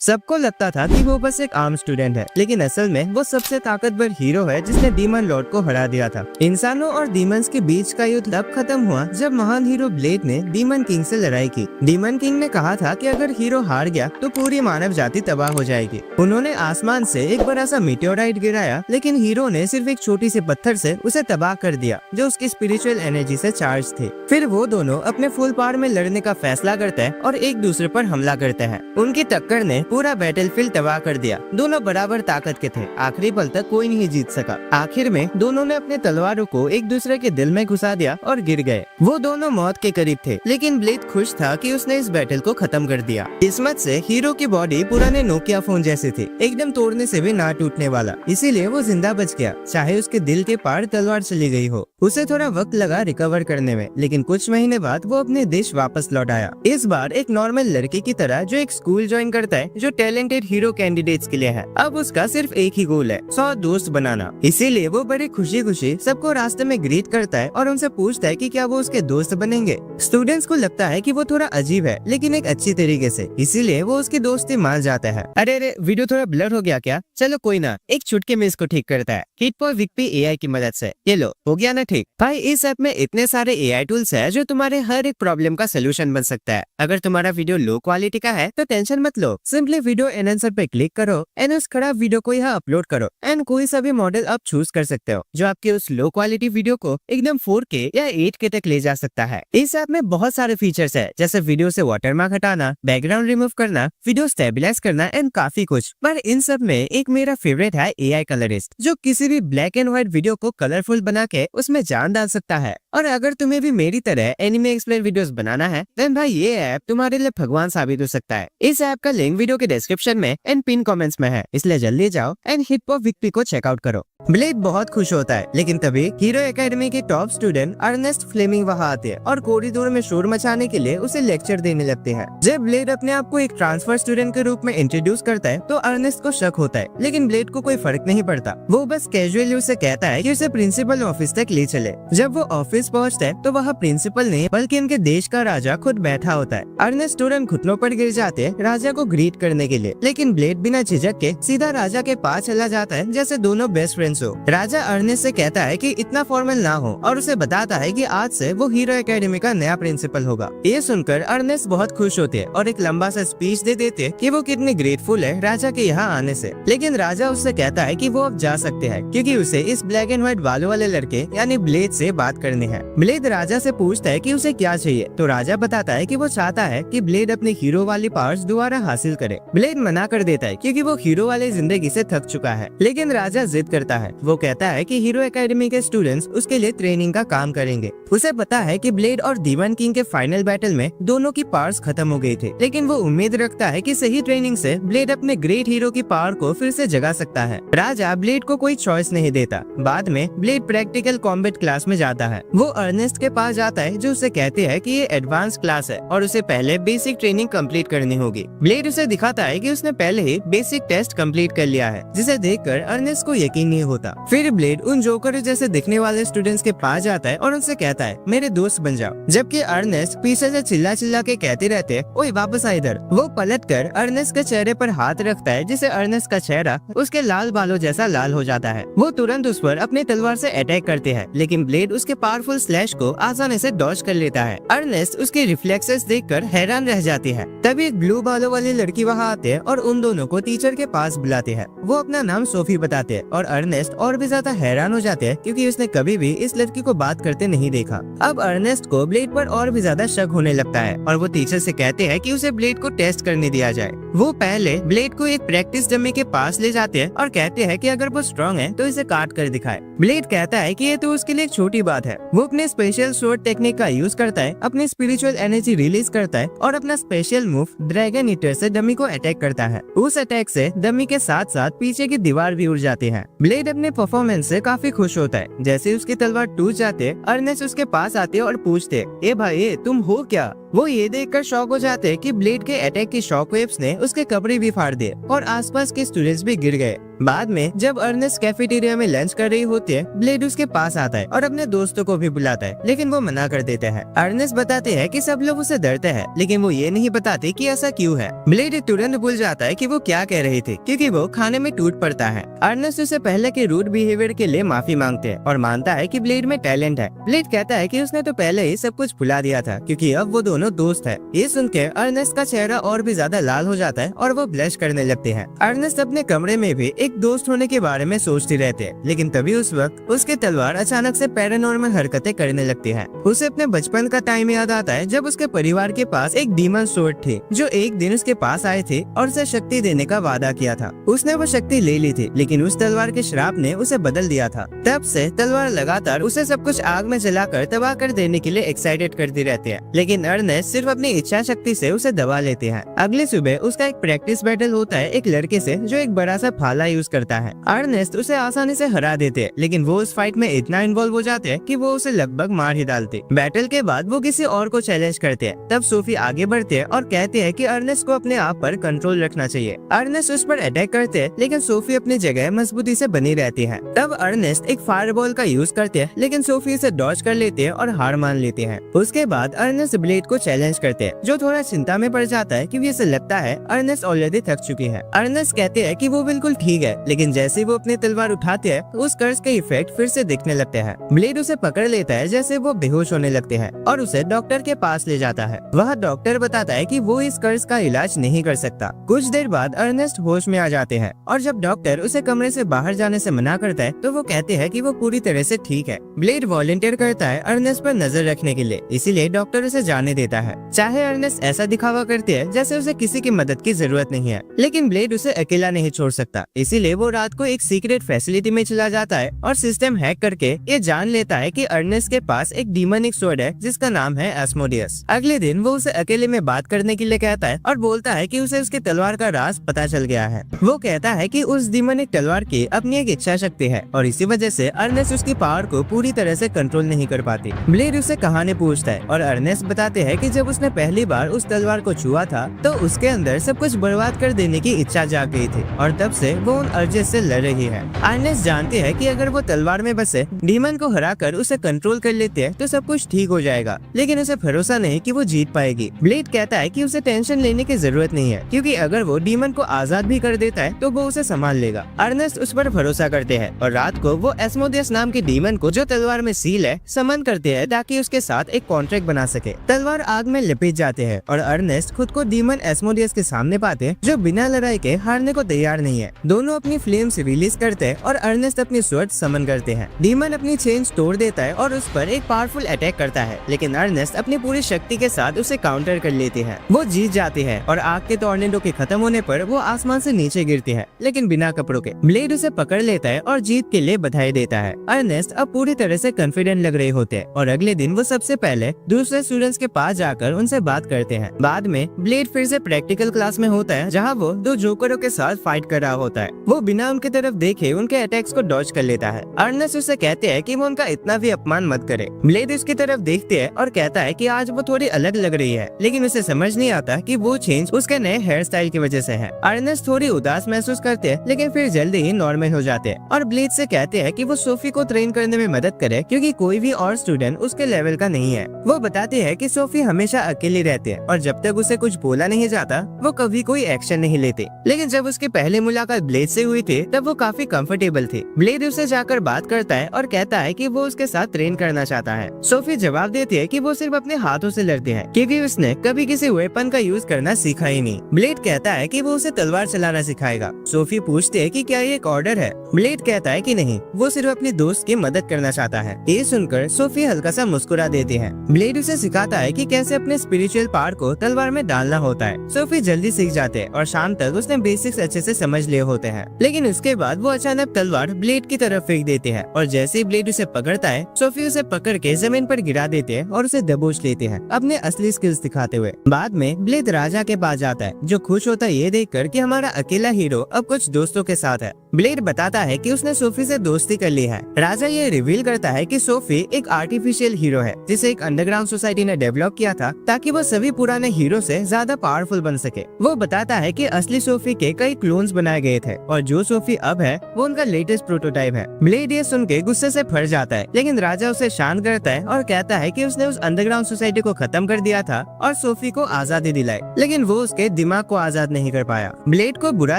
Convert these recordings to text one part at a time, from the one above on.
सबको लगता था कि वो बस एक आम स्टूडेंट है, लेकिन असल में वो सबसे ताकतवर हीरो है जिसने डीमन लॉर्ड को हरा दिया था। इंसानों और डीमंस के बीच का युद्ध तब खत्म हुआ जब महान हीरो ब्लेड ने डीमन किंग से लड़ाई की। डीमन किंग ने कहा था कि अगर हीरो हार गया तो पूरी मानव जाति तबाह हो जाएगी। उन्होंने आसमान से एक बड़ा सा मीटेओराइट गिराया, लेकिन हीरो ने सिर्फ एक छोटी सी पत्थर से उसे तबाह कर दिया जो उसकी स्पिरिचुअल एनर्जी से चार्ज थे। फिर वो दोनों अपने फुल पावर में लड़ने का फैसला करते हैं और एक दूसरे पर हमला करते हैं। उनकी टक्कर ने पूरा बैटलफील्ड तबाह कर दिया। दोनों बराबर ताकत के थे, आखिरी पल तक कोई नहीं जीत सका। आखिर में दोनों ने अपने तलवारों को एक दूसरे के दिल में घुसा दिया और गिर गए। वो दोनों मौत के करीब थे, लेकिन ब्लेड खुश था कि उसने इस बैटल को खत्म कर दिया। किस्मत से हीरो की बॉडी पुराने नोकिया फोन जैसी थी, एकदम तोड़ने से भी ना टूटने वाला, इसीलिए वो जिंदा बच गया, चाहे उसके दिल के पार तलवार चली गई हो। उसे थोड़ा वक्त लगा रिकवर करने में, लेकिन कुछ महीने बाद वो अपने देश वापस लौट आया। इस बार एक नॉर्मल लड़के की तरह जो एक स्कूल ज्वाइन करता है जो टैलेंटेड हीरो कैंडिडेट्स के लिए है। अब उसका सिर्फ एक ही गोल है, 100 दोस्त बनाना। इसीलिए वो बड़ी खुशी खुशी सबको रास्ते में ग्रीट करता है और उनसे पूछता है कि क्या वो उसके दोस्त बनेंगे। स्टूडेंट्स को लगता है कि वो थोड़ा अजीब है, लेकिन एक अच्छी तरीके से, इसीलिए वो उसकी दोस्ती मान जाता है। अरे वीडियो थोड़ा ब्लर हो गया क्या? चलो कोई ना, एक चुटकी में इसको ठीक करता है हिटपॉविक्पी एआई की मदद से। ये लो, हो गया ना ठीक। भाई इस ऐप में इतने सारे एआई टूल्स है जो तुम्हारे हर एक प्रॉब्लम का सोल्यूशन बन सकता है। अगर तुम्हारा वीडियो लो क्वालिटी का है तो टेंशन मत लो, सिंपली वीडियो एनहांसर पे क्लिक करो एंड उस खराब वीडियो को यहाँ अपलोड करो एंड कोई सा भी मॉडल आप चूज कर सकते हो जो आपके उस लो क्वालिटी वीडियो को एकदम 4K या 8K तक ले जा सकता है। इस ऐप में बहुत सारे फीचर्स है, जैसे वीडियो से वाटरमार्क हटाना, बैकग्राउंड रिमूव करना, वीडियो स्टेबलाइज करना एंड काफी कुछ। पर इन सब में एक मेरा फेवरेट है एआई कलरिस्ट, जो किसी भी ब्लैक एंड व्हाइट वीडियो को कलरफुल बना के उसमें जान डाल सकता है। और अगर तुम्हें भी मेरी तरह एनिमे एक्सप्लेन वीडियोस बनाना है, देन भाई ये ऐप तुम्हारे लिए भगवान साबित हो सकता है। इस ऐप का लिंक वीडियो के डिस्क्रिप्शन में एंड पिन कमेंट्स में है, इसलिए जल्दी जाओ एंड हिटपॉविक्पी को चेकआउट करो। ब्लेड बहुत खुश होता है, लेकिन तभी हीरो एकेडमी के टॉप स्टूडेंट अर्नेस्ट फ्लेमिंग वहाँ आते हैं और कॉरिडोर में शोर मचाने के लिए उसे लेक्चर देने लगते हैं। जब ब्लेड अपने आप को एक ट्रांसफर स्टूडेंट के रूप में इंट्रोड्यूस करता है तो अर्नेस्ट को शक होता है, लेकिन ब्लेड को कोई फर्क नहीं पड़ता। वो बस कैजुअली उसे कहता है कि उसे प्रिंसिपल ऑफिस तक ले चले। जब वो ऑफिस पहुँचता है तो वहाँ प्रिंसिपल नहीं बल्कि उनके देश का राजा खुद बैठा होता है। अर्नेस्ट तुरंत घुटनों पर गिर जाते हैं राजा को ग्रीट करने के लिए, लेकिन ब्लेड बिना झिझक के सीधा राजा के पास चला जाता है जैसे दोनों बेस्ट फ्रेंड्स हो। राजा अर्नेस्ट से कहता है कि इतना फॉर्मल ना हो और उसे बताता है कि आज से वो हीरो एकेडमी का नया प्रिंसिपल होगा। ये सुनकर अर्नेस्ट बहुत खुश होते हैं और एक लंबा सा स्पीच दे देते हैं कि वो कितने ग्रेटफुल है राजा के यहाँ आने से। लेकिन राजा उससे कहता है कि वो अब जा सकते हैं क्योंकि उसे इस ब्लैक एंड व्हाइट बालों वाले लड़के यानी ब्लेड से बात करनी है। ब्लेड राजा से पूछता है कि उसे क्या चाहिए, तो राजा बताता है कि वो चाहता है कि ब्लेड अपने हीरो वाली पावर्स दोबारा हासिल करे। ब्लेड मना कर देता है क्योंकि वो हीरो वाली जिंदगी से थक चुका है, लेकिन राजा जिद करता है। वो कहता है कि हीरो एकेडमी के स्टूडेंट्स उसके लिए ट्रेनिंग का काम करेंगे। उसे पता है कि ब्लेड और डीमन किंग के फाइनल बैटल में दोनों की पावर्स खत्म हो गई थे, लेकिन वो उम्मीद रखता है कि सही ट्रेनिंग से ब्लेड अपने ग्रेट हीरो की पावर को फिर से जगा सकता है। राजा ब्लेड को कोई चॉइस नहीं देता। बाद में ब्लेड प्रैक्टिकल कॉम्बैट क्लास में जाता है। वो अर्नेस्ट के पास जाता है जो उसे कहते हैं कि ये एडवांस क्लास है और उसे पहले बेसिक ट्रेनिंग कंप्लीट करनी होगी। ब्लेड उसे दिखाता है कि उसने पहले ही बेसिक टेस्ट कंप्लीट कर लिया है, जिसे देखकर अर्नेस्ट को यकीन नहीं होता। फिर ब्लेड उन जोकर जैसे दिखने वाले स्टूडेंट्स के पास जाता है और उनसे कहता है मेरे दोस्त बन जाओ, जबकि अर्नेस्ट पीछे से चिल्ला चिल्ला के कहते रहते हैं ओए वापस आ इधर। वो पलटकर अर्नेस्ट के चेहरे पर हाथ रखता है जिससे अर्नेस्ट का चेहरा उसके लाल बालों जैसा लाल हो जाता है। वो तुरंत उस पर अपनी तलवार से अटैक करते हैं, लेकिन ब्लेड उसके पावरफुल स्लैश को आसानी से डॉज कर लेता है। अर्नेस्ट उसके रिफ्लेक्सेस देखकर हैरान रह जाती है। तभी एक ब्लू बालों वाली लड़की वहाँ आते हैं और उन दोनों को टीचर के पास बुलाते हैं। वो अपना नाम सोफी बताते हैं और अर्नेस्ट और भी ज्यादा हैरान हो जाते हैं क्योंकि उसने कभी भी इस लड़की को बात करते नहीं देखा। अब अर्नेस्ट को ब्लेड पर और भी ज्यादा शक होने लगता है और वो टीचर से कहते हैं कि उसे ब्लेड को टेस्ट करने दिया जाए। वो पहले ब्लेड को एक प्रैक्टिस डमी के पास ले जाते हैं और कहते हैं कि अगर वो स्ट्रॉन्ग है तो इसे काट कर दिखाए। ब्लेड कहता है कि ये तो उसके लिए एक छोटी बात है। वो अपने स्पेशल स्वॉर्ड टेक्निक का यूज करता है, अपनी स्पिरिचुअल एनर्जी रिलीज करता है और अपना स्पेशल मूव ड्रैगन ईटर से डमी को अटैक करता है। उस अटैक से डमी के साथ साथ पीछे की दीवार भी उड़ जाती है। ब्लेड अपने परफॉर्मेंस से काफी खुश होता है। जैसे उसकी तलवार टूट जाते अर्नेस्ट उसके पास आते और पूछते ए भाई तुम हो क्या? वो ये देखकर शॉक हो जाते हैं कि ब्लेड के अटैक की शॉक वेव्स ने उसके कपड़े भी फाड़ दिए और आसपास के स्टूडेंट्स भी गिर गए। बाद में जब अर्नेस्ट कैफेटेरिया में लंच कर रही होती है, ब्लेड उसके पास आता है और अपने दोस्तों को भी बुलाता है, लेकिन वो मना कर देते हैं। अर्नेस्ट बताते हैं कि सब लोग उसे डरते हैं, लेकिन वो ये नहीं बताते कि ऐसा क्यों है। ब्लेड तुरंत भूल जाता है कि वो क्या कह रही थी, क्योंकि वो खाने में टूट पड़ता है। अर्नेस्ट उसे पहले के रूड बिहेवियर के लिए माफी मांगते हैं और मानता है कि ब्लेड में टैलेंट है। ब्लेड कहता है कि उसने तो पहले ही सब कुछ भुला दिया था, क्योंकि अब वो दोनों दोस्त है। ये सुनकर अर्नेस्ट का चेहरा और भी ज्यादा लाल हो जाता है और वो ब्लश करने लगते हैं। अर्नेस्ट अपने कमरे में भी एक दोस्त होने के बारे में सोचती रहते हैं, लेकिन तभी उस वक्त उसके तलवार अचानक से पैरानॉर्मल हरकतें करने लगती है। उसे अपने बचपन का टाइम याद आता है जब उसके परिवार के पास एक डीमन सोर्ड थी, जो एक दिन उसके पास आए थे और उसे शक्ति देने का वादा किया था। उसने वो शक्ति ले ली थी, लेकिन उस तलवार के श्राप ने उसे बदल दिया था। तब से तलवार लगातार उसे सब कुछ आग में जलाकर तबाह कर देने के लिए एक्साइटेड करती रहती है, लेकिन अर्नेस्ट सिर्फ अपनी इच्छा शक्ति से उसे दबा लेते हैं। अगली सुबह उसका एक प्रैक्टिस बैटल होता है एक लड़के से, जो एक बड़ा सा भाला यूज करता है। अर्नेस्ट उसे आसानी से हरा देते हैं, लेकिन वो उस फाइट में इतना इन्वॉल्व हो जाते हैं कि वो उसे लगभग मार ही डालते। बैटल के बाद वो किसी और को चैलेंज करते हैं। तब सोफी आगे बढ़ते हैं और कहते हैं कि अर्नेस्ट को अपने आप पर कंट्रोल रखना चाहिए। अर्नेस्ट उस पर अटैक करते हैं, लेकिन सोफी अपनी जगह मजबूती से बनी रहती है। तब अर्नेस्ट एक फायरबॉल का यूज करते हैं, लेकिन सोफी इसे डॉज कर लेते हैं और हार मान लेते हैं। उसके बाद अर्नेस्ट ब्लेड को चैलेंज करते हैं, जो थोड़ा चिंता में पड़ जाता है क्योंकि इसे लगता है अर्नेस्ट ऑलरेडी थक चुकी है। अर्नेस्ट कहते हैं कि वो बिल्कुल ठीक है, लेकिन जैसे ही वो अपनी तलवार उठाते हैं, उस कर्ज के इफेक्ट फिर से दिखने लगते हैं। ब्लेड उसे पकड़ लेता है जैसे वो बेहोश होने लगते हैं और उसे डॉक्टर के पास ले जाता है। वह डॉक्टर बताता है कि वो इस कर्ज का इलाज नहीं कर सकता। कुछ देर बाद अर्नेस्ट होश में आ जाते हैं और जब डॉक्टर उसे कमरे से बाहर जाने से मना करता है, तो वो कहते हैं कि वो पूरी तरह से ठीक है। ब्लेड वॉलंटियर करता है अर्नेस्ट पर नजर रखने के लिए, इसीलिए डॉक्टर उसे जाने देता है। चाहे अर्नेस्ट ऐसा दिखावा करते हैं जैसे उसे किसी की मदद की जरूरत नहीं है, लेकिन ब्लेड उसे अकेला नहीं छोड़ सकता। इसीलिए वो रात को एक सीक्रेट फैसिलिटी में चला जाता है और सिस्टम हैक करके ये जान लेता है कि अर्नेस्ट के पास एक डीमनिक स्वॉर्ड है जिसका नाम है एस्मोडियस। अगले दिन वो उसे अकेले में बात करने के लिए कहता है और बोलता है कि उसे उसकी तलवार का राज पता चल गया है। वो कहता है कि उस डीमनिक तलवार की अपनी एक इच्छा शक्ति है और इसी वजह से अर्नेस्ट उसकी पावर को पूरी तरह से कंट्रोल नहीं कर पाती। ब्लेड उससे कहानी पूछता है और अर्नेस्ट बताते हैं कि जब उसने पहली बार उस तलवार को छुआ था, तो उसके अंदर सब कुछ बर्बाद कर देने की इच्छा जाग गई थी और तब से वो उन अर्जेस से लड़ रही है। अर्नेस्ट जानते हैं कि अगर वो तलवार में बसे डीमन को हराकर उसे कंट्रोल कर लेते हैं तो सब कुछ ठीक हो जाएगा, लेकिन उसे भरोसा नहीं कि वो जीत पाएगी। ब्लेड कहता है कि उसे टेंशन लेने की जरूरत नहीं है, क्योंकि अगर वो डीमन को आजाद भी कर देता है तो वो उसे संभाल लेगा। अर्नेस्ट उस पर भरोसा करते हैं और रात को वो एस्मोडियस नाम के डीमन को, जो तलवार में सील है, समन करते हैं ताकि उसके साथ एक कॉन्ट्रैक्ट बना सके। तलवार आग में लिपट जाते हैं और अर्नेस्ट खुद को डीमन एस्मोडियस के सामने पाते हैं, जो बिना लड़ाई के हारने को तैयार नहीं है। दोनों अपनी फ्लेम्स रिलीज करते हैं और अर्नेस्ट अपनी स्वॉर्ड समन करते हैं। डीमन अपनी चेन्स तोड़ देता है और उस पर एक पावरफुल अटैक करता है, लेकिन अर्नेस्ट अपनी पूरी शक्ति के साथ उसे काउंटर कर लेती है। वो जीत जाती है और आग के टॉर्नेडो के खत्म होने पर वो आसमान से नीचे गिरती है, लेकिन बिना कपड़ों के। ब्लेड उसे पकड़ लेता है और जीत के लिए बधाई देता है। अर्नेस्ट अब पूरी तरह से कॉन्फिडेंट लग रहे होते हैं और अगले दिन वो सबसे पहले दूसरे स्टूडेंट्स के पास जाकर उनसे बात करते हैं। बाद में ब्लेड फिर से प्रैक्टिकल क्लास में होता है, जहाँ वो दो जोकरों के साथ फाइट कर रहा होता है। वो बिना उनकी तरफ देखे उनके अटैक्स को डॉज कर लेता है। अर्नेस्ट उसे कहते हैं कि वो उनका इतना भी अपमान मत करे। ब्लेड उसकी तरफ देखते हैं और कहता है कि आज वो थोड़ी अलग लग रही है, लेकिन उसे समझ नहीं आता कि वो चेंज उसके नए हेयर स्टाइल की वजह से है। अर्नेस्ट थोड़ी उदास महसूस करते हैं, लेकिन फिर जल्दी ही नॉर्मल हो जाते हैं और ब्लेड से कहते हैं कि वो सोफी को ट्रेन करने में मदद करे, क्योंकि कोई भी और स्टूडेंट उसके लेवल का नहीं है। वो बताते हैं कि सोफी हमेशा अकेली रहती है और जब तक उसे कुछ बोला नहीं जाता वो कभी कोई एक्शन नहीं लेती, लेकिन जब उसकी पहली मुलाकात ब्लेड से हुई थी तब वो काफी कंफर्टेबल थी। ब्लेड उसे जाकर बात करता है और कहता है कि वो उसके साथ ट्रेन करना चाहता है। सोफी जवाब देती है कि वो सिर्फ अपने हाथों से लड़ती है, क्योंकि उसने कभी किसी वेपन का यूज करना सीखा ही नहीं। ब्लेड कहता है कि वो उसे तलवार चलाना सिखाएगा। सोफी पूछती है कि क्या ये एक ऑर्डर है। ब्लेड कहता है कि नहीं, वो सिर्फ अपने दोस्त की मदद करना चाहता है। ये सुनकर सोफी हल्का सा मुस्कुरा देती है। ब्लेड उसे सिखाता है कि कैसे अपने स्पिरिचुअल पावर को तलवार में डालना होता है। सोफी जल्दी सीख जाते हैं और शाम तक उसने बेसिक्स अच्छे से समझ लिए होते हैं, लेकिन उसके बाद वो अचानक तलवार ब्लेड की तरफ फेंक देते हैं और जैसे ही ब्लेड उसे पकड़ता है, सोफी उसे पकड़ के जमीन पर गिरा देते हैं और उसे दबोच लेते हैं, अपने असली स्किल्स दिखाते हुए। बाद में ब्लेड राजा के पास जाता है, जो खुश होता है ये देखकर कि हमारा अकेला हीरो अब कुछ दोस्तों के साथ है। ब्लेड बताता है कि उसने सोफी से दोस्ती कर ली है। राजा ये रिवील करता है कि सोफी एक आर्टिफिशियल हीरो है जिसे एक अंडरग्राउंड सोसाइटी ने डेवलप किया था ताकि वो सभी पुराने हीरो से ज्यादा पावरफुल बन सके। वो बताता है कि असली सोफी के कई क्लोन्स बनाए गए थे और जो सोफी अब है वो उनका लेटेस्ट प्रोटोटाइप है। ब्लेड ये सुन के गुस्से से फट जाता है, लेकिन राजा उसे शांत करता है और कहता है कि उसने उस अंडरग्राउंड सोसाइटी को खत्म कर दिया था और सोफी को आजादी दिलाई, लेकिन वो उसके दिमाग को आजाद नहीं कर पाया। ब्लेड को बुरा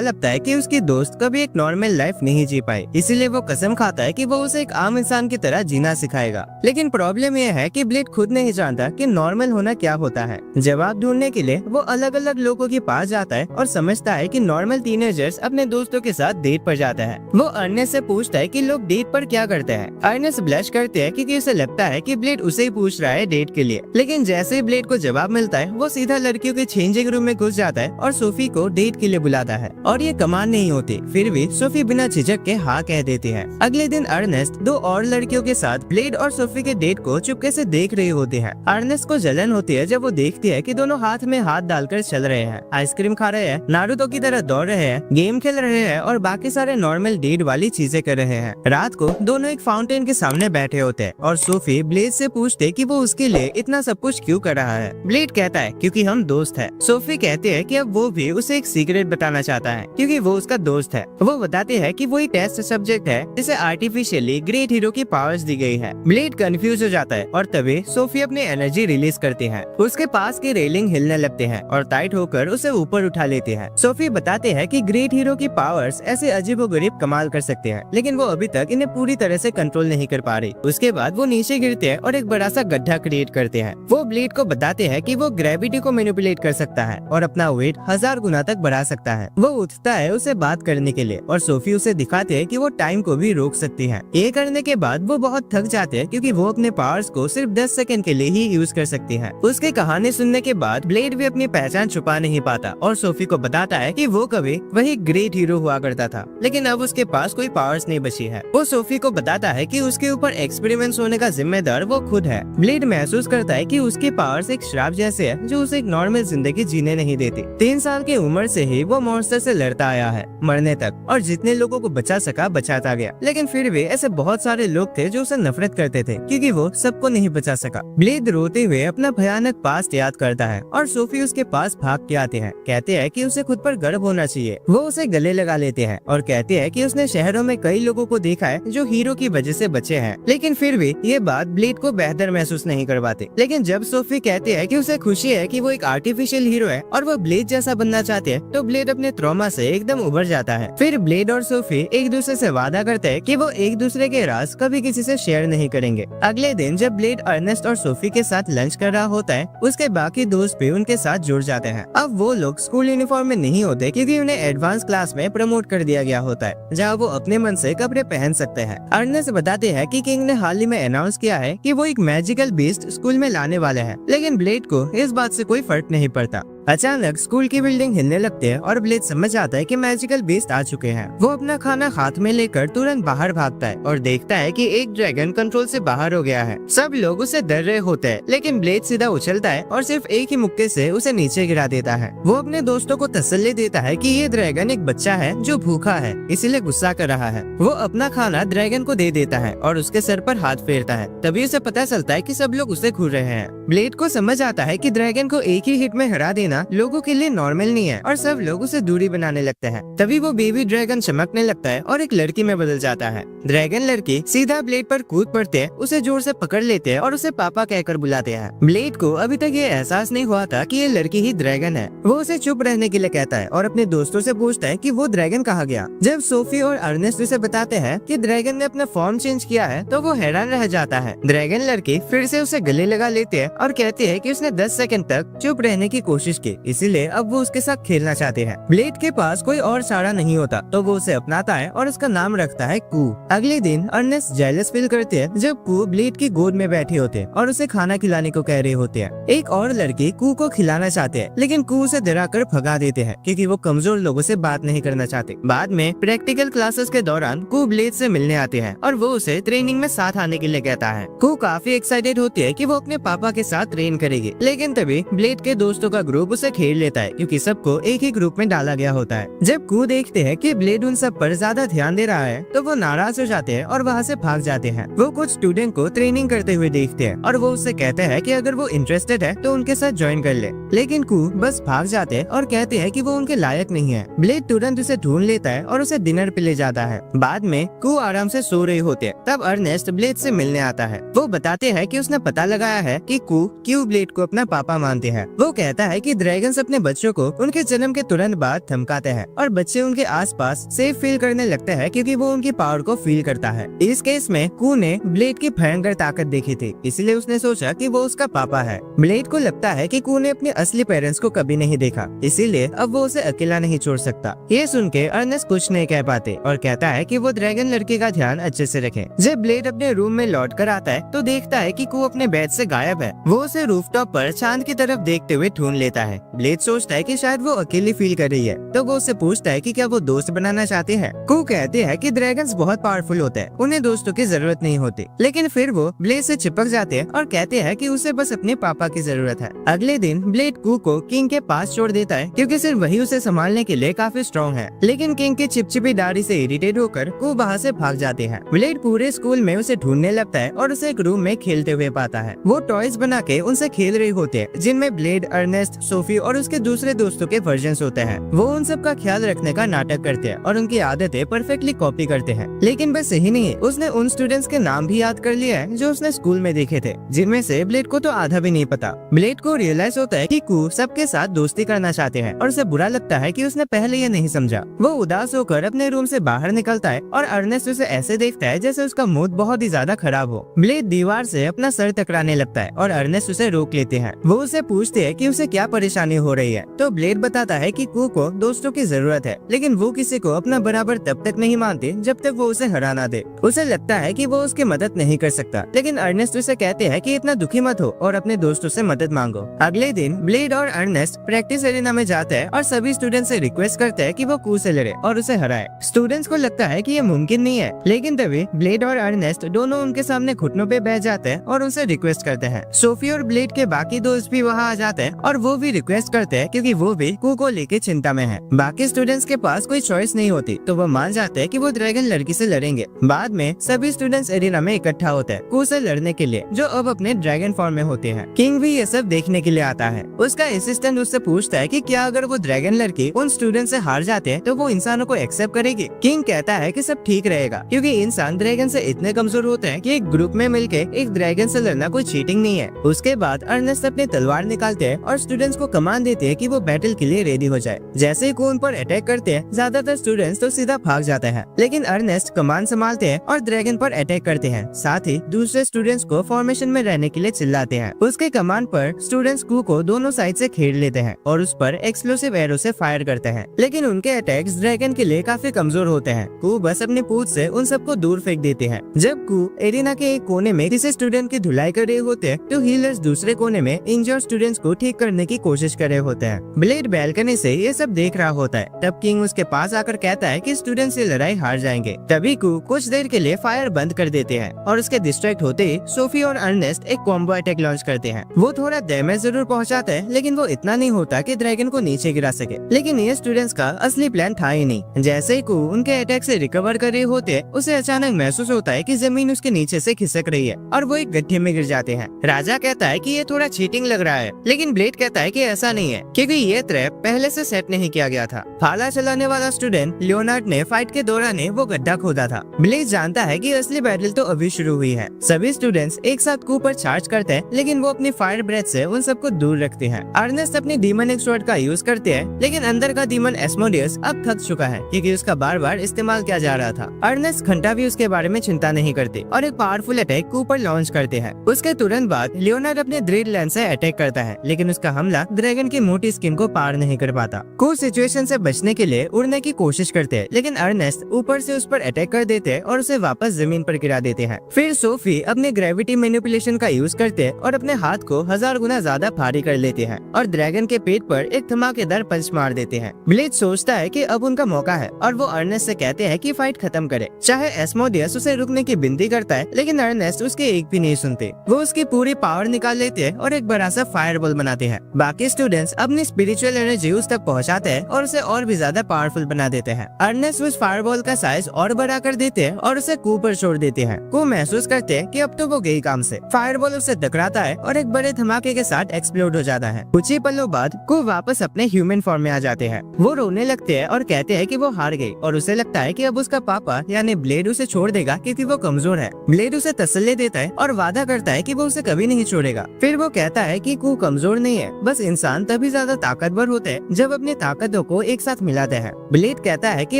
लगता है कि उसकी दोस्त कभी एक नॉर्मल लाइफ नहीं जी पाई, इसीलिए वो कसम खाता है कि वो उसे एक आम इंसान की तरह जीना सिखाएगा। लेकिन प्रॉब्लम यह है कि ब्लेड खुद नहीं जानता कि नॉर्मल होना क्या होता है। जवाब ढूंढने के लिए वो अलग अलग लोगों के पास जाता है और समझता है कि नॉर्मल टीनेजर्स अपने दोस्तों के साथ डेट पर जाता है। वो अर्नेस्ट से पूछता है कि लोग डेट पर क्या करते हैं। अर्नेस्ट ब्लश करते हैं क्योंकि उसे लगता है कि ब्लेड उसे ही पूछ रहा है डेट के लिए, लेकिन जैसे ही ब्लेड को जवाब मिलता है वो सीधा लड़कियों के चेंजिंग रूम में घुस जाता है और सोफी को डेट के लिए बुलाता है। और ये कमाल नहीं होती, फिर भी सोफी बिना झिझक के हाँ कह देती है। अगले दिन अर्नेस्ट दो और लड़कियों के साथ ब्लेड और सोफी के डेट को चुपके से देख रही होती है। अर्नेस्ट को जलन होती है जब वो देखती है कि दोनों हाथ में हाथ डालकर चल रहे हैं, आइसक्रीम खा रहे हैं, नारुतो की तरह दौड़ रहे हैं, गेम खेल रहे हैं और बाकी सारे नॉर्मल डेट वाली चीजें कर रहे हैं। रात को दोनों एक फाउंटेन के सामने बैठे होते हैं और सोफी ब्लेड से पूछते कि वो उसके लिए इतना सब कुछ क्यों कर रहा है। ब्लेड कहता है क्योंकि हम दोस्त हैं। सोफी कहती है कि अब वो भी उसे एक सीक्रेट बताना चाहता है क्योंकि वो उसका दोस्त है। वो बताते हैं कि वो एक टेस्ट सब्जेक्ट है जिसे आर्टिफिशियली ग्रेट हीरो की पावर्स दी गई है। ब्लेड कंफ्यूज हो जाता है और तभी सोफी अपनी एनर्जी रिलीज करती है। उसके पास की रेलिंग हिलने लगते हैं और टाइट होकर उसे ऊपर उठा लेती है। सोफी बताते हैं कि ग्रेट हीरो की पावर्स ऐसे अजीबोगरीब कमाल कर सकते हैं, लेकिन वो अभी तक इन्हें पूरी तरह से कंट्रोल नहीं कर पा रही। उसके बाद वो नीचे गिरते हैं और एक बड़ा सा गड्ढा क्रिएट करते हैं। वो ब्लेड को बताते हैं कि वो ग्रेविटी को मैनिपुलेट कर सकता है और अपना वेट 1000 गुना तक बढ़ा सकता है। वो उठता है उसे बात करने के लिए और सोफी उसे दिखाते हैं कि वो टाइम को भी रोक सकती है। ये करने के बाद वो बहुत थक जाते हैं क्योंकि वो अपने पावर्स को सिर्फ 10 सेकंड के लिए ही यूज कर सकती है। उसकी कहानी सुनने के बाद ब्लेड भी अपनी पहचान छुपा नहीं पाता और सोफी को बताता है कि वो कभी वही ग्रेट हीरो हुआ करता था, लेकिन अब उसके पास कोई पावर्स नहीं बची है। वो सोफी को बताता है कि उसके ऊपर एक्सपेरिमेंट्स होने का जिम्मेदार वो खुद है। ब्लेड महसूस करता है कि उसकी पावर्स एक श्राप जैसे है जो उसे एक नॉर्मल जिंदगी जीने नहीं देती। 3 साल की उम्र से ही वो मॉन्स्टर से लड़ता आया है मरने तक, और जितने लोगों को बचा सका बचाता गया, लेकिन फिर भी ऐसे बहुत सारे लोग थे जो उसे नफरत करते थे क्योंकि वो सबको नहीं बचा सका। ब्लेड रोते हुए अपना भयानक पास्ट याद करता है और सोफी उसके पास भाग के आते हैं। कहते हैं कि उसे खुद पर गर्व होना चाहिए। वो उसे गले लगा लेते हैं और कहते हैं कि उसने शहरों में कई लोगों को देखा है जो हीरो की वजह से बचे हैं, लेकिन फिर भी ये बात ब्लेड को बेहतर महसूस नहीं करवाती। लेकिन जब सोफी कहती है कि उसे खुशी है कि वो एक आर्टिफिशियल हीरो है और वो ब्लेड जैसा बनना चाहते हैं, तो ब्लेड अपने ट्रॉमा से एकदम उभर जाता है। फिर ब्लेड और सोफी एक दूसरे से वादा करते हैं कि वो एक दूसरे के राज कभी किसी से शेयर नहीं करेंगे। अगले दिन जब ब्लेड अर्नेस्ट और सोफी के साथ लंच कर रहा होता है, उसके बाकी दोस्त भी उनके साथ जुड़ जाते हैं। अब वो लोग स्कूल यूनिफॉर्म में नहीं होते क्योंकि उन्हें एडवांस क्लास में प्रमोट कर दिया गया होता है, जहाँ वो अपने मन से कपड़े पहन सकते हैं। अर्नेस्ट बताते हैं कि किंग ने हाल ही में अनाउंस किया है कि वो एक मैजिकल बीस्ट स्कूल में लाने वाले हैं, लेकिन ब्लेड को इस बात से कोई फर्क नहीं पड़ता। अचानक स्कूल की बिल्डिंग हिलने लगती है और ब्लेड समझ आता है कि मैजिकल बीस्ट आ चुके हैं। वो अपना खाना हाथ में लेकर तुरंत बाहर भागता है और देखता है कि एक ड्रैगन कंट्रोल से बाहर हो गया है। सब लोग उसे डर रहे होते हैं, लेकिन ब्लेड सीधा उछलता है और सिर्फ एक ही मुक्के से उसे नीचे गिरा देता है। वो अपने दोस्तों को तसल्ली देता है कि ये ड्रैगन एक बच्चा है जो भूखा है, इसीलिए गुस्सा कर रहा है। वो अपना खाना ड्रैगन को दे देता है और उसके सर पर हाथ फेरता है। तभी उसे पता चलता है कि सब लोग उसे घूर रहे हैं। ब्लेड को समझ आता है कि ड्रैगन को एक ही हिट में हरा देना लोगों के लिए नॉर्मल नहीं है और सब लोग उसे दूरी बनाने लगते हैं। तभी वो बेबी ड्रैगन चमकने लगता है और एक लड़की में बदल जाता है। ड्रैगन लड़की सीधा ब्लेड पर कूद पड़ते हैं, उसे जोर से पकड़ लेते हैं और उसे पापा कहकर बुलाते हैं। ब्लेड को अभी तक ये एहसास नहीं हुआ था कि ये लड़की ही ड्रैगन है। वो उसे चुप रहने के लिए कहता है और अपने दोस्तों से पूछता है कि वो ड्रैगन कहाँ गया। जब सोफी और अर्नेस्ट उसे बताते हैं कि ड्रैगन ने अपना फॉर्म चेंज किया है, तो वो हैरान रह जाता है। ड्रैगन लड़की फिर से उसे गले लगा लेते हैं और कहते हैं कि उसने 10 सेकंड तक चुप रहने की कोशिश की, इसीलिए अब वो उसके साथ खेलना चाहते हैं। ब्लेड के पास कोई और चारा नहीं होता, तो वो उसे अपनाता है और उसका नाम रखता है कू। अगले दिन अर्नेस्ट जेलस फील करते हैं जब कू ब्लेड की गोद में बैठे होते हैं और उसे खाना खिलाने को कह रहे होते हैं। एक और लड़की कू को खिलाना चाहते हैं, लेकिन कू उसे डराकर भगा देते हैं क्योंकि वो कमजोर लोगों से बात नहीं करना चाहते। बाद में प्रैक्टिकल क्लासेस के दौरान कू ब्लेड से मिलने आते हैं और वो उसे ट्रेनिंग में साथ आने के लिए कहता है। कू काफी एक्साइटेड होती है कि वो अपने पापा के साथ ट्रेन करेगी, लेकिन तभी ब्लेड के दोस्तों का ग्रुप उसे घेर लेता है क्योंकि सबको एक ही ग्रुप में डाला गया होता है। जब कू देखते हैं कि ब्लेड उन सब पर ज्यादा ध्यान दे रहा है तो वो नाराज हो जाते हैं और वहाँ से भाग जाते हैं। वो कुछ स्टूडेंट को ट्रेनिंग करते हुए देखते हैं और वो उससे कहते हैं कि अगर वो इंटरेस्टेड है तो उनके साथ ज्वाइन कर ले, लेकिन कू बस भाग जाते हैं और कहते हैं कि वो उनके लायक नहीं है। ब्लेड तुरंत उसे ढूंढ लेता है और उसे डिनर पे ले जाता है। बाद में कू आराम से सो रहे होते हैं, तब अर्नेस्ट ब्लेड से मिलने आता है। वो बताते हैं कि उसने पता लगाया है कि कू क्यों ब्लेड को अपना पापा मानते हैं। वो कहता है कि ड्रैगन्स अपने बच्चों को उनके जन्म के तुरंत बाद धमकाते हैं और बच्चे उनके आसपास सेफ फील करने लगते हैं क्योंकि वो उनकी पावर को फील करता है। इस केस में कू ने ब्लेड की भयंकर ताकत देखी थी, इसलिए उसने सोचा कि वो उसका पापा है। ब्लेड को लगता है कि कू ने अपने असली पेरेंट्स को कभी नहीं देखा, इसीलिए अब वो उसे अकेला नहीं छोड़ सकता। ये सुन के अर्नेस्ट कुछ नहीं कह पाते और कहता है कि वो ड्रैगन लड़की का ध्यान अच्छे से रखे। जब ब्लेड अपने रूम में लौट कर आता है तो देखता है कि कू अपने बेड से गायब है। वो उसे रूफटॉप पर चांद की तरफ देखते हुए ढूंढ लेता है। ब्लेड सोचता है कि शायद वो अकेली फील कर रही है, तो वो उससे पूछता है कि क्या वो दोस्त बनाना चाहते हैं। कू कहते हैं कि ड्रैगन्स बहुत पावरफुल होते हैं, उन्हें दोस्तों की जरूरत नहीं होती, लेकिन फिर वो ब्लेड से चिपक जाते हैं और कहते हैं कि उसे बस अपने पापा की जरूरत है। अगले दिन ब्लेड कू को किंग के पास छोड़ देता है क्योंकि सिर्फ वही उसे संभालने के लिए काफी स्ट्रॉन्ग है, लेकिन किंग की चिपचिपी दाढ़ी से इरिटेट होकर कू वहाँ से भाग जाते हैं। ब्लेड पूरे स्कूल में उसे ढूंढने लगता है और उसे एक रूम में खेलते हुए पाता है। वो टॉयज बना के उनसे खेल रहे होते हैं जिनमें ब्लेड, अर्नेस्ट, सोफी और उसके दूसरे दोस्तों के वर्जन्स होते हैं। वो उन सब का ख्याल रखने का नाटक करते हैं और उनकी आदतें परफेक्टली कॉपी करते हैं। लेकिन बस यही नहीं है, उसने उन स्टूडेंट्स के नाम भी याद कर लिया है जो उसने स्कूल में देखे थे, जिनमें से ब्लेड को तो आधा भी नहीं पता। ब्लेड को रियलाइज होता है कि कू सबके साथ दोस्ती करना चाहते हैं और उसे बुरा लगता है कि उसने पहले ये नहीं समझा। वो उदास होकर अपने रूम से बाहर निकलता है और अर्नेस्ट उसे ऐसे देखता है जैसे उसका मूड बहुत ही ज्यादा खराब हो। ब्लेड दीवार से अपना सर टकराने लगता है और अर्नेस्ट उसे रोक लेते हैं। वो उसे पूछते हैं कि उसे क्या परेशानी हो रही है, तो ब्लेड बताता है कि कू को दोस्तों की जरूरत है, लेकिन वो किसी को अपना बराबर तब तक नहीं मानते जब तक वो उसे हरा ना दे। उसे लगता है कि वो उसकी मदद नहीं कर सकता, लेकिन अर्नेस्ट उसे कहते हैं कि इतना दुखी मत हो और अपने दोस्तों से मदद मांगो। अगले दिन ब्लेड और अर्नेस्ट प्रैक्टिस एरिना में जाते हैं और सभी स्टूडेंट से रिक्वेस्ट करते हैं कि वो कू से लड़े और उसे हराए। स्टूडेंट्स को लगता है कि ये मुमकिन नहीं है, लेकिन तभी ब्लेड और अर्नेस्ट दोनों उनके सामने घुटनों पे बैठ जाते हैं और उनसे रिक्वेस्ट करते हैं। सोफी और ब्लेड के बाकी दोस्त भी वहाँ आ जाते हैं और वो भी रिक्वेस्ट करते हैं क्योंकि वो भी कू को लेके चिंता में है। बाकी स्टूडेंट्स के पास कोई चॉइस नहीं होती, तो वो मान जाते हैं कि वो ड्रैगन लड़की से लड़ेंगे। बाद में सभी स्टूडेंट्स एरिना में इकट्ठा होते हैं कू से लड़ने के लिए, जो अब अपने ड्रैगन फॉर्म में होते हैं। किंग भी ये सब देखने के लिए आता है। उसका असिस्टेंट उससे पूछता है कि क्या अगर वो ड्रैगन लड़की उन स्टूडेंट से हार जाते हैं तो वो इंसानों को एक्सेप्ट करेगी। किंग कहता है कि सब ठीक रहेगा क्योंकि इंसान ड्रैगन से इतने कमजोर होते हैं कि एक ग्रुप में मिलकर एक ड्रैगन से लड़ना कोई चीटिंग नहीं है। उसके बाद अर्नेस्ट अपनी तलवार निकालते हैं और स्टूडेंट्स को कमांड देते हैं कि वो बैटल के लिए रेडी हो जाए। जैसे ही वो उन पर अटैक करते हैं, ज्यादातर स्टूडेंट्स तो सीधा भाग जाते हैं, लेकिन अर्नेस्ट कमांड संभालते हैं और ड्रैगन पर अटैक करते हैं। साथ ही दूसरे स्टूडेंट्स को फॉर्मेशन में रहने के लिए चिल्लाते हैं। उसके कमांड पर स्टूडेंट्स कू को दोनों साइड से घेर लेते हैं और उस पर एक्सप्लोसिव एरो से फायर करते हैं, लेकिन उनके अटैक्स ड्रैगन के लिए काफी कमजोर होते हैं। कू बस अपनी पूंछ से उन सबको दूर फेंक देते हैं। जब कू एरिना के एक कोने में किसी स्टूडेंट की धुलाई कर रहे होते हैं तो हीलर्स दूसरे कोने में इंजर्ड स्टूडेंट्स को ठीक करने की कोशिश कर रहे होते हैं। ब्लेड बैल्कनी से ये सब देख रहा होता है। तब किंग उसके पास आकर कहता है कि स्टूडेंट्स ये लड़ाई हार जाएंगे। तभी कू कुछ देर के लिए फायर बंद कर देते हैं और उसके डिस्ट्रैक्ट होते ही सोफी और अर्नेस्ट एक कॉम्बो अटैक लॉन्च करते हैं। वो थोड़ा डैमेज जरूर पहुंचाता है, लेकिन वो इतना नहीं होता कि ड्रैगन को नीचे गिरा सके। लेकिन ये स्टूडेंट्स का असली प्लान था ही नहीं। जैसे ही कू उनके अटैक से रिकवर कर रहे होते हैं, उसे अचानक महसूस होता है कि जमीन उसके नीचे से खिसक रही है और वो एक गड्ढे में गिर जाते हैं। राजा कहता है कि ये थोड़ा चीटिंग लग रहा है, लेकिन ब्लेड कहता है कि ऐसा नहीं है क्योंकि ये ट्रैप पहले से सेट नहीं किया गया था। भाला चलाने वाला स्टूडेंट लियोनार्ड ने फाइट के दौरान वो गड्ढा खोदा था। ब्लेड जानता है कि असली बैटल तो अभी शुरू हुई है। सभी स्टूडेंट्स एक साथ कू पर चार्ज करते हैं, लेकिन वो अपनी फायर ब्रेथ से उन सबको दूर रखते हैं। अर्नेस्ट अपनी डीमन एक्सवर्ड का यूज करते हैं, लेकिन अंदर का डीमन एस्मोडियस अब थक चुका है क्योंकि उसका बार बार इस्तेमाल किया जा रहा था। अर्नेस्ट घंटा भी उसके बारे में चिंता नहीं करते और एक पावरफुल अटैक कू पर लॉन्च करते हैं। उसके तुरंत बाद लियोनार्ड अपने ड्रिल लैंड से अटैक करता है, लेकिन उसका हमला ड्रैगन की मोटी स्किन को पार नहीं कर पाता। कू सिचुएशन से बचने के लिए उड़ने की कोशिश करते हैं, लेकिन अर्नेस्ट ऊपर से उस पर अटैक कर देते हैं और उसे वापस जमीन पर गिरा देते हैं। फिर सोफी अपने ग्रेविटी मैनिपुलेशन का यूज करते हैं और अपने हाथ को 1000 गुना ज्यादा भारी कर लेते हैं और ड्रैगन के पेट पर एक धमाकेदार पंच मार देते हैं। ब्लेड सोचता है कि अब उनका मौका है और वो अर्नेस्ट से कहते हैं कि फाइट खत्म करे। चाहे एस्मोडियस उसे रुकने की विनती करता है, लेकिन अर्नेस्ट उसके एक भी नहीं सुनते। वो उसकी पूरी पावर निकाल लेते हैं और एक बड़ा सा फायरबॉल बनाते हैं। बाकी बाकी स्टूडेंट्स अपनी स्पिरिचुअल एनर्जी उस तक पहुंचाते हैं और उसे और भी ज्यादा पावरफुल बना देते हैं। अर्नेस्ट उस फायरबॉल का साइज और बड़ा कर देते हैं और उसे कू पर छोड़ देते हैं। कू महसूस करते हैं कि अब तो वो गई काम से। फायरबॉल उसे टकराता है और एक बड़े धमाके के साथ एक्सप्लोड हो जाता है। कुछ ही पलों बाद कू वापस अपने ह्यूमन फॉर्म में आ जाते हैं। वो रोने लगते हैं और कहते हैं कि वो हार गई और उसे लगता है कि अब उसका पापा यानी ब्लेड उसे छोड़ देगा क्योंकि वो कमजोर है। ब्लेड उसे तसल्ली देता है और वादा करता है कि वो उसे कभी नहीं छोड़ेगा। फिर वो कहता है कि कू कमजोर नहीं है, बस इंसान तभी ज्यादा ताकतवर होते हैं जब अपनी ताकतों को एक साथ मिलाते हैं। ब्लेड कहता है कि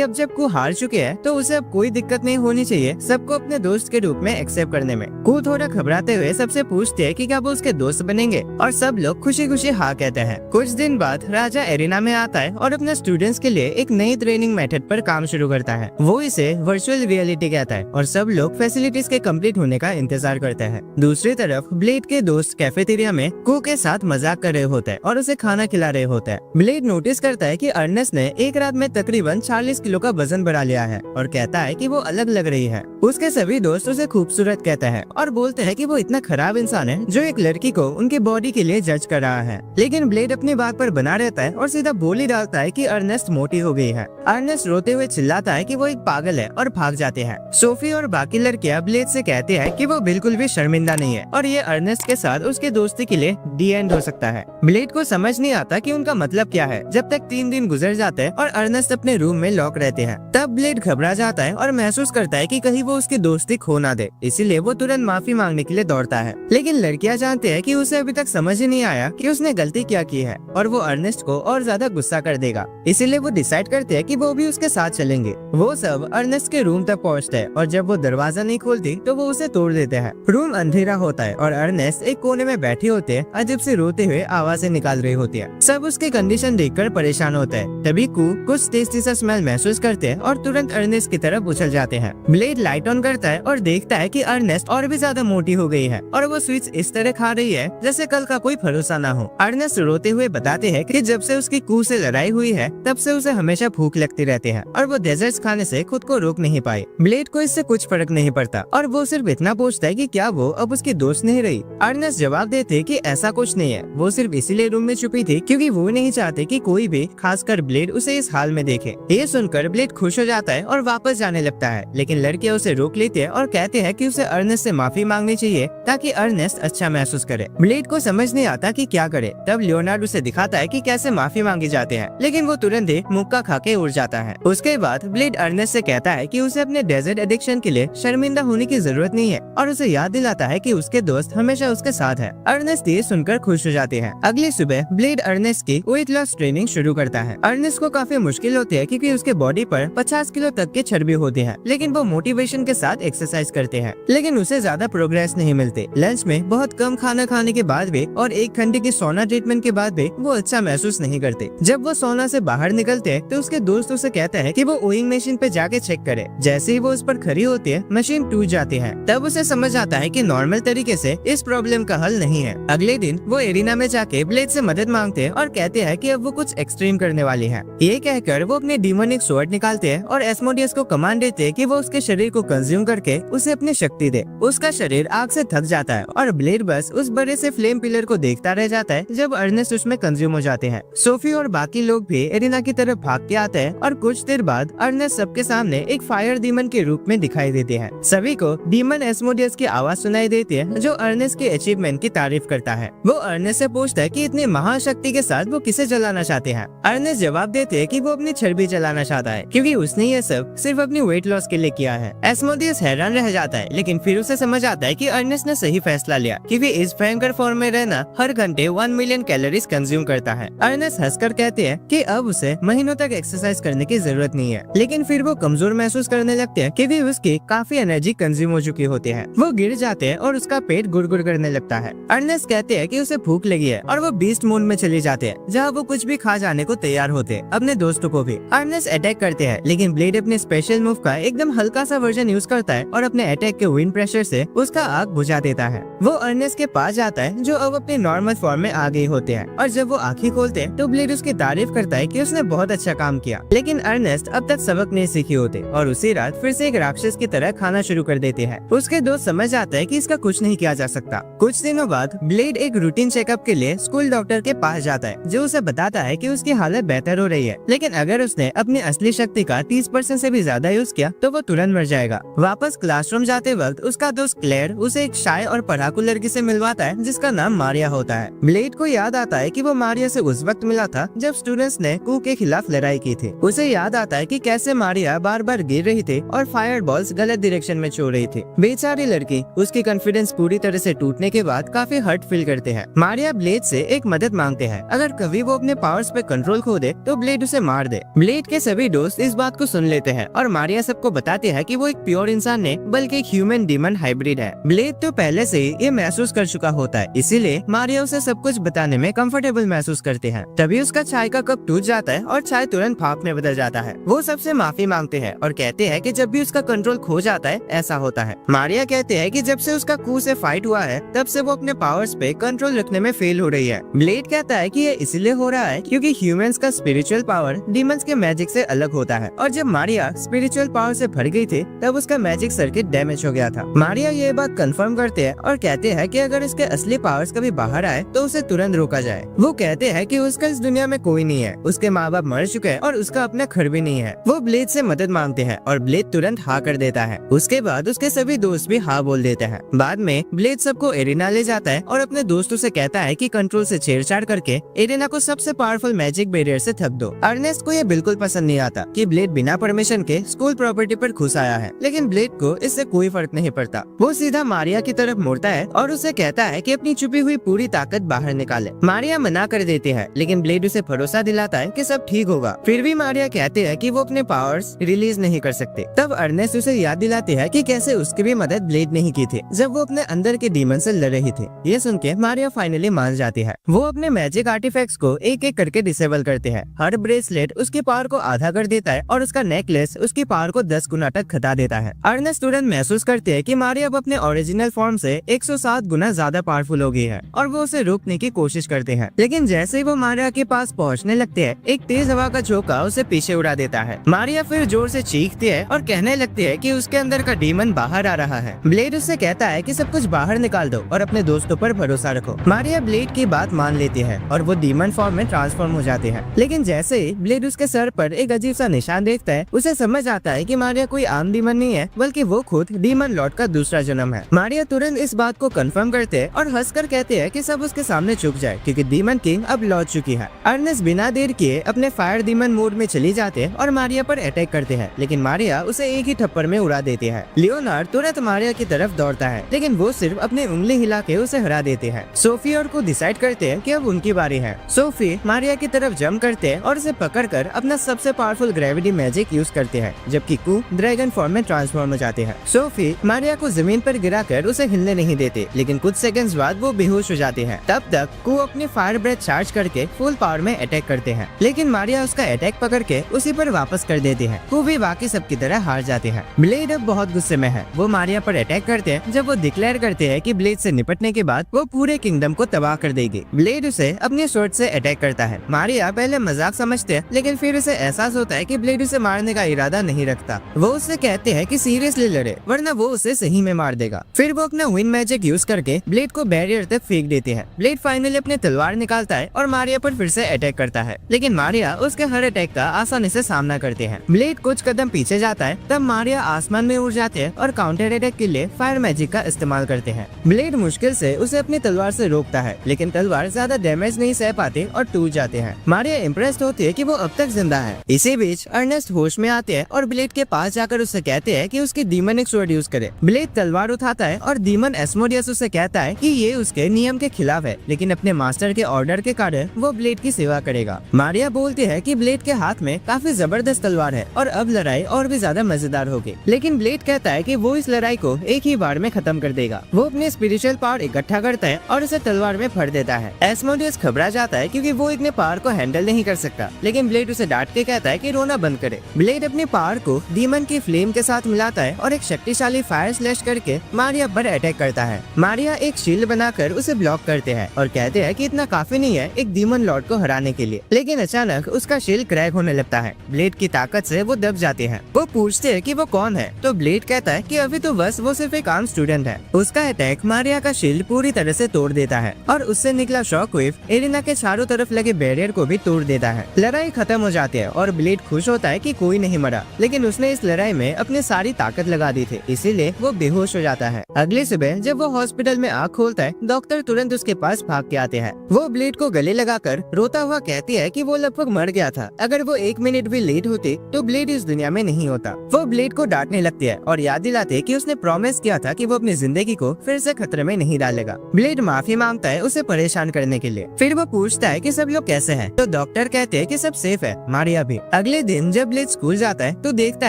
अब जब कू हार चुके हैं तो उसे अब कोई दिक्कत नहीं होनी चाहिए सबको अपने दोस्त के रूप में एक्सेप्ट करने में। कू थोड़ा घबराते हुए सबसे पूछते हैं कि क्या वो उसके दोस्त बनेंगे और सब लोग खुशी खुशी हाँ कहते हैं। कुछ दिन बाद राजा एरिना में आता है और अपने स्टूडेंट्स के लिए एक नई ट्रेनिंग मेथड पर काम शुरू करता है। वो इसे वर्चुअल रियलिटी कहता है और सब लोग फैसिलिटीज के कंप्लीट होने का इंतजार करते हैं। दूसरी तरफ ब्लेड के दोस्त कैफेटेरिया में कू के साथ मजाक कर रहे होते हैं और उसे खाना खिला रहे होते हैं। ब्लेड नोटिस करता है कि अर्नेस्ट ने एक रात में तकरीबन 40 किलो का वजन बढ़ा लिया है और कहता है कि वो अलग लग रही है। उसके सभी दोस्त उसे खूबसूरत कहते हैं और बोलते हैं कि वो इतना खराब इंसान है जो एक लड़की को उनकी बॉडी के लिए जज कर रहा है। लेकिन ब्लेड अपनी बात पर बना रहता है और सीधा बोल ही डालता है कि अर्नेस्ट मोटी हो गई है। अर्नेस्ट रोते हुए चिल्लाता है कि वो एक पागल है और भाग जाते हैं। सोफी और बाकी लड़कियां ब्लेड से कहते हैं कि वो बिल्कुल भी शर्मिंदा नहीं है और ये अर्नेस्ट के साथ उसके दोस्ती के लिए दी एंड हो सकता है। ब्लेड को समझ नहीं आता कि उनका मतलब क्या है जब तक 3 दिन गुजर जाते हैं और अर्नेस्ट अपने रूम में लॉक रहते हैं। तब ब्लेड घबरा जाता है और महसूस करता है कि कहीं वो उसकी दोस्ती खो ना दे, इसीलिए वो तुरंत माफी मांगने के लिए दौड़ता है। लेकिन लड़कियां जानते हैं कि उसे अभी तक समझ ही नहीं आया कि उसने गलती क्या की है और वो अर्नेस्ट को और ज्यादा गुस्सा कर देगा, इसीलिए वो डिसाइड करते हैं कि वो भी उसके साथ चलेंगे। वो सब अर्नेस्ट के रूम तक पहुँचते हैं और जब वो दरवाजा नहीं खोलती तो वो उसे तोड़ देते हैं। रूम अंधेरा होता है और अर्नेस्ट एक कोने में बैठी होते हैं, अजीब से रोते हुए आवाजें निकाल रही होती है। सब उसकी कंडीशन देखकर परेशान होते हैं। तभी कू कुछ टेस्टी सा स्मेल महसूस करते हैं और तुरंत अर्नेस्ट की तरफ उछल जाते हैं। ब्लेड लाइट ऑन करता है और देखता है कि अर्नेस्ट और भी ज्यादा मोटी हो गई है और वो स्वीट्स इस तरह खा रही है जैसे कल का कोई भरोसा ना हो। अर्नेस्ट रोते हुए बताते हैं कि जब से उसकी कू से लड़ाई हुई है तब से उसे हमेशा भूख लगती रहती है और वो डेजर्ट्स खाने से खुद को रोक नहीं पाई। ब्लेड को इससे कुछ फर्क नहीं पड़ता और वो सिर्फ इतना पूछता है कि क्या वो अब उसकी दोस्त नहीं रही। अर्नेस्ट जवाब देते कि ऐसा कुछ नहीं है, वो सिर्फ इसीलिए रूम में छुपी थी क्योंकि वो नहीं चाहते कि कोई भी खासकर ब्लेड उसे इस हाल में देखे। ये सुनकर ब्लेड खुश हो जाता है और वापस जाने लगता है, लेकिन लड़कियां उसे रोक लेती है और कहते हैं कि उसे अर्नेस्ट से माफी मांगनी चाहिए ताकि अर्नेस्ट अच्छा महसूस करे। ब्लेड को समझ नहीं आता कि क्या करे। तब लियोनार्ड उसे दिखाता है कि कैसे माफी मांगी जाते हैं, लेकिन वो तुरंत ही मुक्का खा के उड़ जाता है। उसके बाद ब्लेड अर्नेस्ट से कहता है कि उसे अपने डेजर्ट एडिक्शन के लिए शर्मिंदा होने की जरूरत नहीं है और उसे याद दिलाता है कि उसके दोस्त हमेशा उसके साथ है। अर्नेस्ट ये सुनकर खुश हो जाते हैं। अगली सुबह ब्लेड अर्नेस्ट की वेट लॉस ट्रेनिंग शुरू करता है। अर्नेस्ट को काफी मुश्किल होती है क्योंकि उसके बॉडी पर 50 किलो तक की चर्बी होती है, लेकिन वो मोटिवेशन के साथ एक्सरसाइज करते हैं, लेकिन उसे ज्यादा प्रोग्रेस नहीं मिलती। लंच में बहुत कम खाना खाने के बाद भी और 1 घंटे की सोना ट्रीटमेंट के बाद भी वो अच्छा महसूस नहीं करते। जब वो सोना से बाहर निकलते हैं तो उसके दोस्त उसे कहते हैं कि वो ओइंग मशीन पे जाके चेक करे। जैसे ही वो उस पर खड़ी होती है मशीन टूट जाती है। तब उसे समझ आता है कि नॉर्मल तरीके से इस प्रॉब्लम का हल नहीं है। अगले दिन वो एरिना में जाके ब्लेड से मदद मांगते हैं और कहते हैं कि अब वो कुछ एक्सट्रीम करने वाली है। ये कहकर वो अपने डीमोनिक स्वॉर्ड निकालते हैं और एस्मोडियस को कमांड देते हैं कि वो उसके शरीर को कंज्यूम करके उसे अपनी शक्ति दे। उसका शरीर आग से थक जाता है और ब्लेड बस उस बड़े से फ्लेम पिलर को देखता रह जाता है जब अर्नेस्ट उसमें कंज्यूम हो जाते हैं। सोफी और बाकी लोग भी एरिना की तरफ भाग के आते हैं और कुछ देर बाद अर्नेस्ट सबके सामने एक फायर डीमन के रूप में दिखाई देते हैं। सभी को डीमन एस्मोडियस की आवाज सुनाई देती है जो अर्नेस्ट के अचीवमेंट की तारीफ करता है। वो अर्नेस्ट से पूछता है कि इतनी महाशक्ति के साथ वो किसे जलाना चाहते हैं। अर्नेस्ट जवाब देते हैं कि वो अपनी चर्बी जलाना चाहता है क्योंकि उसने ये सब सिर्फ अपनी वेट लॉस के लिए किया है। एस्मोडियस हैरान रह जाता है, लेकिन फिर उसे समझ आता है कि अर्नेस्ट ने सही फैसला लिया क्योंकि इस भयंकर फॉर्म में रहना हर घंटे 1 मिलियन कैलोरीज कंज्यूम करता है। अर्नेस्ट हंसकर कहते हैं कि अब उसे महीनों तक एक्सरसाइज करने की जरूरत नहीं है, लेकिन फिर वो कमजोर महसूस करने लगते हैं क्योंकि उसकी काफी एनर्जी कंज्यूम हो चुकी होती है। वो गिर जाते हैं और उसका पेट गुड़गुड़ करने लगता है। अर्नेस्ट कहते हैं कि उसे भूख लगी है और वो बीस्ट मोड में चले जाते हैं जहाँ वो कुछ भी खा जाने को तैयार होते हैं, अपने दोस्तों को भी। अर्नेस्ट अटैक करते हैं, लेकिन ब्लेड अपने स्पेशल मूव का एकदम हल्का सा वर्जन यूज करता है और अपने अटैक के विंड प्रेशर से उसका आग बुझा देता है। वो अर्नेस्ट के पास जाता है जो अब अपने नॉर्मल फॉर्म में आ गए होते हैं और जब वो आंखें खोलते हैं तो ब्लेड उसकी तारीफ करता है कि उसने बहुत अच्छा काम किया, लेकिन अर्नेस्ट अब तक सबक नहीं सीखे होते और उसी रात फिर से एक राक्षस की तरह खाना शुरू कर देते हैं। उसके दोस्त समझ आता है कि इसका कुछ नहीं किया जा सकता। कुछ दिनों बाद ब्लेड एक रूटीन चेकअप के लिए स्कूल स्कूल डॉक्टर के पास जाता है, जो उसे बताता है कि उसकी हालत बेहतर हो रही है, लेकिन अगर उसने अपनी असली शक्ति का 30% से भी ज्यादा यूज किया तो वो तुरंत मर जाएगा। वापस क्लासरूम जाते वक्त उसका दोस्त क्लेयर उसे एक शाय और पढ़ाकू लड़की से मिलवाता है जिसका नाम मारिया होता है। ब्लेड को याद आता है कि वो मारिया से उस वक्त मिला था जब स्टूडेंट्स ने कू के खिलाफ लड़ाई की थी। उसे याद आता है कि कैसे मारिया बार बार गिर रही थी और फायर बॉल्स गलत डायरेक्शन में छोड़ रही थी। बेचारी लड़की उसकी कॉन्फिडेंस पूरी तरह से टूटने के बाद काफी हर्ट फील करते हैं। मारिया ब्लेड से एक मदद मांगते हैं, अगर कभी वो अपने पावर्स पे कंट्रोल खो दे तो ब्लेड उसे मार दे। ब्लेड के सभी दोस्त इस बात को सुन लेते हैं और मारिया सबको बताते हैं कि वो एक प्योर इंसान नहीं बल्कि एक ह्यूमन डीमन हाइब्रिड है। ब्लेड तो पहले से ही ये महसूस कर चुका होता है, इसीलिए मारिया उसे सब कुछ बताने में कंफर्टेबल महसूस करते हैं। तभी उसका चाय का कप टूट जाता है और चाय तुरंत भाप में बदल जाता है। वो सबसे माफी मांगते हैं और कहते हैं कि जब भी उसका कंट्रोल खो जाता है ऐसा होता है। मारिया कहते हैं कि जब से उसका कू से फाइट हुआ है तब से वो अपने पावर्स पे कंट्रोल रखने में फेल हो रही है। ब्लेड कहता है कि ये इसलिए हो रहा है क्योंकि ह्यूमंस का स्पिरिचुअल पावर डीमंस के मैजिक से अलग होता है, और जब मारिया स्पिरिचुअल पावर से भर गई थी तब उसका मैजिक सर्किट डैमेज हो गया था। मारिया ये बात कंफर्म करते हैं और कहते हैं कि अगर इसके असली पावर्स कभी बाहर आए तो उसे तुरंत रोका जाए। वो कहते हैं कि उसका इस दुनिया में कोई नहीं है, उसके माँ बाप मर चुके हैं और उसका अपना घर भी नहीं है। वो ब्लेड से मदद मांगते हैं और ब्लेड तुरंत हाँ कर देता है। उसके बाद उसके सभी दोस्त भी हाँ बोल देते हैं। बाद में ब्लेड सबको एरिना ले जाता है और अपने दोस्तों से कहता है कि कंट्रोल से छेड़छाड़ करके एरिना को सबसे पावरफुल मैजिक बैरियर से थक दो। अर्नेस्ट को ये बिल्कुल पसंद नहीं आता कि ब्लेड बिना परमिशन के स्कूल प्रॉपर्टी पर घुस आया है, लेकिन ब्लेड को इससे कोई फर्क नहीं पड़ता। वो सीधा मारिया की तरफ मुड़ता है और उसे कहता है कि अपनी छुपी हुई पूरी ताकत बाहर निकाले। मारिया मना कर देती है, लेकिन ब्लेड उसे भरोसा दिलाता है कि सब ठीक होगा। फिर भी मारिया कहते हैं कि वो अपने पावर्स रिलीज नहीं कर सकते। तब अर्नेस्ट उसे याद दिलाते हैं कि कैसे उसकी भी मदद ब्लेड नहीं की थी जब वो अपने अंदर के डीमन से लड़ रही थी। ये सुन के मारिया फाइनली मान जाती है। वो अपने मैजिक आर्टिफैक्ट्स को एक एक करके डिसेबल करते हैं। हर ब्रेसलेट उसकी पावर को आधा कर देता है और उसका नेकलेस उसकी पावर को 10 गुना तक घटा देता है। अर्नेस्ट तुरंत महसूस करते हैं कि मारिया अब अपने ओरिजिनल फॉर्म से 107 गुना ज्यादा पावरफुल हो गई है और वो उसे रोकने की कोशिश करते हैं, लेकिन जैसे ही वो मारिया के पास पहुंचने लगते हैं एक तेज हवा का झोंका उसे पीछे उड़ा देता है। मारिया फिर जोर से चीखती है और कहने लगती है कि उसके अंदर का डीमन बाहर आ रहा है। ब्लेड उससे कहता है कि सब कुछ बाहर निकाल दो और अपने दोस्तों पर भरोसा रखो। मारिया ब्लेड की बात मान लेती है और वो डीमन फॉर्म में ट्रांसफॉर्म हो जाते हैं, लेकिन जैसे ही ब्लेड उसके सर पर एक अजीब सा निशान देखता है उसे समझ आता है कि मारिया कोई आम डीमन नहीं है बल्कि वो खुद डीमन लॉर्ड का दूसरा जन्म है। मारिया तुरंत इस बात को कंफर्म करते हैं और हंसकर कहते हैं कि सब उसके सामने झुक जाए क्योंकि डीमन किंग अब लौट चुकी है। अर्नेस्ट बिना देर किए अपने फायर डीमन मोड में चली जाते हैं और मारिया पर अटैक करते हैं, लेकिन मारिया उसे एक ही थप्पड़ में उड़ा देती है। लियोनार्ड तुरंत मारिया की तरफ दौड़ता है, लेकिन वो सिर्फ अपनी उंगली हिला के उसे हरा देते हैं। सोफी और को डिसाइड करते हैं कि अब उनकी बारी है। सोफी मारिया की तरफ जंप करते हैं और उसे पकड़कर अपना सबसे पावरफुल ग्रेविटी मैजिक यूज करते हैं, जबकि कू ड्रैगन फॉर्म में ट्रांसफॉर्म हो जाते हैं। सोफी मारिया को जमीन पर गिराकर उसे हिलने नहीं देते, लेकिन कुछ सेकंड्स बाद वो बेहोश हो जाते हैं। तब तक कू अपनी फायर ब्रेथ चार्ज करके फुल पावर में अटैक करते हैं, लेकिन मारिया उसका अटैक पकड़ के उसी पर वापस कर देती है। कू भी बाकी सबकी तरह हार जाते हैं। ब्लेड अब बहुत गुस्से में है। वो मारिया पर अटैक करते हैं जब वो डिक्लेयर करते हैं कि ब्लेड से निपटने के बाद वो पूरे किंगडम को तबाह कर देगी। ब्लेड उसे अपने स्वॉर्ड से अटैक करता है। मारिया पहले मजाक समझते हैं, लेकिन फिर उसे एहसास होता है कि ब्लेड उसे मारने का इरादा नहीं रखता। वो उससे कहते हैं कि सीरियसली लड़े वरना वो उसे सही में मार देगा। फिर वो अपना विंड मैजिक यूज करके ब्लेड को बैरियर तक फेंक देते हैं। ब्लेड फाइनली अपने तलवार निकालता है और मारिया पर फिर से अटैक करता है, लेकिन मारिया उसके हर अटैक का आसानी से सामना करते हैं। ब्लेड कुछ कदम पीछे जाता है, तब मारिया आसमान में उड़ जाते हैं और काउंटर अटैक के लिए फायर मैजिक का इस्तेमाल करते हैं। ब्लेड मुश्किल से उसे अपनी तलवार से रोकता है, लेकिन तलवार ज्यादा डैमेज नहीं सह पाते और टूट जाते हैं। मारिया इम्प्रेस्ड होती है कि वो अब तक जिंदा है। इसी बीच अर्नेस्ट होश में आते हैं और ब्लेड के पास जाकर उससे कहते हैं कि उसकी डीमनिक स्वॉर्ड यूज करे। ब्लेड तलवार उठाता है और डीमन एस्मोडियस उसे कहता है कि ये उसके नियम के खिलाफ है, लेकिन अपने मास्टर के ऑर्डर के कारण वो ब्लेड की सेवा करेगा। मारिया बोलती है कि ब्लेड के हाथ में काफी जबरदस्त तलवार है और अब लड़ाई और भी ज्यादा मजेदार होगी, लेकिन ब्लेड कहता है कि वो इस लड़ाई को एक ही बार में खत्म कर देगा। वो अपने स्पिरिचुअल पावर इकट्ठा करता है और उसे तलवार में भर देता है। एस्मोडियस घबरा जाता है क्योंकि वो इतने पावर को हैंडल नहीं कर सकता, लेकिन ब्लेड उसे डांट के कहता है कि रोना बंद करे। ब्लेड अपनी पावर को डीमन की फ्लेम के साथ मिलाता है और एक शक्तिशाली फायर स्लैश करके मारिया पर अटैक करता है। मारिया एक शील्ड बनाकर उसे ब्लॉक करते हैं और कहते हैं कि इतना काफी नहीं है एक डीमन लॉर्ड को हराने के लिए, लेकिन अचानक उसका शील्ड क्रैक होने लगता है। ब्लेड की ताकत से वो दब जाते हैं। वो पूछते हैं कि वो कौन है, तो ब्लेड कहता है कि अभी तो बस वो सिर्फ एक आम स्टूडेंट है। उसका अटैक मारिया का शील्ड पूरी तरह से तोड़ देता है और उससे निकला शॉकवेव एरिना के चारों तरफ लगे बैरियर को भी तोड़ देता है। लड़ाई खत्म हो जाती है और ब्लेड खुश होता है कि कोई नहीं मरा, लेकिन उसने इस लड़ाई में अपनी सारी ताकत लगा दी थी, इसीलिए वो बेहोश हो जाता है। अगली सुबह जब वो हॉस्पिटल में आँख खोलता है, डॉक्टर तुरंत उसके पास भाग के आते हैं। वो ब्लेड को गले लगाकर रोता हुआ कहती है कि वो लगभग मर गया था, अगर वो 1 मिनट भी लेट होती तो ब्लेड इस दुनिया में नहीं होता। वो ब्लेड को डांटने लगती है और याद दिलाते कि उसने प्रॉमिस किया था कि वो अपनी जिंदगी को फिर से खतरे में नहीं डालेगा। ब्लेड माफी मांगता है उसे परेशान करने के लिए। फिर वो पूछता है कि सब लोग कैसे हैं, तो डॉक्टर कहते हैं कि सब सेफ है, मारिया भी। अगले दिन जब ब्लेड स्कूल जाता है तो देखता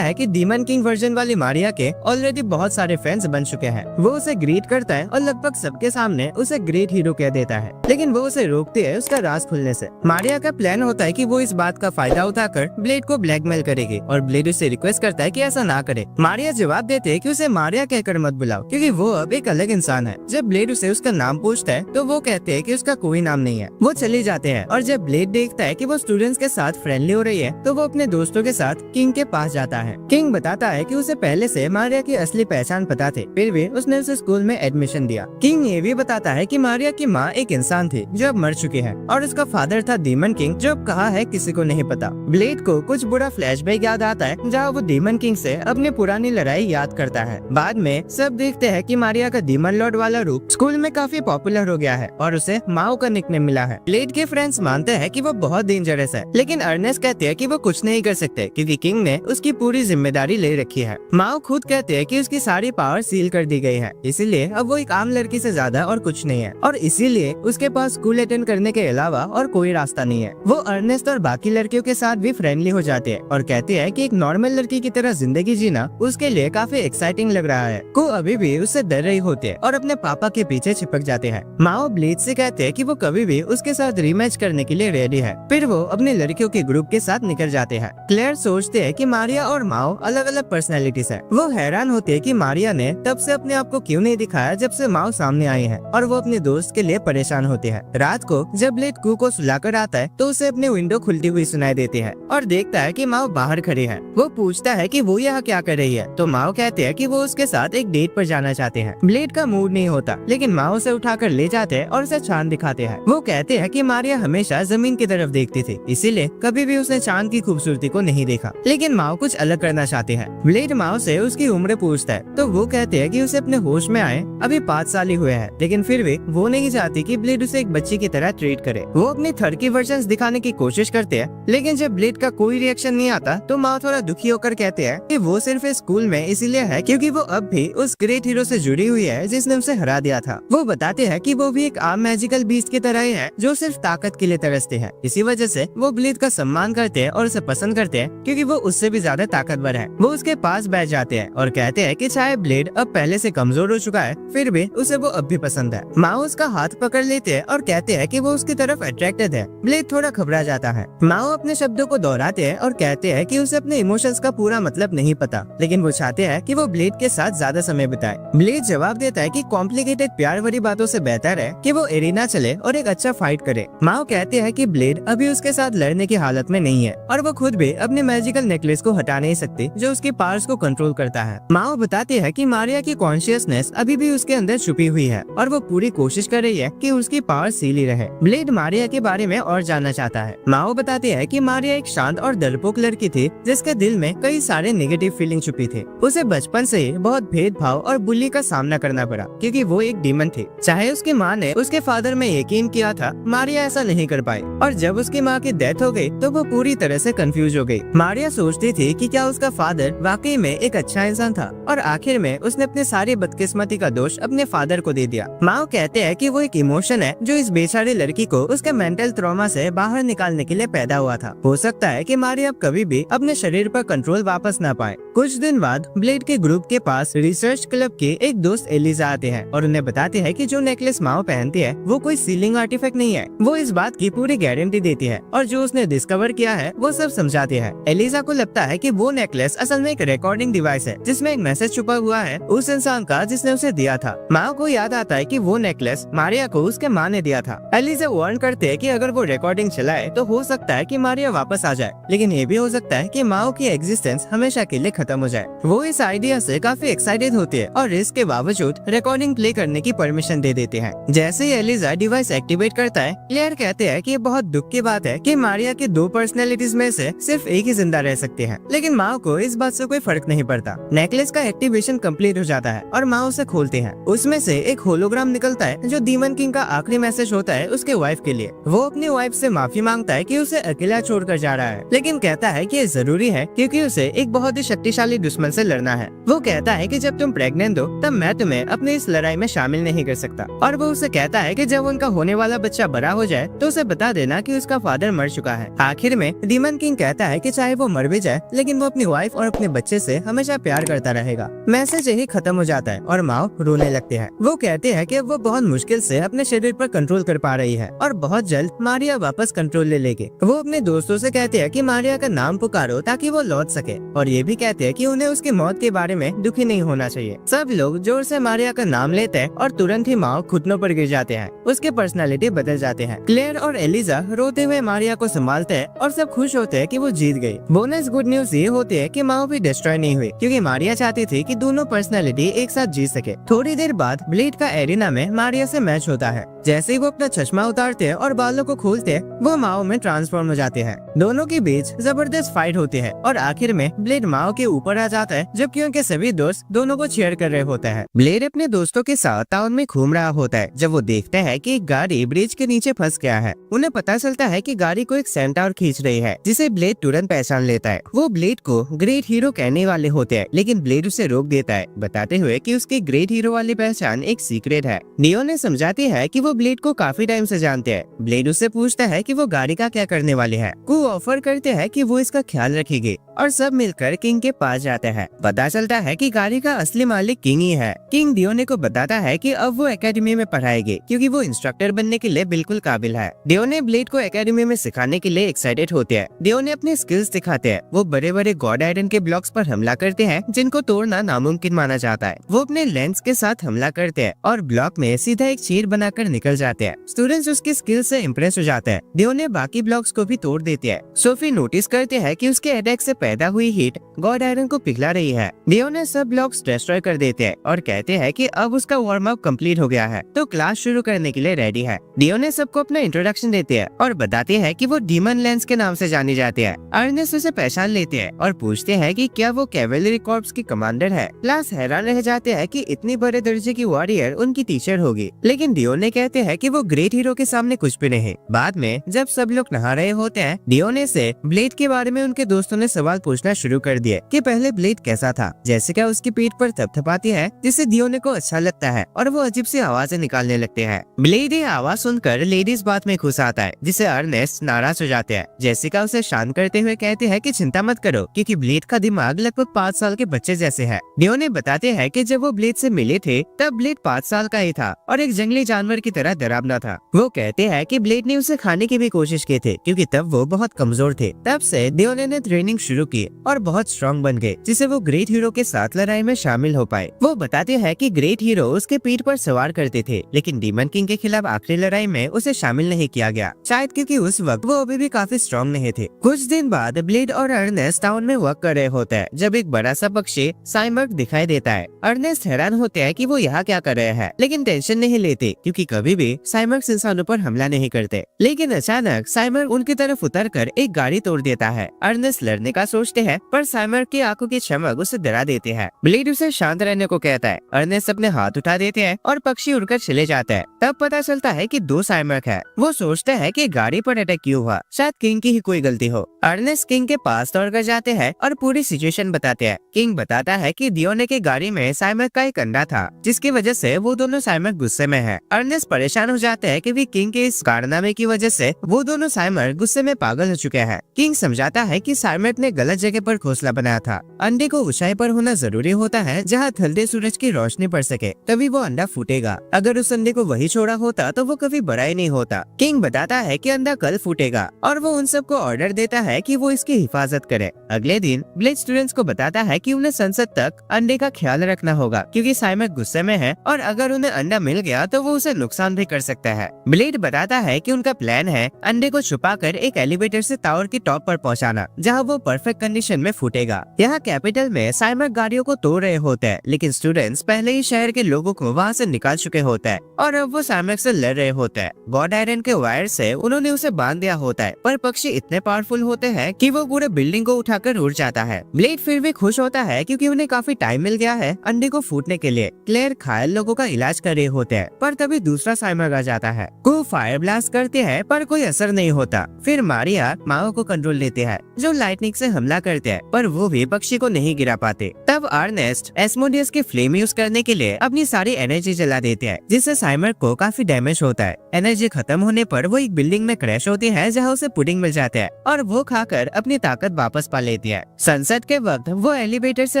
है कि डीमन किंग वर्जन वाली मारिया के ऑलरेडी बहुत सारे फैंस बन चुके हैं। वो उसे ग्रीट करता है और लगभग सबके सामने उसे ग्रेट हीरो कह देता है, लेकिन वो उसे रोकती है उसका राज खुलने से। मारिया का प्लान होता है कि वो इस बात का फायदा उठाकर ब्लेड को ब्लैकमेल करेगी और ब्लेड उससे रिक्वेस्ट करता है कि ऐसा ना करे। मारिया जवाब देते है कि उसे मारिया कहकर मत बुलाओ, क्योंकि वो अब एक अलग इंसान है। जब ब्लेड उसे उसका नाम पूछता है तो वो कहते हैं कि उसका कोई नाम नहीं है। वो चले जाते हैं और जब ब्लेड देखता है कि वो स्टूडेंट्स के साथ फ्रेंडली हो रही है तो वो अपने दोस्तों के साथ किंग के पास जाता है। किंग बताता है कि उसे पहले से मारिया की असली पहचान पता थी, फिर भी उसने उसे स्कूल में एडमिशन दिया। किंग ये भी बताता है कि मारिया की माँ एक इंसान थी जो अब मर चुकी है और उसका फादर था डीमन किंग, जो अब कहाँ है किसी को नहीं पता। ब्लेड को कुछ बुरा फ्लैशबैक याद आता है जहाँ वो डीमन किंग से अपनी पुरानी लड़ाई याद करता है। बाद में सब देखते हैं कि मारिया का डीमन लॉर्ड वाला रूप स्कूल में काफी पॉपुलर हो गया है और उसे माओ का निकनेम मिला है। ब्लेड के फ्रेंड्स मानते हैं कि वो बहुत डेंजरस है, लेकिन अर्नेस्ट कहते हैं कि वो कुछ नहीं कर सकते क्योंकि किंग ने उसकी पूरी जिम्मेदारी ले रखी है। माओ खुद कहते हैं कि उसकी सारी पावर सील कर दी गई है, इसीलिए अब वो एक आम लड़की से ज्यादा और कुछ नहीं है और इसीलिए उसके पास स्कूल अटेंड करने के अलावा और कोई रास्ता नहीं है। वो अर्नेस्ट और बाकी लड़कियों के साथ भी फ्रेंडली हो जाते हैं और कहते हैं कि एक नॉर्मल लड़की की तरह जिंदगी जीना उसके लिए काफी एक्साइटिंग लग रहा है। को अभी भी उससे डर रही होती है और अपने पापा के पीछे चिपक जाते हैं। माओ ब्लेड से कहते हैं कि वो कभी भी उसके साथ रीमैच करने के लिए रेडी है। फिर वो अपने लड़कियों के ग्रुप के साथ निकल जाते हैं। क्लेयर सोचते हैं कि मारिया और माओ अलग अलग पर्सनैलिटीज है। वो हैरान होते हैं कि मारिया ने तब से अपने आप को क्यों नहीं दिखाया जब से माओ सामने आई है और वो अपने दोस्त के लिए परेशान होते हैं। रात को जब ब्लेड कू को सुलाकर आता है तो उसे अपनी विंडो खुलती हुई सुनाई देती है और देखता है कि माओ बाहर खड़ी है। वो पूछता है कि वो यहाँ क्या कर रही है, तो माओ कहते हैं कि वो उसके साथ एक डेट पर जाना चाहते हैं। ब्लेड का मूड नहीं होता, लेकिन माओ उसे उठाकर ले जाते हैं और उसे चांद दिखाते हैं। वो कहते हैं कि मारिया हमेशा जमीन की तरफ देखती थी, इसीलिए कभी भी उसने चांद की खूबसूरती को नहीं देखा, लेकिन माओ कुछ अलग करना चाहते हैं। ब्लेड माओ से उसकी उम्र पूछता है तो वो कहते हैं कि उसे अपने होश में आए अभी 5 साल ही हुए हैं, लेकिन फिर भी वो नहीं चाहती कि ब्लेड उसे एक बच्चे की तरह ट्रीट करे। वो अपनी थर्ड की वर्जन दिखाने की कोशिश करते हैं, लेकिन जब ब्लेड का कोई रिएक्शन नहीं आता तो माओ थोड़ा दुखी होकर कहते हैं कि वो सिर्फ स्कूल में इसीलिए है क्योंकि वो अब भी उस ग्रेट हीरो से जुड़ी हुई है जिसने उसे हरा दिया था। वो बताते हैं कि वो भी एक आम मैजिकल बीस्ट की तरह ही है जो सिर्फ ताकत के लिए तरसते हैं। इसी वजह से वो ब्लेड का सम्मान करते हैं और उसे पसंद करते हैं क्योंकि वो उससे भी ज्यादा ताकतवर है। वो उसके पास बैठ जाते हैं और कहते हैं कि चाहे ब्लेड अब पहले से कमजोर हो चुका है, फिर भी उसे वो अब भी पसंद है। माओ उसका हाथ पकड़ लेते हैं और कहते हैं कि वो उसकी तरफ अट्रैक्टेड है। ब्लेड थोड़ा घबरा जाता है। माओ अपने शब्दों को दोहराते हैं और कहते हैं कि उसे अपने इमोशंस का पूरा मतलब नहीं पता, लेकिन वो चाहते हैं कि वो ब्लेड के साथ ज्यादा समय बिताए। ब्लेड जवाब देता है कि कॉम्प्लिकेटेड प्यार भरी बातों से बेहतर है कि वो एरिना चले और एक अच्छा फाइट करे। माओ कहते हैं कि ब्लेड अभी उसके साथ लड़ने की हालत में नहीं है और वो खुद भी अपने मैजिकल नेकलेस को हटा नहीं सकती जो उसकी पावर्स को कंट्रोल करता है। माओ बताते हैं कि मारिया की कॉन्शियसनेस अभी भी उसके अंदर छुपी हुई है और वो पूरी कोशिश कर रही है कि उसकी पावर सीली रहे। ब्लेड मारिया के बारे में और जानना चाहता है। माओ बताते हैं कि मारिया एक शांत और डरपोक लड़की थी जिसके दिल में कई सारे नेगेटिव फीलिंग छुपी थी। उसे बचपन से ही बहुत भेदभाव और बुली का सामना करना पड़ा क्योंकि वो एक डीमन थी। चाहे उसकी माँ ने उसके फादर में यकीन किया था, मारिया ऐसा नहीं कर पाई और जब उसकी माँ की डेथ हो गई तो वो पूरी तरह से कंफ्यूज हो गई। मारिया सोचती थी कि क्या उसका फादर वाकई में एक अच्छा इंसान था और आखिर में उसने अपनी सारी बदकिस्मती का दोष अपने फादर को दे दिया। माओ कहते हैं कि वो एक इमोशन है जो इस बेचारी लड़की को उसके मेंटल ट्रॉमा से बाहर निकालने के लिए पैदा हुआ था। हो सकता है कि मारिया अब कभी भी अपने शरीर पर कंट्रोल वापस ना पाए। कुछ दिन बाद ब्लेड के ग्रुप के पास रिसर्च क्लब के एक दोस्त एलिजा आते हैं और उन्हें बताते हैं कि जो नेकलेस माओ पहनती है वो कोई सीलिंग आर्टिफैक्ट नहीं है। वो इस बात की पूरी गारंटी देती है और जो उसने डिस्कवर किया है वो सब समझाती है। एलिजा को लगता है कि वो नेकलेस असल में एक रिकॉर्डिंग डिवाइस है जिसमें एक मैसेज छुपा हुआ है उस इंसान का जिसने उसे दिया था। माओ को याद आता है कि वो नेकलेस मारिया को उसके माँ ने दिया था। एलिजा वार्न करते हैं कि अगर वो रिकॉर्डिंग चलाए तो हो सकता है कि मारिया वापस आ जाए, लेकिन ये भी हो सकता है कि माओ की एग्जिस्टेंस हमेशा के लिए खत्म हो जाए। वो इस आइडिया से काफी एक्साइटेड होते हैं और रिस्क के बावजूद रिकॉर्डिंग प्ले करने की परमिशन दे देते हैं। जैसे ही एलिजा डिवाइस एक्टिवेट करता है, क्लेयर कहते हैं कि ये बहुत दुख की बात है कि मारिया के 2 पर्सनैलिटीज में से सिर्फ एक ही जिंदा रह सकती है। लेकिन माओ को इस बात से कोई फर्क नहीं पड़ता। नेकलेस का एक्टिवेशन कंप्लीट हो जाता है और माओ उसे खोलते हैं। उसमें से एक होलोग्राम निकलता है जो डीमन किंग का आखिरी मैसेज होता है उसके वाइफ के लिए। वो अपनी वाइफ से माफी मांगता है कि उसे अकेला छोड़कर जा रहा है, लेकिन कहता है कि ये जरूरी है क्योंकि उसे एक बहुत ही शक्तिशाली दुश्मन से लड़ना है। वो कहता है कि जब तुम प्रेग्नेंट हो तब मैं तुम्हें अपनी इस लड़ाई में शामिल नहीं कर सकता। और वो उसे कहता है कि जब उनका होने वाला बच्चा बड़ा हो जाए तो उसे बता देना कि उसका फादर मर चुका है। आखिर में डीमन किंग कहता है कि चाहे वो मर भी जाए लेकिन वो अपनी वाइफ और अपने बच्चे से हमेशा प्यार करता रहेगा। मैसेज यही खत्म हो जाता है और माओ रोने लगते हैं। वो कहते हैं कि वो बहुत मुश्किल से अपने शरीर पर कंट्रोल कर पा रही है और बहुत जल्द मारिया वापस कंट्रोल ले लेगी। वो अपने दोस्तों से कहते हैं कि मारिया का नाम पुकारो ताकि वो लौट सके, और ये भी कहते हैं कि उन्हें उसकी मौत के बारे में दुखी नहीं होना चाहिए। सब लोग जोर से मारिया का नाम लेते हैं और तुरंत ही माओ घुटनों पर गिर जाते हैं। उसके पर्सनालिटी बदल जाते हैं। क्लेयर और एलिजा रोते हुए मारिया को संभालते हैं और सब खुश होते हैं कि वो जीत गई। बोनस गुड न्यूज ये होती है कि माओ भी डिस्ट्रॉय नहीं हुई क्योंकि मारिया चाहती थी कि दोनों पर्सनालिटी एक साथ जीत सके। थोड़ी देर बाद ब्लेड का एरिना में मारिया से मैच होता है। जैसे ही वो अपना चश्मा उतारते हैं और बालों को खोलते हैं वो माओ में ट्रांसफॉर्म हो जाते हैं। दोनों के बीच जबरदस्त फाइट होती है और आखिर में ब्लेड माओ के ऊपर आ जाता है जबकि उनके सभी दोस्त दोनों को चीयर कर रहे होते हैं। ब्लेड अपने दोस्तों के साथ टाउन में घूम रहा होता है जब वो देखते हैं कि एक गाड़ी ब्रिज के नीचे फंस गया है। उन्हें पता चलता है कि गाड़ी को एक सेंटावर खींच रही है जिसे ब्लेड तुरंत पहचान लेता है। वो ब्लेड को ग्रेट हीरो कहने वाले होते हैं लेकिन ब्लेड उसे रोक देता है बताते हुए कि उसकी ग्रेट हीरो वाली पहचान एक सीक्रेट है। नियो ने समझाती है कि वो ब्लेड को काफी टाइम से जानते हैं। ब्लेड उससे पूछता है कि वो गाड़ी का क्या करने वाले हैं। कू ऑफर करते हैं कि वो इसका ख्याल रखेंगे और सब मिलकर किंग के पास जाते हैं। पता चलता है कि गाड़ी का असली मालिक किंग ही है। किंग डियोने को बताता है कि अब वो एकेडमी में पढ़ाएंगे क्योंकि वो इंस्ट्रक्टर बनने के लिए बिल्कुल काबिल है। डियोने ब्लेड को एकेडमी में सिखाने के लिए एक्साइटेड होते हैं। डियोने अपने स्किल्स दिखाते हैं। वो बड़े बड़े गॉड आयरन के ब्लॉक्स पर हमला करते हैं जिनको तोड़ना नामुमकिन माना जाता है। वो अपने लेंस के साथ हमला करते हैं और ब्लॉक में सीधा एक चीर बनाकर निकल जाते हैं। स्टूडेंट्स उसकी स्किल से इम्प्रेस हो जाते हैं। डियोने बाकी ब्लॉक्स को भी तोड़ देते हैं। सोफी नोटिस करते हैं कि उसके अटैक से पैदा हुई हीट गॉड आयरन को पिघला रही है। डियोने सब ब्लॉक्स डिस्ट्रॉय कर देते हैं और कहते हैं कि अब उसका वार्म अप कंप्लीट हो गया है तो क्लास शुरू करने के लिए रेडी है। डियोने सबको अपना इंट्रोडक्शन देते हैं और बताते हैं कि वो डीमन लेंस के नाम से जाने जाते हैं। अर्नेस्ट उसे पहचान लेते हैं और पूछते हैं कि क्या वो कैवेलरी कॉर्प्स की कमांडर है। क्लास हैरान रह जाते हैं कि इतनी बड़े दर्जे की वॉरियर उनकी टीचर होगी, लेकिन डियोने कहते हैं कि वो ग्रेट हीरो के सामने कुछ भी नहीं। बाद में जब सब लोग नहा रहे होते हैं डियोने से ब्लेड के बारे में उनके दोस्तों ने सवाल पूछना शुरू कर दिए कि पहले ब्लेड कैसा था। जेसिका उसकी पीठ पर थपथपाती है जिससे डियोने को अच्छा लगता है और वो अजीब सी आवाजें निकालने लगते हैं। ब्लेड ये आवाज सुनकर लेडीज बात में घुस आता है जिससे अर्नेस्ट नाराज हो जाते हैं। जेसिका उसे शांत करते हुए कहते हैं कि चिंता मत करो क्योंकि ब्लेड का दिमाग लगभग 5 साल के बच्चे जैसे है। डियोने बताते हैं कि जब वो ब्लेड से मिले थे तब ब्लेड 5 साल का ही था और एक जंगली जानवर की तरह डरावना था। वो कहते हैं कि ब्लेड ने उसे खाने की भी कोशिश की थी क्योंकि तब वो बहुत कमजोर थे। तब से डियोने ने ट्रेनिंग शुरू की और बहुत स्ट्रॉन्ग बन गए जिससे वो ग्रेट हीरो के साथ लड़ाई में शामिल हो पाए। वो बताते हैं कि ग्रेट हीरो उसके पीठ पर सवार करते थे लेकिन डीमन किंग के खिलाफ आखिरी लड़ाई में उसे शामिल नहीं किया गया, शायद क्योंकि उस वक्त वो अभी भी काफी स्ट्रॉन्ग नहीं थे। कुछ दिन बाद ब्लेड और अर्नेस्ट टाउन में वर्क कर रहे होते हैं जब एक बड़ा सा पक्षी साइमर्क दिखाई देता है। अर्नेस्ट हैरान होते हैं कि वो यहाँ क्या कर रहे हैं लेकिन टेंशन नहीं लेते क्योंकि कभी भी साइमर्क इंसानों पर हमला नहीं करते। लेकिन अचानक साइमर्क उनकी तरफ उतरकर एक गाड़ी तोड़ देता है। अर्नेस्ट लड़ने का सोचते हैं पर साइमर्क की आंखों की चमक उसे डरा देते हैं। ब्लेड उसे शांत रहने को कहता है। अर्नेस्ट अपने हाथ उठा देते हैं और पक्षी उड़कर चले जाता है। तब पता चलता है कि 2 साइमर्क है। वो सोचते हैं कि गाड़ी पर अटैक क्यों हुआ, शायद किंग की ही कोई गलती हो। अर्नेस्ट किंग के पास दौड़कर जाते हैं और पूरी सिचुएशन बताते हैं। किंग बताता है कि डियोने की गाड़ी में साइमर्क का एक अंडा था जिसकी वजह से वो दोनों साइमर्क गुस्से में है। अर्नेस्ट परेशान हो जाते हैं कि किंग के इस कारनामे की वजह से वो दोनों साइमर्क गुस्से में पागल हो चुके हैं। किंग समझाता है कि साइमर्क ने गलत जगह पर घोंसला बनाया था। अंडे को ऊंचाई पर होना जरूरी होता है जहाँ ढलते सूरज की रोशनी पड़ सके, तभी वो अंडा फूटेगा। अगर उस अंडे को वही छोड़ा होता तो वो कभी बड़ा ही नहीं होता। किंग बताता है कि अंडा कल फूटेगा और वो उन सबको ऑर्डर देता है कि वो इसकी हिफाजत करे। अगले दिन ब्लेड स्टूडेंट्स को बताता है कि उन्हें संसद तक अंडे का ख्याल रखना होगा क्योंकि साइमर्क गुस्से में है और अगर उन्हें अंडा मिल गया तो वो उसे नुकसान भी कर सकता है। ब्लेड बताता है कि उनका प्लान है अंडे को छुपाकर एक एलिवेटर से टावर की टॉप पर पहुंचाना जहां वो परफेक्ट परफेक्ट कंडीशन में फूटेगा। यहाँ कैपिटल में साइमर गाड़ियों को तोड़ रहे होते हैं, लेकिन स्टूडेंट्स पहले ही शहर के लोगों को वहाँ से निकाल चुके होते हैं और अब वो साइमर से लड़ रहे होते हैं। गॉड आयरन के वायर से उन्होंने उसे बांध दिया होता है, पर पक्षी इतने पावरफुल होते हैं कि वो पूरे बिल्डिंग को उठाकर उड़ जाता है। ब्लेड फिर भी खुश होता है क्योंकि उन्हें काफी टाइम मिल गया है अंडे को फूटने के लिए। क्लेयर घायल लोगों का इलाज कर रहे होते हैं, पर तभी दूसरा साइमर आ जाता है। को फायर ब्लास्ट करते हैं पर कोई असर नहीं होता। फिर मारिया माओ को कंट्रोल लेते हैं जो लाइटनिंग से हमला करते हैं, पर वो भी पक्षी को नहीं गिरा पाते। तब अर्नेस्ट एस्मोडियस की फ्लेम यूज करने के लिए अपनी सारी एनर्जी जला देते हैं, जिससे साइमर को काफी डैमेज होता है। एनर्जी खत्म होने पर वो एक बिल्डिंग में क्रैश होती है जहाँ उसे पुडिंग मिल जाते हैं और वो खाकर अपनी ताकत वापस पा लेती है। सनसेट के वक्त वो एलिवेटर से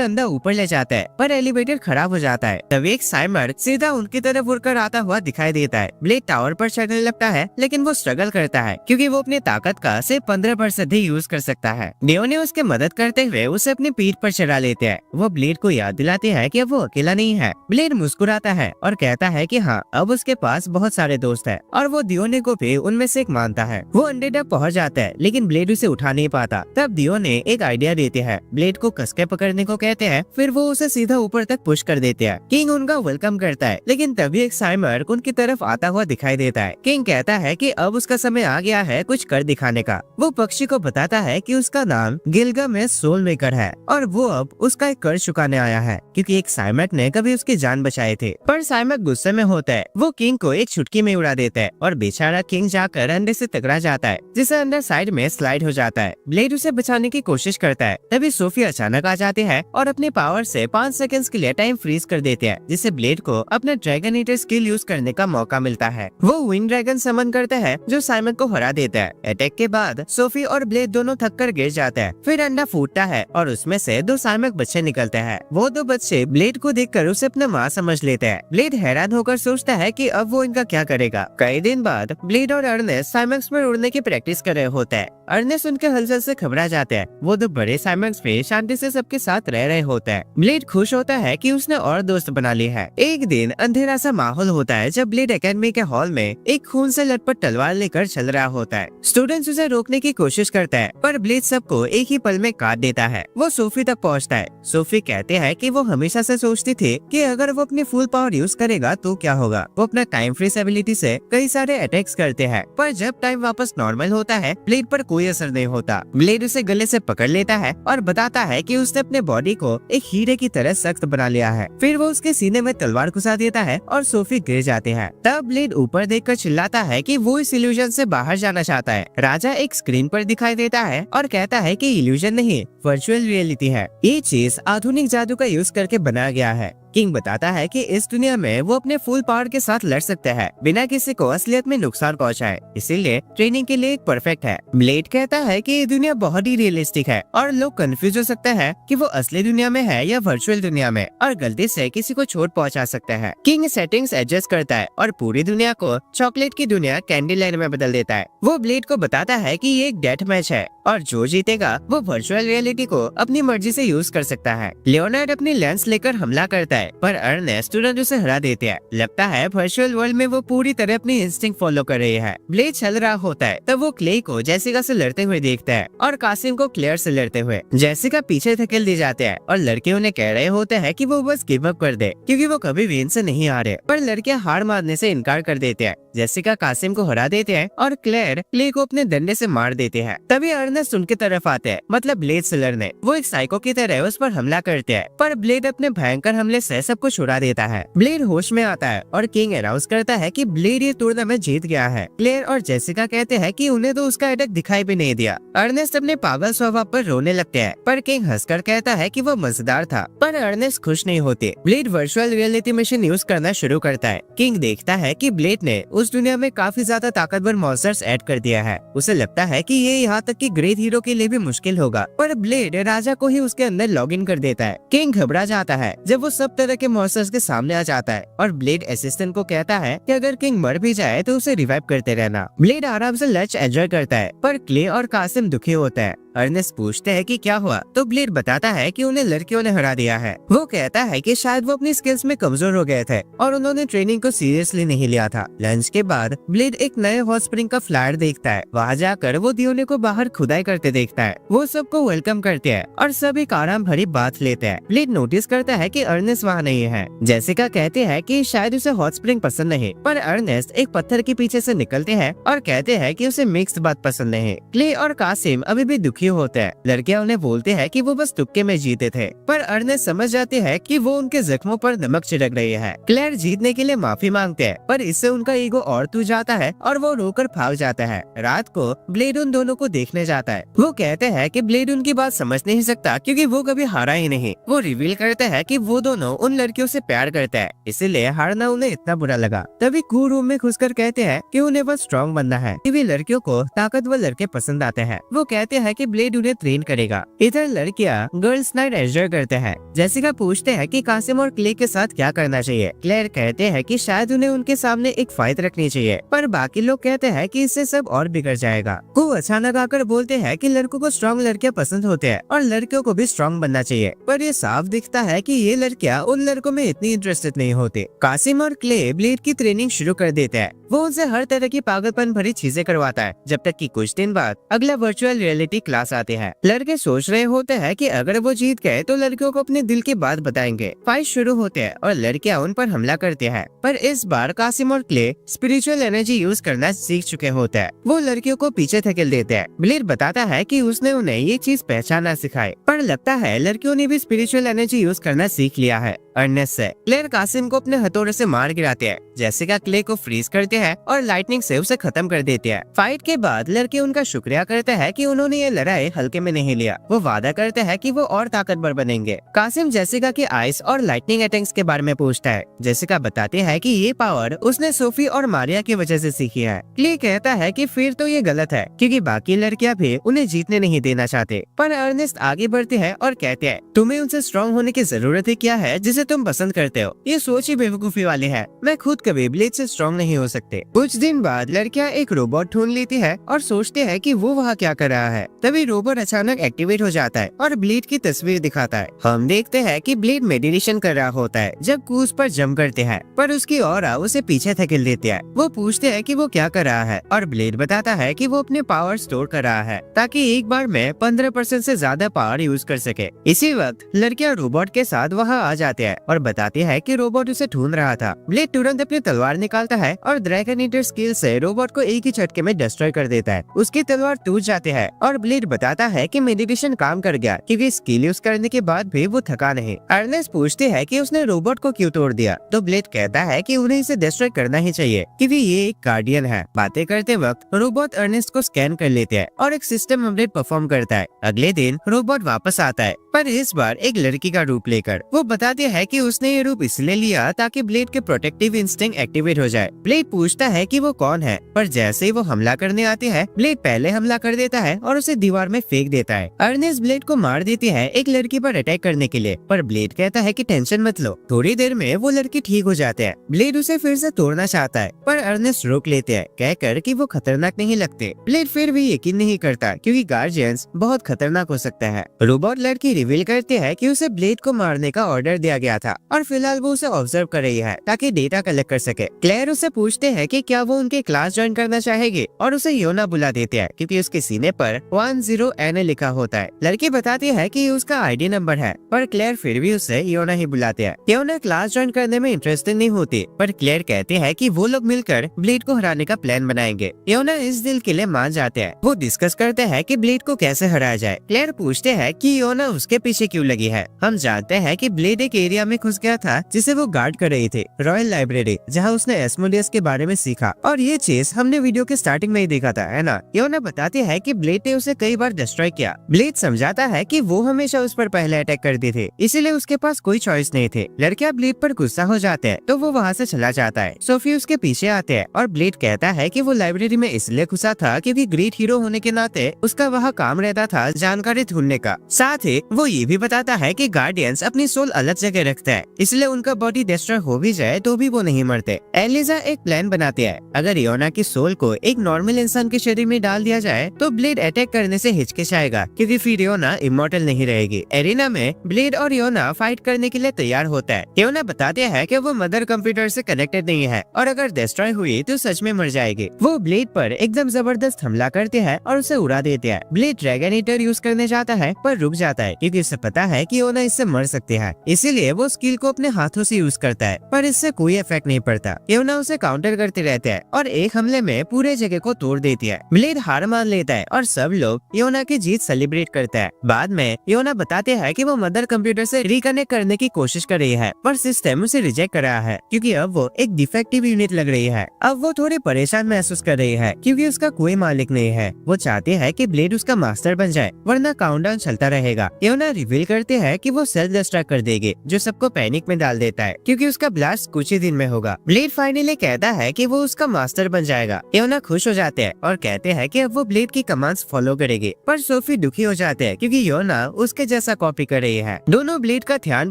अंदर ऊपर ले जाता है, पर एलिवेटर खराब हो जाता है। तभी एक साइमर सीधा उनकी तरफ उड़कर आता हुआ दिखाई देता है। ब्लेड टावर पर चढ़ने लगता है, लेकिन वो स्ट्रगल करता है क्योंकि वो अपनी ताकत का सिर्फ 15% ही यूज कर सकता है। नियो ने उसकी मदद करते हुए उसे अपनी पीठ पर चढ़ा लेते हैं। वो ब्लेड को याद दिलाते हैं कि अब वो अकेला नहीं है। ब्लेड मुस्कुराता है और कहता है कि हाँ, अब उसके पास बहुत सारे दोस्त हैं और वो दियोने को भी उनमें से एक मानता है। वो अंडे तक पहुंच जाता है, लेकिन ब्लेड उसे उठा नहीं पाता। तब दियोने एक आइडिया देते हैं, ब्लेड को कसके पकड़ने को कहते हैं, फिर वो उसे सीधा ऊपर तक पुश कर देते हैं। किंग उनका वेलकम करता है, लेकिन तभी एक साइमर उनकी तरफ आता हुआ दिखाई देता है। किंग कहता है कि अब उसका समय आ गया है कुछ कर दिखाने का। वो पक्षी को बताता है कि उसका नाम गिलगामेश सोल मेकर है और वो अब उसका एक कर्ज चुकाने आया है क्योंकि एक साइमर ने कभी उसकी जान बचाए थे। पर साइमर गुस्से में होता है, वो किंग को एक चुटकी में उड़ा देता है और बेचारा किंग जाकर अंडे से टकरा जाता है, जिसे अंदर साइड में स्लाइड हो जाता है। ब्लेड उसे बचाने की कोशिश करता है, तभी सोफी अचानक आ जाते हैं और अपने पावर से 5 सेकंड्स के लिए टाइम फ्रीज कर देते हैं, जिससे ब्लेड को अपना ड्रैगन ईटर स्किल यूज करने का मौका मिलता है। वो विंड ड्रैगन समन करता है जो साइमन को हरा देता है। अटैक के बाद सोफी और ब्लेड दोनों थक कर गिर जाते हैं। फिर अंडा फूटता है और उसमें से 2 साइमक बच्चे निकलते हैं। वो 2 बच्चे ब्लेड को देखकर उसे अपना माँ समझ लेते हैं। ब्लेड हैरान होकर सोचता है कि अब वो इनका क्या करेगा। कई दिन बाद ब्लेड और अर्नेस्ट साइमक्स में उड़ने की प्रैक्टिस कर रहे होते हैं। अर्नेस्ट उनके हलचल से घबरा जाते हैं। वो 2 बड़े साइमक्स में शांति से सबके साथ रह रहे होते हैं। ब्लेड खुश होता है कि उसने और दोस्त बना ली है। एक दिन अंधेरा सा माहौल होता है जब ब्लेड एकेडमी के हॉल में एक खून से लटपट तलवार लेकर चल रहा होता है। स्टूडेंट्स उसे रोकने की कोशिश करता है, पर ब्लेड सबको एक ही पल में काट देता है। वो सोफी तक पहुंचता है। सोफी कहते हैं कि वो हमेशा से सोचती थी कि अगर वो अपनी फुल पावर यूज करेगा तो क्या होगा। वो अपना टाइम फ्रीज एबिलिटी से कई सारे अटैक्स करते हैं, पर जब टाइम वापस नॉर्मल होता है ब्लेड पर कोई असर नहीं होता। ब्लेड उसे गले से पकड़ लेता है और बताता है कि उसने अपने बॉडी को एक हीरे की तरह सख्त बना लिया है। फिर वो उसके सीने में तलवार घुसा देता है और सोफी गिर जाती है। तब ब्लेड ऊपर देखकर चिल्लाता है कि वो इस इल्यूजन से बाहर जाना चाहता है। राजा एक स्क्रीन पर दिखाई देता है और कहता है कि इल्यूजन नहीं, वर्चुअल रियलिटी है। ये चीज आधुनिक जादू का यूज करके बनाया गया है। किंग बताता है कि इस दुनिया में वो अपने फुल पावर के साथ लड़ सकते हैं बिना किसी को असलियत में नुकसान पहुंचाए, इसीलिए ट्रेनिंग के लिए परफेक्ट है। ब्लेड कहता है कि ये दुनिया बहुत ही रियलिस्टिक है और लोग कंफ्यूज हो सकते हैं कि वो असली दुनिया में है या वर्चुअल दुनिया में, और गलती से किसी को चोट पहुंचा सकते हैं। किंग सेटिंग्स एडजस्ट करता है और पूरी दुनिया को चॉकलेट की दुनिया कैंडी लैंड में बदल देता है। वो ब्लेड को बताता है कि ये एक डेथ मैच है और जो जीतेगा वो वर्चुअल रियलिटी को अपनी मर्जी से यूज कर सकता है। लियोनार्ड अपनी लेंस लेकर हमला करता है, पर अर्नेस्ट तुरंत उसे हरा देते हैं। लगता है वर्चुअल वर्ल्ड में वो पूरी तरह अपनी इंस्टिंक्ट फॉलो कर रही है। ब्लेड चल रहा होता है तब वो क्ले को जेसिका से लड़ते हुए देखता है और कासिम को क्लेयर से लड़ते हुए। जेसिका पीछे धकेल दी जाते हैं और लड़के उन्हें कह रहे होते हैं कि वो बस गिव अप कर दे क्योंकि वो कभी भी इनसे नहीं आ रहे, पर लड़कियां हार मानने से इनकार कर देते हैं। जेसिका कासिम को हरा देते हैं और क्लेयर क्ले को अपने डंडे से मार देते हैं। तभी अर्नेस्ट उनके तरफ आते हैं, मतलब ब्लेड से लड़ने। वो एक साइको की तरह उस पर हमला करते हैं, पर ब्लेड अपने भयंकर हमले से सबको छुड़ा देता है। ब्लेड होश में आता है और किंग अनाउंस करता है कि ब्लेड ये टूर्नामेंट जीत गया है। क्लेयर और जेसिका कहते हैं कि उन्हें तो उसका अटैक दिखाई भी नहीं दिया। अर्नेस्ट अपने पागल स्वभाव पर रोने लगते हैं, पर किंग हंसकर कहता है कि वो मजेदार था, पर अर्नेस्ट खुश नहीं होते। Blade virtual reality machine use करना शुरू करता है। किंग देखता है कि ब्लेड ने उस दुनिया में काफी ज्यादा ताकतवर मॉन्स्टर्स ऐड कर दिया है। उसे लगता है कि ये यहाँ तक कि ग्रेट हीरो के लिए भी मुश्किल होगा, पर ब्लेड राजा को ही उसके अंदर लॉग इन कर देता है। किंग घबरा जाता है जब वो सब तरह के मॉन्स्टर्स के सामने आ जाता है और ब्लेड असिस्टेंट को कहता है कि अगर किंग मर भी जाए तो उसे रिवाइव करते रहना। ब्लेड आराम से लंच एंजॉय करता है, पर क्ले और कासिम दुखी होता है। अर्नेस्ट पूछते हैं कि क्या हुआ, तो ब्लेड बताता है कि उन्हें लड़कियों ने हरा दिया है। वो कहता है कि शायद वो अपनी स्किल्स में कमजोर हो गए थे और उन्होंने ट्रेनिंग को सीरियसली नहीं लिया था। लंच के बाद ब्लेड एक नए हॉट स्प्रिंग का फ्लायर देखता है। वहाँ जाकर वो दियोने को बाहर खुदाई करते देखता है। वो सबको वेलकम करते हैं और सब एक आराम भरी बात लेते हैं। ब्लेड नोटिस करता है कि अर्नेस्ट वहाँ नहीं है। जेसिका कहते हैं कि शायद उसे हॉट स्प्रिंग पसंद नहीं, पर अर्नेस्ट एक पत्थर के पीछे से निकलते हैं और कहते हैं कि उसे मिक्स्ड बात पसंद नहीं। क्ले और कासिम अभी भी दुखी होते हैं। लड़कियां उन्हें बोलते हैं कि वो बस तुक्के में जीते थे, पर अर्नेस्ट समझ जाते हैं कि वो उनके जख्मों पर नमक छिड़क रही है। क्लेयर जीतने के लिए माफी मांगते हैं, पर इससे उनका ईगो और टूट जाता है और वो रोकर भाग जाता है। रात को ब्लेड उन दोनों को देखने जाता है। वो कहते हैं कि ब्लेड उनकी बात समझ नहीं सकता क्योंकि वो कभी हारा ही नहीं। वो रिवील करते हैं कि वो दोनों उन लड़कियों से प्यार करते हैं, इसीलिए हारना उन्हें इतना बुरा लगा। तभी कू रूम में घुसकर कहते हैं कि उन्हें बस स्ट्रॉन्ग बनना है, कि वे लड़कियों को ताकतवर लड़के पसंद आते हैं। वो कहते हैं कि ब्लेड उन्हें ट्रेन करेगा। इधर लड़कियां गर्ल्स नाइट एंजॉय करते हैं। जेसिका पूछते हैं कि कासिम और क्ले के साथ क्या करना चाहिए। क्लेयर कहते हैं कि शायद उन्हें उनके सामने एक फाइट रखनी चाहिए, पर बाकी लोग कहते हैं कि इससे सब और बिगड़ जाएगा। को अचानक आकर बोलते हैं कि लड़कों को स्ट्रॉन्ग लड़कियां पसंद होते हैं और लड़कियों को भी स्ट्रॉन्ग बनना चाहिए, पर ये साफ दिखता है कि ये लड़कियां उन लड़कों में इतनी इंटरेस्टेड नहीं होती। कासिम और क्ले ब्लेड की ट्रेनिंग शुरू कर देते हैं। वो उनसे हर तरह की पागलपन भरी चीजें करवाता है, जब तक कि कुछ दिन बाद अगला वर्चुअल रियलिटी क्लास आते हैं। लड़के सोच रहे होते हैं कि अगर वो जीत गए तो लड़कियों को अपने दिल की बात बताएंगे। फाइट शुरू होते हैं और लड़कियां उन पर हमला करते हैं, पर इस बार कासिम और क्ले स्पिरिचुअल एनर्जी यूज करना सीख चुके होते हैं। वो लड़कियों को पीछे धकेल देते हैं। ब्लेड बताता है कि उसने उन्हें ये चीज पहचानना सिखाई, पर लगता है लड़कियों ने भी स्पिरिचुअल एनर्जी यूज करना सीख लिया है। अर्नेस्ट से क्लेयर कासिम को अपने हथौड़े से मार गिराते हैं। जेसिका क्ले को फ्रीज करते हैं और लाइटनिंग से उसे खत्म कर देते हैं। फाइट के बाद लड़के उनका शुक्रिया करते हैं कि उन्होंने ये लड़ाई हल्के में नहीं लिया। वो वादा करते हैं कि वो और ताकतवर बनेंगे। कासिम जेसिका के आइस और लाइटनिंग अटैक्स के बारे में पूछता है। जेसिका बताते हैं कि ये पावर उसने सोफी और मारिया की वजह से सीखी है। क्ले कहता है कि फिर तो ये गलत है क्योंकि बाकी लड़कियां भी उन्हें जीतने नहीं देना चाहते, पर अर्नेस्ट आगे बढ़ते हैं और कहते हैं तुम्हें उनसे स्ट्रॉन्ग होने की जरूरत ही क्या है जिसे तुम पसंद करते हो। ये सोच ही बेवकूफी वाली है। मैं खुद कभी ब्लेड से स्ट्रॉन्ग नहीं हो सकते। कुछ दिन बाद लड़कियां एक रोबोट ढूंढ लेती है और सोचते हैं कि वो वहाँ क्या कर रहा है। तभी रोबोट अचानक एक्टिवेट हो जाता है और ब्लेड की तस्वीर दिखाता है। हम देखते हैं कि ब्लेड मेडिटेशन कर रहा होता है जब कूस पर जंप करते हैं, पर उसकी ऑरा उसे पीछे धकेल देती है। वो पूछते हैं कि वो क्या कर रहा है और ब्लेड बताता है कि वो अपने पावर स्टोर कर रहा है ताकि एक बार में 15% से ज्यादा पावर यूज कर सके। इसी वक्त लड़कियां रोबोट के साथ वहाँ आ जाते हैं और बताती है कि रोबोट उसे ढूंढ रहा था। ब्लेड तुरंत अपनी तलवार निकालता है और ड्रैगन ईटर स्किल से रोबोट को एक ही झटके में डिस्ट्रॉय कर देता है। उसकी तलवार टूट जाती है और ब्लेड बताता है कि मेडिटेशन काम कर गया क्योंकि स्किल यूज करने के बाद भी वो थका नहीं। अर्नेस्ट पूछते हैं कि उसने रोबोट को क्यों तोड़ दिया, तो ब्लेड कहता है कि उन्हें इसे डिस्ट्रॉय करना ही चाहिए क्योंकि ये एक गार्डियन है। बातें करते वक्त रोबोट अर्नेस्ट को स्कैन कर लेते हैं और एक सिस्टम अपडेट परफॉर्म करता है। अगले दिन रोबोट वापस आता है, पर इस बार एक लड़की का रूप लेकर। वो बताती है कि उसने ये रूप इसलिए लिया ताकि ब्लेड के प्रोटेक्टिव इंस्टिंक्ट एक्टिवेट हो जाए। ब्लेड पूछता है कि वो कौन है, पर जैसे ही वो हमला करने आते हैं ब्लेड पहले हमला कर देता है और उसे दीवार में फेंक देता है। अर्नेस्ट ब्लेड को मार देती है एक लड़की पर अटैक करने के लिए, पर ब्लेड कहता है कि टेंशन मत लो, थोड़ी देर में वो लड़की ठीक हो जाते हैं। ब्लेड उसे फिर से तोड़ना चाहता है, पर अर्नेस्ट रोक लेते हैं कहकर कि वो खतरनाक नहीं लगते। ब्लेड फिर भी यकीन नहीं करता क्योंकि गार्जियंस बहुत खतरनाक हो सकता है। रोबोट लड़की रिवील करती है कि उसे ब्लेड को मारने का ऑर्डर दिया गया था और फिलहाल वो उसे ऑब्जर्व कर रही है ताकि डेटा कलेक्ट कर सके। क्लेयर उसे पूछते हैं कि क्या वो उनके क्लास ज्वाइन करना चाहेगी और उसे योना बुला देते हैं क्योंकि उसके सीने पर 10NA लिखा होता है। लड़की बताती है कि उसका आईडी नंबर है, पर क्लेयर फिर भी उसे योना ही बुलाते हैं। योना क्लास ज्वाइन करने में इंटरेस्टेड नहीं होती, पर क्लेयर कहते हैं कि वो लोग मिलकर ब्लेड को हराने का प्लान बनाएंगे। योना इस दिल के लिए मान जाते हैं। वो डिस्कस करते हैं कि ब्लेड को कैसे हराया जाए। क्लेयर पूछते हैं कि योना उसके पीछे क्यों लगी है। हम जानते हैं कि ब्लेड एक एरिया में घुस गया था जिसे वो गार्ड कर रही थी, रॉयल लाइब्रेरी, जहाँ उसने एस्मोडियस के बारे में सीखा, और ये चीज हमने वीडियो के स्टार्टिंग में ही देखा था, है ना। योना बताती है कि ब्लेड ने उसे कई बार डिस्ट्रॉय किया। ब्लेड समझाता है कि वो हमेशा उस पर पहले अटैक करती थी, इसीलिए उसके पास कोई चॉइस नहीं थी। लड़कियां ब्लेड पर गुस्सा हो जाते हैं तो वो वहाँ से चला जाता है। सोफी उसके पीछे आते हैं और ब्लेड कहता है कि वो लाइब्रेरी में इसलिए घुसा था क्योंकि ग्रेट हीरो होने के नाते उसका वहाँ काम रहता था जानकारी ढूंढने का। साथ ही वो ये भी बताता है कि गार्डियंस अपनी सोल अलग जगह रखते हैं, इसलिए उनका बॉडी डिस्ट्रॉय हो भी जाए तो भी वो नहीं मरते। एलिजा एक प्लान बनाती है, अगर योना की सोल को एक नॉर्मल इंसान के शरीर में डाल दिया जाए तो ब्लेड अटैक करने से हिचकिचाएगा, क्योंकि फिर योना इमॉर्टल नहीं रहेगी। एरिना में ब्लेड और योना फाइट करने के लिए तैयार होता है। योना बताते हैं कि वो मदर कंप्यूटर से कनेक्टेड नहीं है और अगर डिस्ट्रॉय हुई तो सच में मर जाएगी। वो ब्लेड पर एकदम जबरदस्त हमला करते हैं और उसे उड़ा देते हैं। ब्लेड ड्रैगन ईटर यूज करने जाता है पर रुक जाता है, क्योंकि उसे पता है कि योना इससे मर सकती है, इसीलिए वो स्किल को अपने हाथों से यूज करता है, पर इससे कोई इफेक्ट नहीं पड़ता। योना उसे काउंटर करते रहते हैं और एक हमले में पूरे जगह को तोड़ देती है। ब्लेड हार मान लेता है और सब लोग योना की जीत सेलिब्रेट करते हैं। बाद में योना बताते हैं कि वो मदर कंप्यूटर से रिकनेक्ट करने की कोशिश कर रही है, पर सिस्टम उसे रिजेक्ट कर रहा है, क्योंकि अब वो एक डिफेक्टिव यूनिट लग रही है। अब वो थोड़ी परेशान महसूस कर रही है, क्योंकि उसका कोई मालिक नहीं है। वो चाहती है कि ब्लेड उसका मास्टर बन जाए, वरना काउंटडाउन चलता रहेगा। योना रिवील करते हैं कि वो सेल्फ डिस्ट्रैक्ट कर देगी, जो सबको पैनिक में डाल देता है, क्योंकि उसका ब्लास्ट कुछ ही दिन में होगा। ब्लेड फाइनली कहता है कि वो उसका मास्टर बन जाएगा। योना खुश हो जाते हैं और कहते हैं कि अब वो ब्लेड की कमांड्स फॉलो करेगी, पर सोफी दुखी हो जाते हैं, क्योंकि योना उसके जैसा कॉपी कर रही है। दोनों ब्लेड का ध्यान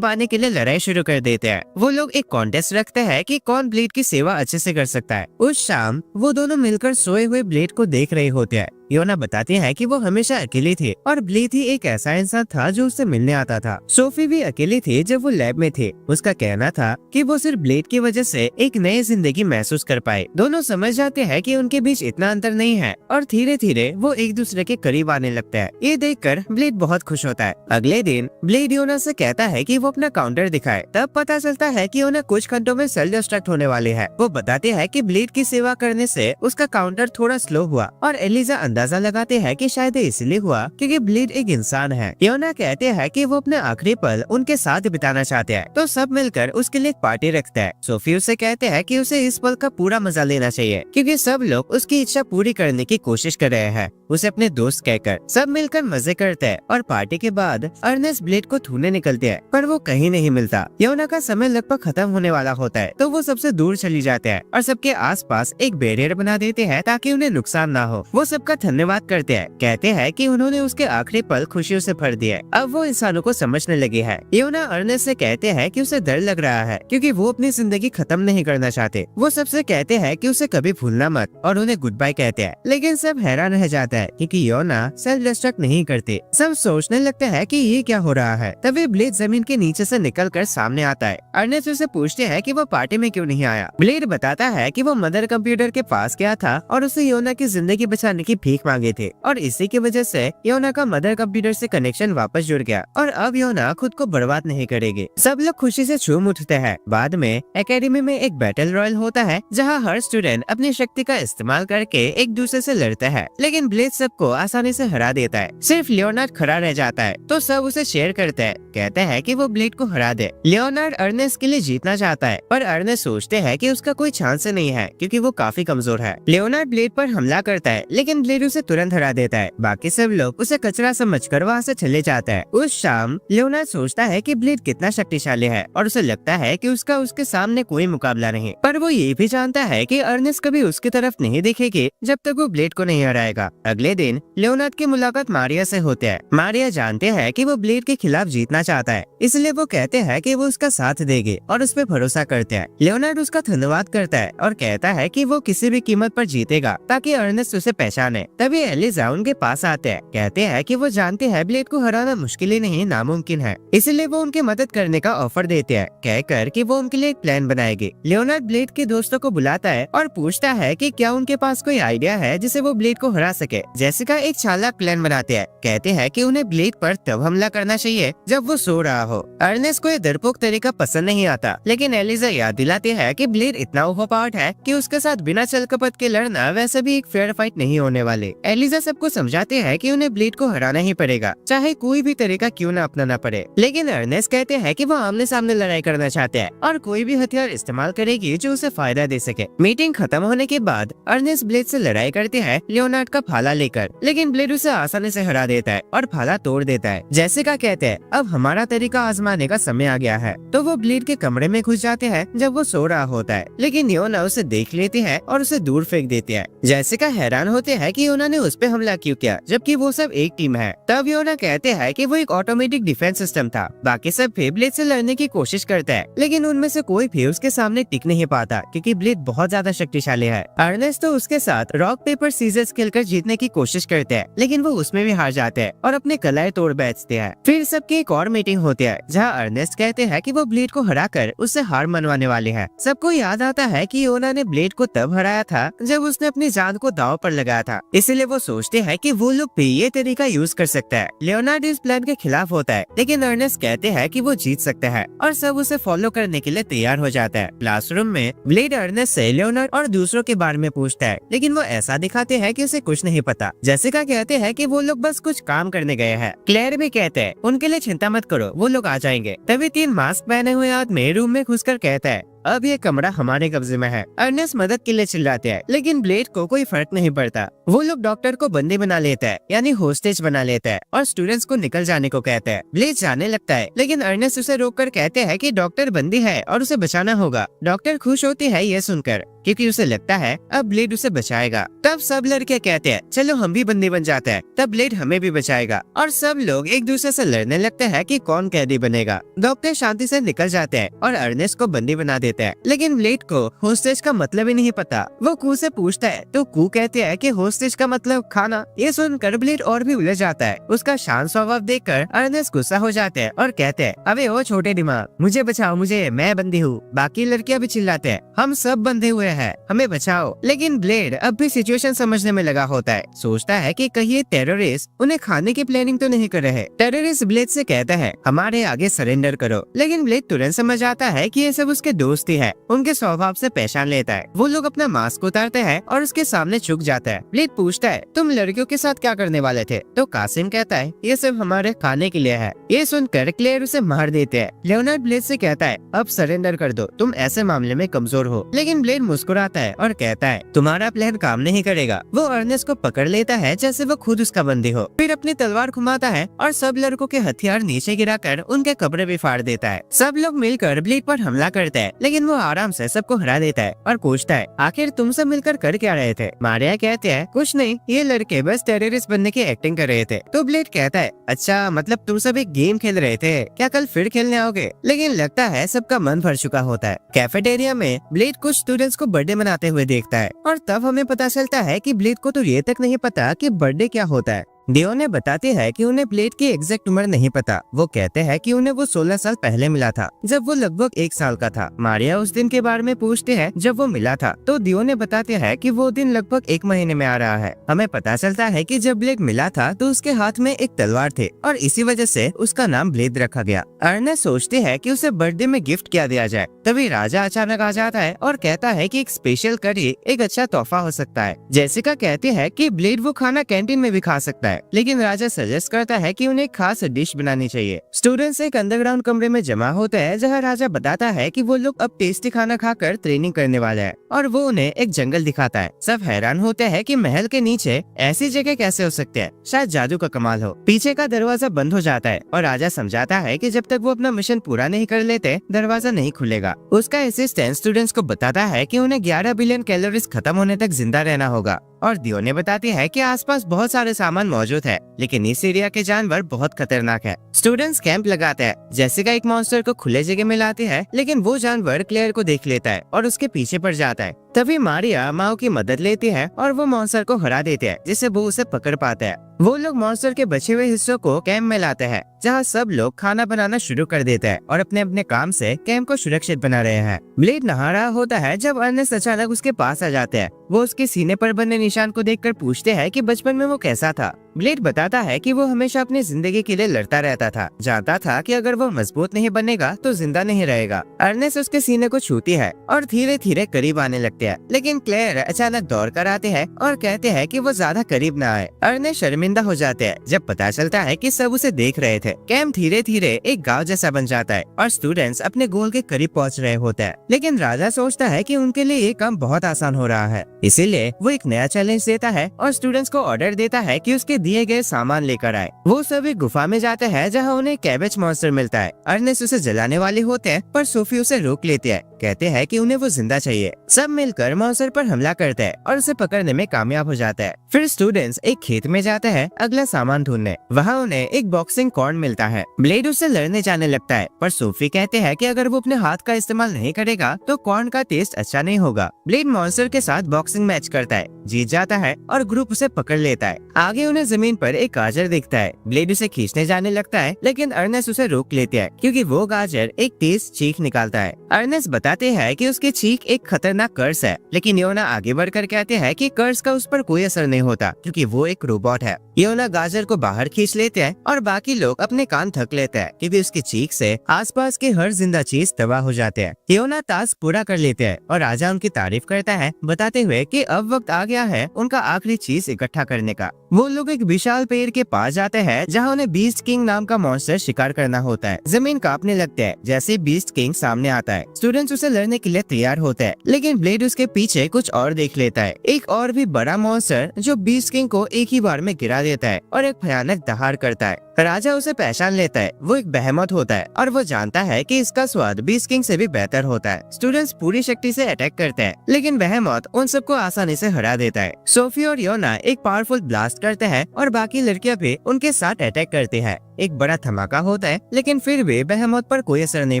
पाने के लिए लड़ाई शुरू कर देते हैं। वो लोग एक कॉन्टेस्ट रखते हैं कि कौन ब्लेड की सेवा अच्छे से कर सकता है। उस शाम वो दोनों मिलकर सोए हुए ब्लेड को देख रहे होते हैं। योना बताती है कि वो हमेशा अकेली थी और ब्लेड ही एक ऐसा इंसान था जो उससे मिलने आता था। सोफी भी अकेली थी जब वो लैब में थी। उसका कहना था कि वो सिर्फ ब्लेड की वजह से एक नई जिंदगी महसूस कर पाए। दोनों समझ जाते हैं कि उनके बीच इतना अंतर नहीं है और धीरे धीरे वो एक दूसरे के करीब आने लगता है। ये देखकर ब्लेड बहुत खुश होता है। अगले दिन ब्लेड योना से कहता है कि वो अपना काउंटर दिखाए। तब पता चलता है कि योना कुछ घंटों में सेल्फ डिस्ट्रैक्ट होने वाली है। वो बताते हैं कि ब्लेड की सेवा करने से उसका काउंटर थोड़ा स्लो हुआ और एलिजा अंदाजा लगाते हैं कि शायद इसलिए हुआ क्योंकि ब्लेड एक इंसान है। योना कहते हैं कि वो अपने आखिरी पल उनके साथ बिताना चाहते हैं, तो सब मिलकर उसके लिए एक पार्टी रखते हैं। सोफी उसे कहते हैं कि उसे इस पल का पूरा मजा लेना चाहिए, क्योंकि सब लोग उसकी इच्छा पूरी करने की कोशिश कर रहे हैं। उसे अपने दोस्त कहकर सब मिलकर मजे करते हैं और पार्टी के बाद अर्नेस्ट ब्लेड को ढूंढने निकलते हैं, पर वो कहीं नहीं मिलता। योना का समय लगभग खत्म होने वाला होता है, तो वो सबसे दूर चली जाते हैं और सबके आसपास एक बैरियर बना देते हैं ताकि उन्हें नुकसान ना हो। वो सबका धन्यवाद करते हैं, कहते हैं कि उन्होंने उसके आखिरी पल खुशियों से भर दिए। अब वो इंसानों को समझने लगी है। योना अर्नेस्ट से कहते हैं कि उसे डर लग रहा है, क्योंकि वो अपनी जिंदगी खत्म नहीं करना चाहते। वो सबसे कहते हैं कि उसे कभी भूलना मत और उन्हें गुड बाय कहते हैं, लेकिन सब हैरान रह जाता है क्योंकि योना सेल्फ डिस्ट्रक्ट नहीं करते। सब सोचने लगते हैं कि ये क्या हो रहा है। तभी ब्लेड जमीन के नीचे से निकलकर सामने आता है। अर्नेस्ट उसे पूछते हैं कि वो पार्टी में क्यों नहीं आया। ब्लेड बताता है कि वो मदर कंप्यूटर के पास गया था और उसे योना की जिंदगी बचाने की भीख मांगे थे, और इसी की वजह से योना का मदर कंप्यूटर से कनेक्शन वापस जुड़ गया और अब योना खुद को बर्बाद नहीं करेगी। सब लोग खुशी से झूम उठते हैं। बाद में एकेडमी में एक बैटल रॉयल होता है, जहाँ हर स्टूडेंट अपनी शक्ति का इस्तेमाल करके एक दूसरे से लड़ता है, लेकिन ब्लेड सबको आसानी से हरा देता है। सिर्फ लियोनार्ड खड़ा रह जाता है, तो सब उसे शेयर करते हैं, कहते हैं कि वो ब्लेड को हरा दे। लियोनार्ड अर्नेस्ट के लिए जीतना चाहता है, पर अर्नेस्ट सोचते हैं कि उसका कोई चांस नहीं है, क्योंकि वो काफी कमजोर है। लियोनार्ड ब्लेड पर हमला करता है, लेकिन ब्लेड उसे तुरंत हरा देता है। बाकी सब लोग उसे कचरा समझकर वहाँ से चले जाते हैं। उस शाम लियोनार्ड सोचता है कि ब्लेड कितना शक्तिशाली है और उसे लगता है कि उसके सामने कोई मुकाबला नहीं, पर वो ये भी जानता है कि अर्नेस्ट कभी उसकी तरफ नहीं देखेगी जब तक वो ब्लेड को नहीं हराएगा। अगले दिन लियोनार्ड की मुलाकात मारिया से होते हैं। मारिया जानते हैं कि वो ब्लेड के खिलाफ जीतना चाहता है, इसलिए वो कहते हैं कि वो उसका साथ देंगे और उस पर भरोसा करते हैं। लियोनार्ड उसका धन्यवाद करता है और कहता है कि वो किसी भी कीमत पर जीतेगा ताकि अर्नेस्ट उसे पहचाने। तभी एलिजा उनके पास आते हैं, कहते हैं कि वो जानते हैं ब्लेड को हराना मुश्किल ही नहीं नामुमकिन है, इसलिए वो उनकी मदद करने का ऑफर देते हैं, कहकर कि वो उनके लिए एक प्लान बनाएगी। लियोनार्ड ब्लेड के दोस्तों को बुलाता है और पूछता है कि क्या उनके पास कोई आइडिया है जिसे वो ब्लेड को हरा सके। जेसिका एक चालाक प्लान बनाते हैं, कहते हैं कि उन्हें ब्लेड पर तब हमला करना चाहिए जब वो सो रहा हो। अर्नेस्ट को ये डरपोक तरीका पसंद नहीं आता, लेकिन एलिजा याद दिलाती है कि ब्लेड इतना ओवरपावर्ड है कि उसके साथ बिना चल कपट के लड़ना वैसे भी एक फेयर फाइट नहीं होने वाले। एलिजा सबको समझाते हैं कि उन्हें ब्लेड को हराना ही पड़ेगा, चाहे कोई भी तरीका क्यों न अपनाना पड़े। लेकिन अर्नेस्ट कहते हैं कि वो आमने सामने लड़ाई करना चाहते हैं और कोई भी हथियार इस्तेमाल करेगी जो उसे फायदा दे सके। मीटिंग खत्म होने के बाद अर्नेस्ट ब्लेड से लड़ाई करते हैं लियोनार्ड का भाला लेकर, लेकिन ब्लेड उसे आसानी से हरा देता है और भाला तोड़ देता है। जेसिका कहते हैं अब हमारा तरीका आजमाने का समय आ गया है। तो वो ब्लेड के कमरे में घुस जाते हैं जब वो सो रहा होता है, लेकिन योना उसे देख लेती है और उसे दूर फेंक देती है। जेसिका हैरान होते हैं कि योना ने उस पे हमला क्यों किया, जबकि वो सब एक टीम है। तब योना कहते हैं कि वो एक ऑटोमेटिक डिफेंस सिस्टम था। बाकी सब भी ब्लेड से लड़ने की कोशिश करते हैं, लेकिन उनमें से कोई भी उसके सामने टिक नहीं पाता क्योंकि ब्लेड बहुत ज्यादा शक्तिशाली है। अर्नेस्ट तो उसके साथ रॉक पेपर सीजर्स खेलकर जीतने की कोशिश करते हैं, लेकिन वो उसमें भी हार जाते हैं और अपने कलाई तोड़ बैठते हैं। फिर सबकी एक और मीटिंग होती है जहाँ अर्नेस्ट कहते हैं कि वो ब्लेड को हराकर उससे हार मनवाने वाले हैं। सबको याद आता है कि योना ने ब्लेड को तब हराया था जब उसने अपनी जान को दांव पर लगाया था, इसीलिए वो सोचते हैं कि वो लोग भी ये तरीका यूज कर सकते हैं। लियोनार्ड इस प्लान के खिलाफ होता है, लेकिन अर्नेस्ट कहते हैं कि वो जीत सकता है और सब उसे फॉलो करने के लिए तैयार हो जाता है। क्लासरूम में ब्लेड अर्नेस्ट से लियोनार्ड और दूसरों के बारे में पूछता है, लेकिन वो ऐसा दिखाते हैं कि उसे कुछ नहीं पता। जेसिका कहते हैं कि वो लोग बस कुछ काम करने गए हैं। क्लेयर भी कहते हैं उनके लिए चिंता मत करो, वो लोग आ जाएंगे। तभी 3 मास्क पहने हुए आदमी रूम में घुसकर कहता है, अब ये कमरा हमारे कब्जे में है। अर्नेस्ट मदद के लिए चिल्लाते हैं, लेकिन ब्लेड को कोई फर्क नहीं पड़ता। वो लोग डॉक्टर को बंदी बना लेते हैं, यानी होस्टेज बना लेते हैं और स्टूडेंट्स को निकल जाने को कहते हैं। ब्लेड जाने लगता है, लेकिन अर्नेस्ट उसे रोककर कहते हैं कि डॉक्टर बंदी है और उसे बचाना होगा। डॉक्टर खुश होती है ये सुनकर, क्योंकि उसे लगता है अब ब्लेड उसे बचाएगा। तब सब लड़के कहते हैं चलो हम भी बंदी बन जाते हैं, तब ब्लेड हमें भी बचाएगा। और सब लोग एक दूसरे से लड़ने लगते हैं कि कौन कैदी बनेगा। डॉक्टर शांति से निकल जाते हैं और अर्नेस्ट को बंदी बना देते हैं, लेकिन ब्लेड को होस्टेज का मतलब ही नहीं पता। वो कू से पूछता है तो कू कहते हैं कि होस्टेज का मतलब खाना। ये सुनकर ब्लेड और भी उलझ जाता है। उसका शांत स्वभाव देखकर अर्नेस्ट गुस्सा हो जाते हैं और कहते हैं अबे ओ छोटे दिमाग, मुझे बचाओ, मुझे, मैं बंदी हूँ। बाकी लड़कियां भी चिल्लाते हैं हम सब बंधे हुए हैं, हमें बचाओ। लेकिन ब्लेड अब भी सिचुएशन समझने में लगा होता है। सोचता है कि कहीं ये टेररिस्ट उन्हें खाने की प्लानिंग तो नहीं कर रहे। टेररिस्ट ब्लेड से कहता है हमारे आगे सरेंडर करो, लेकिन ब्लेड तुरंत समझ आता है कि ये सब उसके दोस्त ही है। उनके स्वभाव से पहचान लेता है। वो लोग अपना मास्क उतारते हैं और उसके सामने झुक जाता है। ब्लेड पूछता है तुम लड़कियों के साथ क्या करने वाले थे? तो कासिम कहता है ये सब हमारे खाने के लिए है। ये सुनकर क्लेयर उसे मार देते हैं। लियोनार्ड ब्लेड से कहता है अब सरेंडर कर दो, तुम ऐसे मामले में कमजोर हो। लेकिन ब्लेड मुस्कुराता है और कहता है तुम्हारा प्लान काम नहीं करेगा। वो अर्नेस्ट को पकड़ लेता है जैसे वो खुद उसका बंदी हो। फिर अपनी तलवार घुमाता है और सब लड़कों के हथियार नीचे गिराकर उनके कपड़े भी फाड़ देता है। सब लोग मिलकर ब्लेड पर हमला करते हैं, लेकिन वो आराम से सबको हरा देता है और पूछता है आखिर तुम सब मिलकर कर क्या रहे थे? मारिया कहते हैं कुछ नहीं, ये लड़के बस टेररिस्ट बनने की एक्टिंग कर रहे थे। तो ब्लेड कहता है अच्छा मतलब तुम सब एक गेम खेल रहे थे, क्या कल फिर खेलने आओगे? लेकिन लगता है सबका मन भर चुका होता है। कैफेटेरिया में ब्लेड कुछ स्टूडेंट्स को बर्थडे मनाते हुए देखता है और तब हमें पता चलता है कि ब्लेड को तो ये तक नहीं पता कि बर्थडे क्या होता है। डियो ने बताते हैं कि उन्हें ब्लेड की एग्जैक्ट उम्र नहीं पता। वो कहते हैं कि उन्हें वो 16 साल पहले मिला था, जब वो लगभग 1 साल का था। मारिया उस दिन के बारे में पूछते हैं जब वो मिला था, तो डियो ने बताते हैं कि वो दिन लगभग 1 महीने में आ रहा है। हमें पता चलता है कि जब ब्लेड मिला था तो उसके हाथ में एक तलवार थे और इसी वजह से उसका नाम ब्लेड रखा गया। अर्नेस्ट सोचते हैं कि उसे बर्थडे में गिफ्ट क्या दिया जाए। तभी राजा अचानक आ जाता है और कहता है कि एक स्पेशल करी एक अच्छा तोहफा हो सकता है। जेसिका कहती है कि ब्लेड वो खाना कैंटीन में भी खा सकता है, लेकिन राजा सजेस्ट करता है कि उन्हें खास डिश बनानी चाहिए। स्टूडेंट्स एक अंडरग्राउंड कमरे में जमा होते हैं जहां राजा बताता है कि वो लोग अब टेस्टी खाना खाकर ट्रेनिंग करने वाले हैं और वो उन्हें एक जंगल दिखाता है। सब हैरान होते हैं कि महल के नीचे ऐसी जगह कैसे हो सकते हैं, शायद जादू का कमाल हो। पीछे का दरवाजा बंद हो जाता है और राजा समझाता है कि जब तक वो अपना मिशन पूरा नहीं कर लेते दरवाजा नहीं खुलेगा। उसका असिस्टेंट स्टूडेंट्स को बताता है कि उन्हें 11 बिलियन कैलोरीज खत्म होने तक जिंदा रहना होगा और डियो ने बताती है कि आसपास बहुत सारे सामान मौजूद है, लेकिन इस एरिया के जानवर बहुत खतरनाक है। स्टूडेंट्स कैंप लगाते हैं। जेसिका एक मॉन्स्टर को खुले जगह में लाती है, लेकिन वो जानवर क्लेयर को देख लेता है और उसके पीछे पड़ जाता है। तभी मारिया माओ की मदद लेती है और वो मॉन्स्टर को हरा देते हैं, जिससे वो उसे पकड़ पाता है। वो लोग मॉन्स्टर के बचे हुए हिस्सों को कैंप में लाते हैं, जहाँ सब लोग खाना बनाना शुरू कर देते हैं और अपने अपने काम से कैंप को सुरक्षित बना रहे हैं। ब्लेड नहा रहा होता है जब अर्नेस्ट अचानक उसके पास आ जाते हैं। वो उसके सीने पर बने निशान को देखकर पूछते हैं कि बचपन में वो कैसा था। ब्लेड बताता है कि वो हमेशा अपनी जिंदगी के लिए लड़ता रहता था, जानता था कि अगर वो मजबूत नहीं बनेगा तो जिंदा नहीं रहेगा। अर्नेस्ट उसके सीने को छूती है और धीरे धीरे करीब आने लगते हैं, लेकिन क्लेयर अचानक दौड़ कर आते हैं और कहते हैं कि वो ज्यादा करीब न आए। अर्नेस्ट शर्मिंदा हो जाते हैं जब पता चलता है कि सब उसे देख रहे थे। कैंप धीरे धीरे एक गांव जैसा बन जाता है और स्टूडेंट्स अपने गोल के करीब पहुंच रहे होते हैं, लेकिन राजा सोचता है कि उनके लिए ये काम बहुत आसान हो रहा है, इसीलिए वो एक नया चैलेंज देता है और स्टूडेंट्स को ऑर्डर देता है कि उसके उसके दिए गए सामान लेकर आए। वो सब एक गुफा में जाते हैं जहाँ उन्हें कैबेज मॉन्स्टर मिलता है। अर्नेस्ट उसे जलाने वाले होते हैं पर सोफी उसे रोक लेती है, कहते हैं कि उन्हें वो जिंदा चाहिए। सब मिलकर मॉन्स्टर पर हमला करते हैं और उसे पकड़ने में कामयाब हो जाता है। फिर स्टूडेंट्स एक खेत में जाते हैं अगला सामान ढूंढने। वहाँ उन्हें एक बॉक्सिंग कॉर्न मिलता है। ब्लेड उससे लड़ने जाने लगता है पर सोफी कहते हैं कि अगर वो अपने हाथ का इस्तेमाल नहीं करेगा तो कॉर्न का टेस्ट अच्छा नहीं होगा। ब्लेड मॉन्स्टर के साथ बॉक्सिंग मैच करता है, जीत जाता है और ग्रुप उसे पकड़ लेता है। आगे उन्हें जमीन पर एक गाजर दिखता है। ब्लेड उसे खींचने जाने लगता है लेकिन अर्नेस्ट उसे रोक लेते हैं क्योंकि वो गाजर एक तेज चीख निकालता है। अर्नेस्ट बताते हैं कि उसकी चीख एक खतरनाक कर्स है, लेकिन योना आगे बढ़कर कहते हैं कि कर्स का उस पर कोई असर नहीं होता क्योंकि वो एक रोबोट है। योना गाजर को बाहर खींच लेते हैं और बाकी लोग अपने कान थक लेते हैं क्योंकि उसकी चीख से आसपास के हर जिंदा चीज तबाह हो जाते हैं। योना टास्क पूरा कर लेते हैं और राजा उनकी तारीफ करता है, बताते हुए कि अब वक्त आ गया है उनका आखिरी चीज इकट्ठा करने का। वो लोग एक विशाल पेड़ के पास जाते हैं जहाँ उन्हें बीस्ट किंग नाम का मॉन्स्टर शिकार करना होता है। जमीन कांपने लगते है जैसे बीस्ट किंग सामने आता है। स्टूडेंट्स उसे लड़ने के लिए तैयार होते हैं लेकिन ब्लेड उसके पीछे कुछ और देख लेता है, एक और भी बड़ा मॉन्स्टर जो बीस्ट किंग को एक ही बार में गिरा देता है और एक भयानक दहाड़ करता है। राजा उसे पहचान लेता है, वो एक बेहेमोथ होता है और वो जानता है कि इसका स्वाद बीस्ट किंग से भी बेहतर होता है। स्टूडेंट्स पूरी शक्ति से अटैक करते हैं लेकिन बेहेमोथ उन सबको आसानी से हरा देता है। सोफी और योना एक पावरफुल ब्लास्ट करते हैं और बाकी लड़कियां भी उनके साथ अटैक करती है। एक बड़ा धमाका होता है लेकिन फिर भी बेहेमोथ पर कोई असर नहीं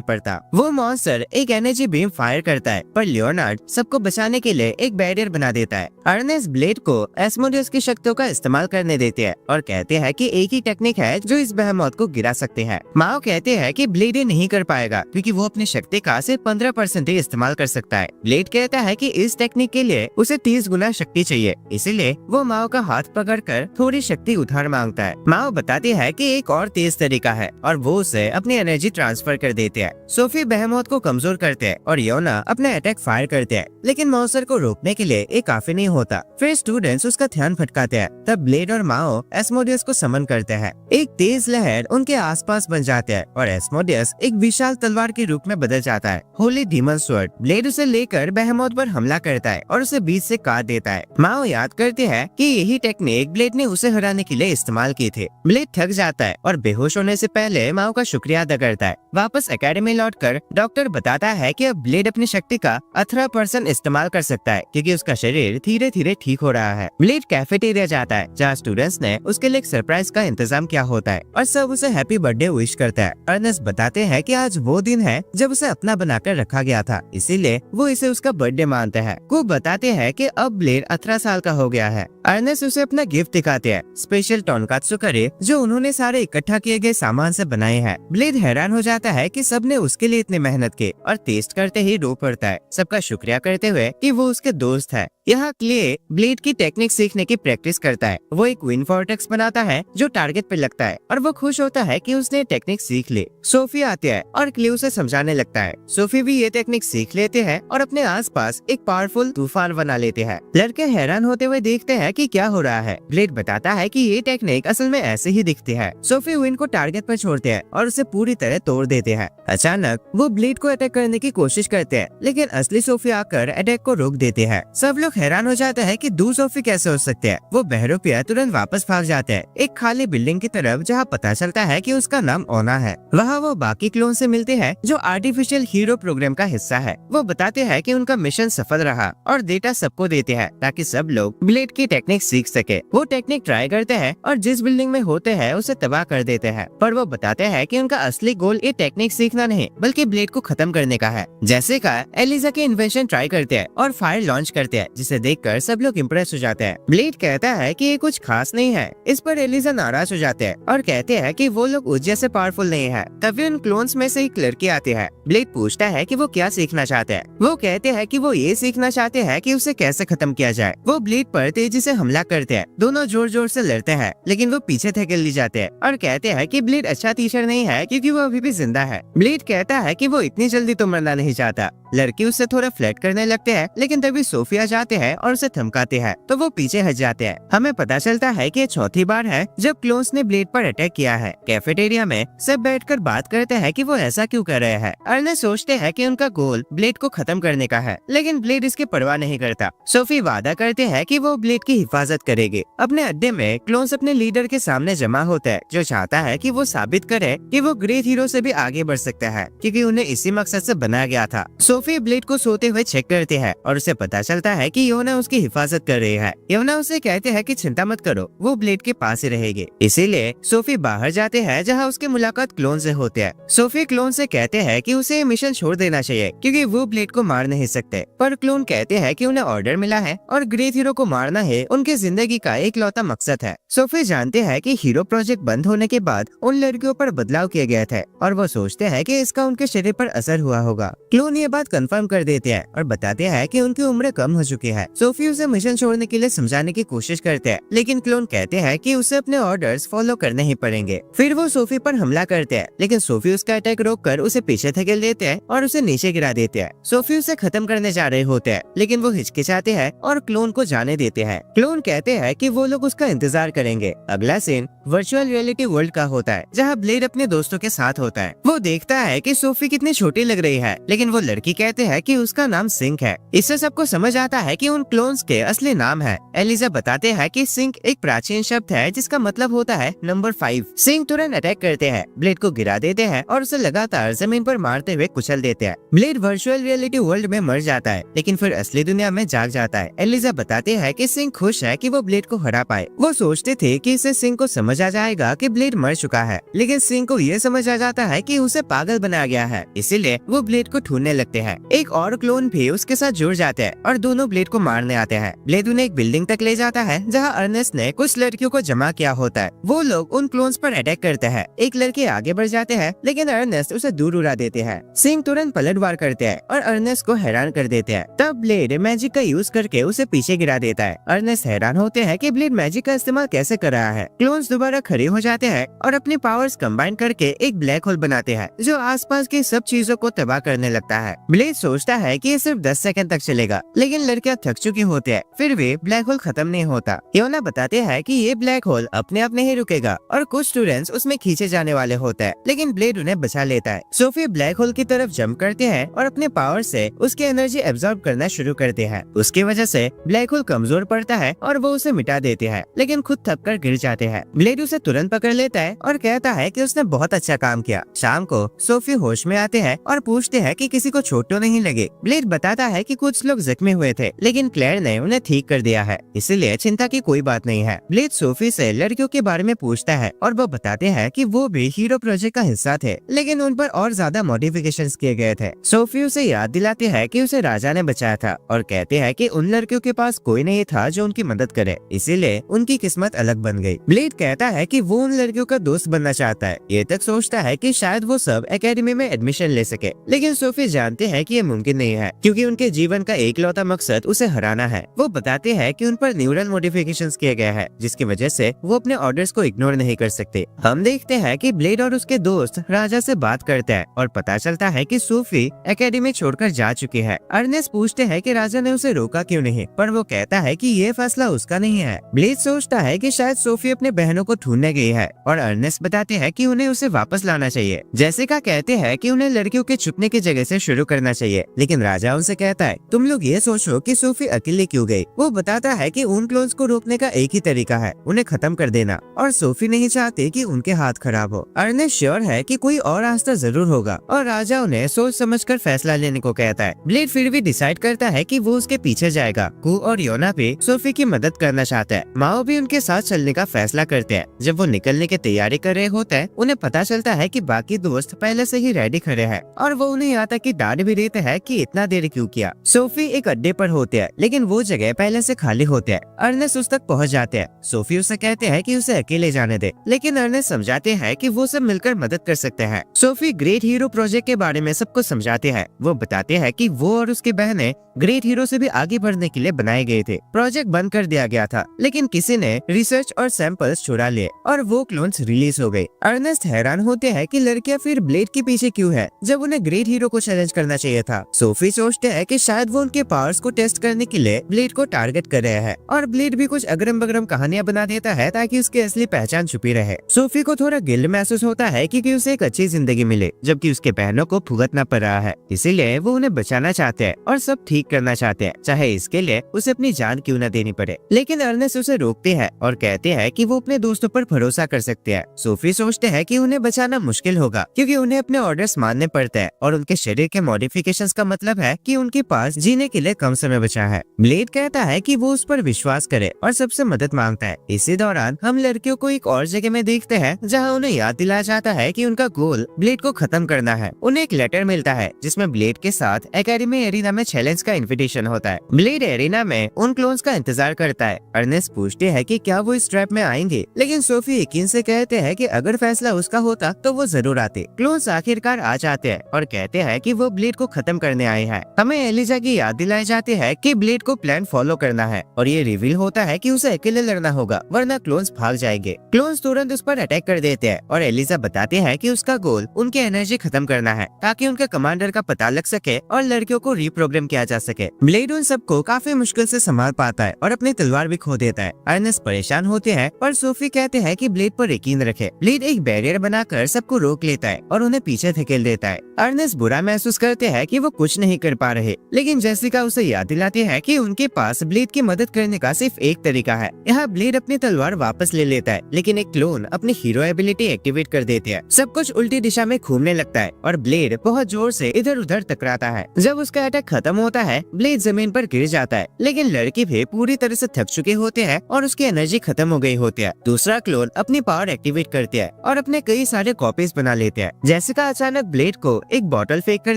पड़ता। वो मॉन्स्टर एक एनर्जी बीम फायर करता है पर लियोनार्ड सबको बचाने के लिए एक बैरियर बना देता है। अर्नेस्ट ब्लेड को एस्मोडियस की शक्तियों का इस्तेमाल करने देते हैं और कहते हैं कि एक ही टेक्निक है जो इस बेहेमोथ को गिरा सकते हैं। माओ कहते हैं कि ब्लेड ये नहीं कर पाएगा क्योंकि वो अपनी शक्ति का सिर्फ 15% ही इस्तेमाल कर सकता है। ब्लेड कहता है कि इस टेक्निक के लिए उसे 30 गुना शक्ति चाहिए, इसीलिए वो माओ का हाथ पकड़कर थोड़ी शक्ति उधार मांगता है। माओ बताती है कि एक और तेज तरीका है और वो उसे अपनी एनर्जी ट्रांसफर कर देते हैं। सोफी बेहेमोथ को कमजोर करते हैं और योना अपने अटैक फायर करते हैं लेकिन मॉन्स्टर को रोकने के लिए ये काफी नहीं होता। फिर स्टूडेंट्स उसका ध्यान भटकाते हैं, तब ब्लेड और माओ एस्मोडियस को समन करते हैं। एक तेज लहर उनके आसपास बन जाते हैं और एस्मोडियस एक विशाल तलवार के रूप में बदल जाता है। होली डीमन स्वॉर्ड ब्लेड उसे लेकर बेहेमोथ पर हमला करता है और उसे बीच से काट देता है। माओ याद करते हैं कि यही टेक्निक ब्लेड ने उसे हराने के लिए इस्तेमाल की थी। ब्लेड थक जाता है और बेहोश होने से पहले माओ का शुक्रिया अदा करता है। वापस एकेडमी लौटकर डॉक्टर बताता है कि अब ब्लेड अपनी शक्ति का 18% इस्तेमाल कर सकता है क्योंकि उसका शरीर धीरे धीरे ठीक हो रहा है। ब्लेड कैफेटेरिया जाता है जहाँ स्टूडेंट्स ने उसके लिए एक सरप्राइज का इंतजाम किया होता है और सब उसे हैप्पी बर्थडे विश करता है। अर्नेस्ट बताते हैं कि आज वो दिन है जब उसे अपना बनाकर रखा गया था, इसीलिए वो इसे उसका बर्थडे मानते हैं। कुक बताते हैं कि अब ब्लेड 18 साल का हो गया है। अर्नेस्ट उसे अपना गिफ्ट दिखाते हैं, स्पेशल टोनकात्सु करी जो उन्होंने सारे इकट्ठा किए गए सामान से बनाए हैं। ब्लेड हैरान हो जाता है कि सबने उसके लिए इतनी मेहनत की और टेस्ट करते ही रो पड़ता है, सबका शुक्रिया करते हुए कि वो उसके दोस्त है। यहाँ क्ले ब्लेड की टेक्निक सीखने की प्रैक्टिस करता है। वो एक विंड वॉर्टेक्स बनाता है जो टारगेट पे लगता है और वो खुश होता है कि उसने टेक्निक सीख ली। सोफी आती है और क्ले उसे समझाने लगता है। सोफी भी ये टेक्निक सीख लेते हैं और अपने आसपास एक पावरफुल तूफान बना लेते हैं। लड़के हैरान होते हुए देखते हैं कि क्या हो रहा है। ब्लेड बताता है कि ये टेक्निक असल में ऐसे ही दिखती है। सोफी विंड को टारगेट पर छोड़ते हैं और उसे पूरी तरह तोड़ देते हैं। अचानक वो ब्लेड को अटैक करने की कोशिश करते हैं लेकिन असली सोफी आकर अटैक को रोक देते हैं। सब लोग हैरान हो जाते हैं कि दो सोफी कैसे हो सकते हैं। वो बहरूपिया तुरंत वापस भाग जाते हैं एक खाली बिल्डिंग की तरफ जहाँ पता चलता है कि उसका नाम ओना है। वहाँ वो बाकी क्लोन से मिलते हैं जो आर्टिफिशियल हीरो प्रोग्राम का हिस्सा है। वो बताते हैं कि उनका मिशन सफल रहा और डेटा सबको देते हैं ताकि सब लोग ब्लेड की टेक्निक सीख सके। वो टेक्निक ट्राई करते हैं और जिस बिल्डिंग में होते हैं उसे तबाह कर देते हैं, पर वो बताते हैं कि उनका असली गोल ये टेक्निक सीखना नहीं बल्कि ब्लेड को खत्म करने का है। जैसे का एलिजा के इन्वेंशन ट्राई करते हैं और फायर लॉन्च करते हैं जिसे देखकर सब लोग इम्प्रेस हो जाते हैं। ब्लेड कहता है कि ये कुछ खास नहीं है। इस पर एलिजा नाराज हो जाते हैं और कहते हैं कि वो लोग उस जैसे पावरफुल नहीं है। तभी उन क्लोन्स में से एक लड़की आती है। ब्लेड पूछता है कि वो क्या सीखना चाहते हैं। वो कहते हैं कि वो ये सीखना चाहते हैं कि उसे कैसे खत्म किया जाए। वो ब्लेड पर तेजी से हमला करते हैं। दोनों जोर जोर से लड़ते हैं लेकिन वो पीछे धकेल ली जाते हैं और कहते हैं कि ब्लेड अच्छा टीचर नहीं है क्योंकि वो अभी भी जिंदा है। ब्लेड कहता है कि वो इतनी जल्दी तो मरना नहीं चाहता। लड़की उससे थोड़ा फ्लर्ट करने लगते हैं, लेकिन तभी सोफिया जाते हैं और उसे धमकाते हैं, तो वो पीछे हट जाते हैं। हमें पता चलता है कि ये चौथी बार है जब क्लोन्स ने ब्लेड पर अटैक किया है। कैफेटेरिया में सब बैठकर बात करते हैं कि वो ऐसा क्यों कर रहे हैं। अर्नेस्ट सोचते हैं कि उनका गोल ब्लेड को खत्म करने का है, लेकिन ब्लेड इसकी परवाह नहीं करता। सोफी वादा करते हैं कि वो ब्लेड की हिफाजत करेगी। अपने अड्डे में क्लोन्स अपने लीडर के सामने जमा होता है, जो चाहता है कि वो साबित करे कि वो ग्रेट हीरो से भी आगे बढ़ सकता है, क्योंकि उन्हें इसी मकसद से बनाया गया था। सोफी ब्लेड को सोते हुए चेक करते हैं और उसे पता चलता है कि योना उसकी हिफाजत कर रही है। योना उसे कहते हैं कि चिंता मत करो, वो ब्लेड के पास ही रहेगी। इसीलिए सोफी बाहर जाते हैं, जहां उसकी मुलाकात क्लोन से होती है। सोफी क्लोन से कहते हैं कि उसे मिशन छोड़ देना चाहिए क्योंकि वो ब्लेड को मार नहीं सकते, पर क्लोन कहते हैं कि उन्हें ऑर्डर मिला है और ग्रेट हीरो को मारना है उनकी जिंदगी का इकलौता मकसद है। सोफी जानते हैं कि हीरो प्रोजेक्ट बंद होने के बाद उन लड़कियों पर बदलाव किए गए थे और वो सोचते हैं कि इसका उनके शरीर पर असर हुआ होगा। क्लोन ये बात कंफर्म कर देते हैं और बताते हैं कि उनकी उम्र कम हो चुकी है। सोफी उसे मिशन छोड़ने के लिए समझाने की कोशिश करते हैं, लेकिन क्लोन कहते हैं कि उसे अपने ऑर्डर्स फॉलो करने ही पड़ेंगे। फिर वो सोफी पर हमला करते हैं, लेकिन सोफी उसका अटैक रोककर उसे पीछे धकेल देते हैं और उसे नीचे गिरा देते हैं। सोफी उसे खत्म करने जा रहे होते हैं, लेकिन वो हिचकिचाते हैं और क्लोन को जाने देते हैं। क्लोन कहते हैं कि वो लोग उसका इंतजार करेंगे। अगला सीन वर्चुअल रियलिटी वर्ल्ड का होता है, जहाँ ब्लेड अपने दोस्तों के साथ होता है। वो देखता है कि सोफी कितनी छोटी लग रही है, लेकिन वो लड़की कहते हैं कि उसका नाम सिंक है। इससे सबको समझ आता है कि उन क्लोन्स के असली नाम है। एलिजा बताते हैं कि सिंक एक प्राचीन शब्द है जिसका मतलब होता है नंबर 5। सिंक तुरंत अटैक करते हैं, ब्लेड को गिरा देते हैं और उसे लगातार जमीन पर मारते हुए कुचल देते हैं। ब्लेड वर्चुअल रियलिटी वर्ल्ड में मर जाता है, लेकिन फिर असली दुनिया में जाग जाता है। एलिजा बताते हैं कि सिंक खुश है कि वो ब्लेड को हरा पाए। वो सोचते थे कि इससे सिंक को समझ आ जाएगा कि ब्लेड मर चुका है, लेकिन सिंक को ये समझ आ जाता है कि उसे पागल बनाया गया है, इसीलिए वो ब्लेड को ढूंढने लगते हैं। एक और क्लोन भी उसके साथ जुड़ जाते हैं और दोनों ब्लेड को मारने आते हैं। ब्लेड उन्हें एक बिल्डिंग तक ले जाता है, जहाँ अर्नेस्ट ने कुछ लड़कियों को जमा किया होता है। वो लोग उन क्लोन्स पर अटैक करते हैं। एक लड़के आगे बढ़ जाते हैं, लेकिन अर्नेस्ट उसे दूर उड़ा देते हैं। सिंक तुरंत पलटवार करते हैं और अर्नेस्ट को हैरान कर देते हैं। तब ब्लेड मैजिक का यूज करके उसे पीछे गिरा देता है। अर्नेस्ट हैरान होते हैं कि ब्लेड मैजिक का इस्तेमाल कैसे कर रहा है। क्लोन्स दोबारा खड़े हो जाते हैं और अपनी पावर्स कंबाइन करके एक ब्लैक होल बनाते हैं, जो आसपास की सब चीजों को तबाह करने लगता है। ब्लेड सोचता है कि ये सिर्फ 10 सेकंड तक चलेगा, लेकिन लड़कियां थक चुकी होती है, फिर भी ब्लैक होल खत्म नहीं होता। योना बताते हैं कि ये ब्लैक होल अपने आप नहीं रुकेगा और कुछ स्टूडेंट्स उसमें खींचे जाने वाले होते हैं, लेकिन ब्लेड उन्हें बचा लेता है। सोफी ब्लैक होल की तरफ जंप करते हैं और अपने पावर से उसकी एनर्जी एब्जॉर्ब करना शुरू करते हैं। उसकी वजह से ब्लैक होल कमजोर पड़ता है और वो उसे मिटा देते हैं, लेकिन खुद थक कर गिर जाते हैं। ब्लेड उसे तुरंत पकड़ लेता है और कहता है कि उसने बहुत अच्छा काम किया। शाम को सोफी होश में आते हैं और पूछते हैं कि किसी को चोट तो नहीं लगी। ब्लेड बताता है कि कुछ लोग जख्मी हुए थे, लेकिन क्लेयर ने उन्हें ठीक कर दिया है, इसलिए चिंता की कोई बात नहीं है। ब्लेड सोफी से लड़कियों के बारे में पूछता है और वो बताते हैं कि वो भी हीरो प्रोजेक्ट का हिस्सा थे, लेकिन उन पर और ज्यादा मॉडिफिकेशंस किए गए थे। सोफी उसे याद दिलाते हैं कि उसे राजा ने बचाया था और कहते हैं कि उन लड़कियों के पास कोई नहीं था जो उनकी मदद करे, इसीलिए उनकी किस्मत अलग बन गई। ब्लेड कहता है कि वो उन लड़कियों का दोस्त बनना चाहता है। ये तक सोचता है कि शायद वो सब एकेडमी में एडमिशन ले सके, लेकिन सोफी जानते हैं कि ये मुमकिन नहीं है, क्योंकि उनके जीवन का एकलौता मकसद उसे हराना है। वो बताते हैं कि उन पर न्यूरल मॉडिफिकेशंस किए गए हैं, जिसकी वजह से वो अपने ऑर्डर्स को इग्नोर नहीं कर सकते। हम देखते हैं कि ब्लेड और उसके दोस्त राजा से बात करते हैं और पता चलता है कि सोफी एकेडमी छोड़कर जा चुकी है। अर्नेस्ट पूछते हैं कि राजा ने उसे रोका क्यों नहीं, पर वो कहता है कि ये फैसला उसका नहीं है। ब्लेड सोचता है कि शायद सोफी अपने बहनों को ढूंढने गई है और अर्नेस्ट बताते हैं कि उन्हें उसे वापस लाना चाहिए। जेसिका कहते हैं कि उन्हें लड़कियों के छुपने की जगह से शुरू करना चाहिए, लेकिन राजा उनसे कहता है तुम लोग ये सोचो कि सोफी अकेले क्यों गई। वो बताता है कि उन क्लोन्स को रोकने का एक ही तरीका है, उन्हें खत्म कर देना, और सोफी नहीं चाहती कि उनके हाथ खराब हो। अर्नेस्ट श्योर है कि कोई और रास्ता जरूर होगा और राजा उन्हें सोच समझकर फैसला लेने को कहता है। ब्लेड फिर भी डिसाइड करता है कि वो उसके पीछे जाएगा। कू और योना भी सोफी की मदद करना चाहता है। माओ भी उनके साथ चलने का फैसला करते हैं। जब वो निकलने की तैयारी कर रहे होते हैं, उन्हें पता चलता है कि बाकी दोस्त पहले से ही रेडी खड़े हैं और वो उन्हें यहाँ तक कि डांट भी देते हैं कि इतना देर क्यों किया। सोफी एक अड्डे पर होते हैं, लेकिन वो जगह पहले से खाली होते हैं। अर्नेस्ट उस तक पहुँच जाते हैं। सोफी उसे कहते हैं कि उसे अकेले जाने दे, लेकिन अर्नेस्ट समझाते हैं कि वो सब मिलकर मदद कर सकते हैं। सोफी ग्रेट हीरो प्रोजेक्ट के बारे में सबको समझाते हैं। वो बताते हैं कि वो और उसकी बहनें ग्रेट हीरो से भी आगे बढ़ने के लिए बनाए गए थे। प्रोजेक्ट बंद कर दिया गया था, लेकिन किसी ने रिसर्च और सैंपल्स चुरा लिए और वो क्लोन्स रिलीज हो गए। अर्नेस्ट हैरान होते हैं कि लड़कियां फिर ब्लेड के पीछे क्यों है जब उन्हें ग्रेट हीरो को चैलेंज करना चाहिए था। सोफी सोचते हैं कि शायद वो उनके पावर्स को टेस्ट करने के लिए ब्लेड को टारगेट कर रहे हैं और ब्लेड भी कुछ अगरम बगरम कहानियां बना देता है ताकि उसकी असली पहचान छुपी रहे। सोफी को थोड़ा गिल्ट महसूस होता है क्योंकि उसे एक अच्छी जिंदगी मिले जबकि उसके बहनों को भुगतना पड़ रहा है, इसीलिए वो उन्हें बचाना चाहते हैं और सब ठीक करना चाहते हैं, चाहे इसके लिए उसे अपनी जान क्यों न देनी पड़े। लेकिन अर्नेस्ट उसे रोकते हैं और कहते हैं कि वो अपने दोस्तों पर भरोसा कर सकते हैं। सोफी सोचते हैं कि उन्हें बचाना मुश्किल होगा क्योंकि उन्हें अपने ऑर्डर्स मानने पड़ते हैं और उनके शरीर के मॉडिफिकेशंस का मतलब है कि उनके पास जीने के लिए कम समय बचा है। ब्लेड कहता है कि वो उस पर विश्वास करे और सबसे मदद मांगता है। इसी दौरान हम लड़कियों को एक और जगह में देखते हैं जहाँ उन्हें याद दिलाया जाता है कि उनका गोल ब्लेड को खत्म करना है। उन्हें एक लेटर मिलता है जिसमें ब्लेड के साथ एकेडमी एरिना में चैलेंज का इन्विटेशन होता है। ब्लेड एरिना में उन क्लोन्स का इंतजार करता है। अर्नेस्ट पूछते हैं कि क्या वो इस ट्रैप में आएंगे, लेकिन सोफी यकीन से कहते हैं कि अगर फैसला उसका होता तो वो जरूर आते। क्लोन्स आखिरकार आ जाते हैं और कहते हैं कि वो ब्लेड को खत्म करने आए हैं। हमें एलिजा की याद दिलाई जाती है कि ब्लेड को प्लान फॉलो करना है और ये रिवील होता है कि उसे अकेले लड़ना होगा वरना क्लोन्स भाग जाएंगे। क्लोन्स तुरंत उस पर अटैक कर देते हैं और एलिजा बताते हैं कि उसका गोल उनकी एनर्जी खत्म करना है ताकि उनके कमांडर का पता लग सके और लड़कियों को रिप्रोग्राम किया जा सके। ब्लेड उन सबको काफी मुश्किल से संभाल पाता है और अपनी तलवार भी खो देता है। अर्नेस्ट परेशान होते हैं पर सोफी कहते हैं कि ब्लेड पर यकीन रखे। ब्लेड एक बैरियर बनाकर सबको रोक लेता है और उन्हें पीछे धकेल देता है। अर्नेस्ट बुरा महसूस करते हैं कि वो कुछ नहीं कर पा रहे, लेकिन जेसिका उसे याद दिलाती है कि उनके पास ब्लेड की मदद करने का सिर्फ एक तरीका है। यहाँ ब्लेड अपनी तलवार वापस ले लेता है, लेकिन एक क्लोन अपनी हीरो एबिलिटी एक्टिवेट कर देते हैं। सब कुछ उल्टी दिशा में घूमने लगता है और ब्लेड बहुत जोर से इधर उधर टकराता है। जब उसका अटैक खत्म होता है, ब्लेड जमीन पर गिर जाता है, लेकिन लड़की भी पूरी तरह से थक चुके होते हैं और उसकी एनर्जी खत्म हो गई होती है। दूसरा क्लोन अपनी पावर एक्टिवेट करते हैं और अपने कई सारे कॉपीज बना लेते हैं। जेसिका अचानक ब्लेड को एक बॉटल फेंक कर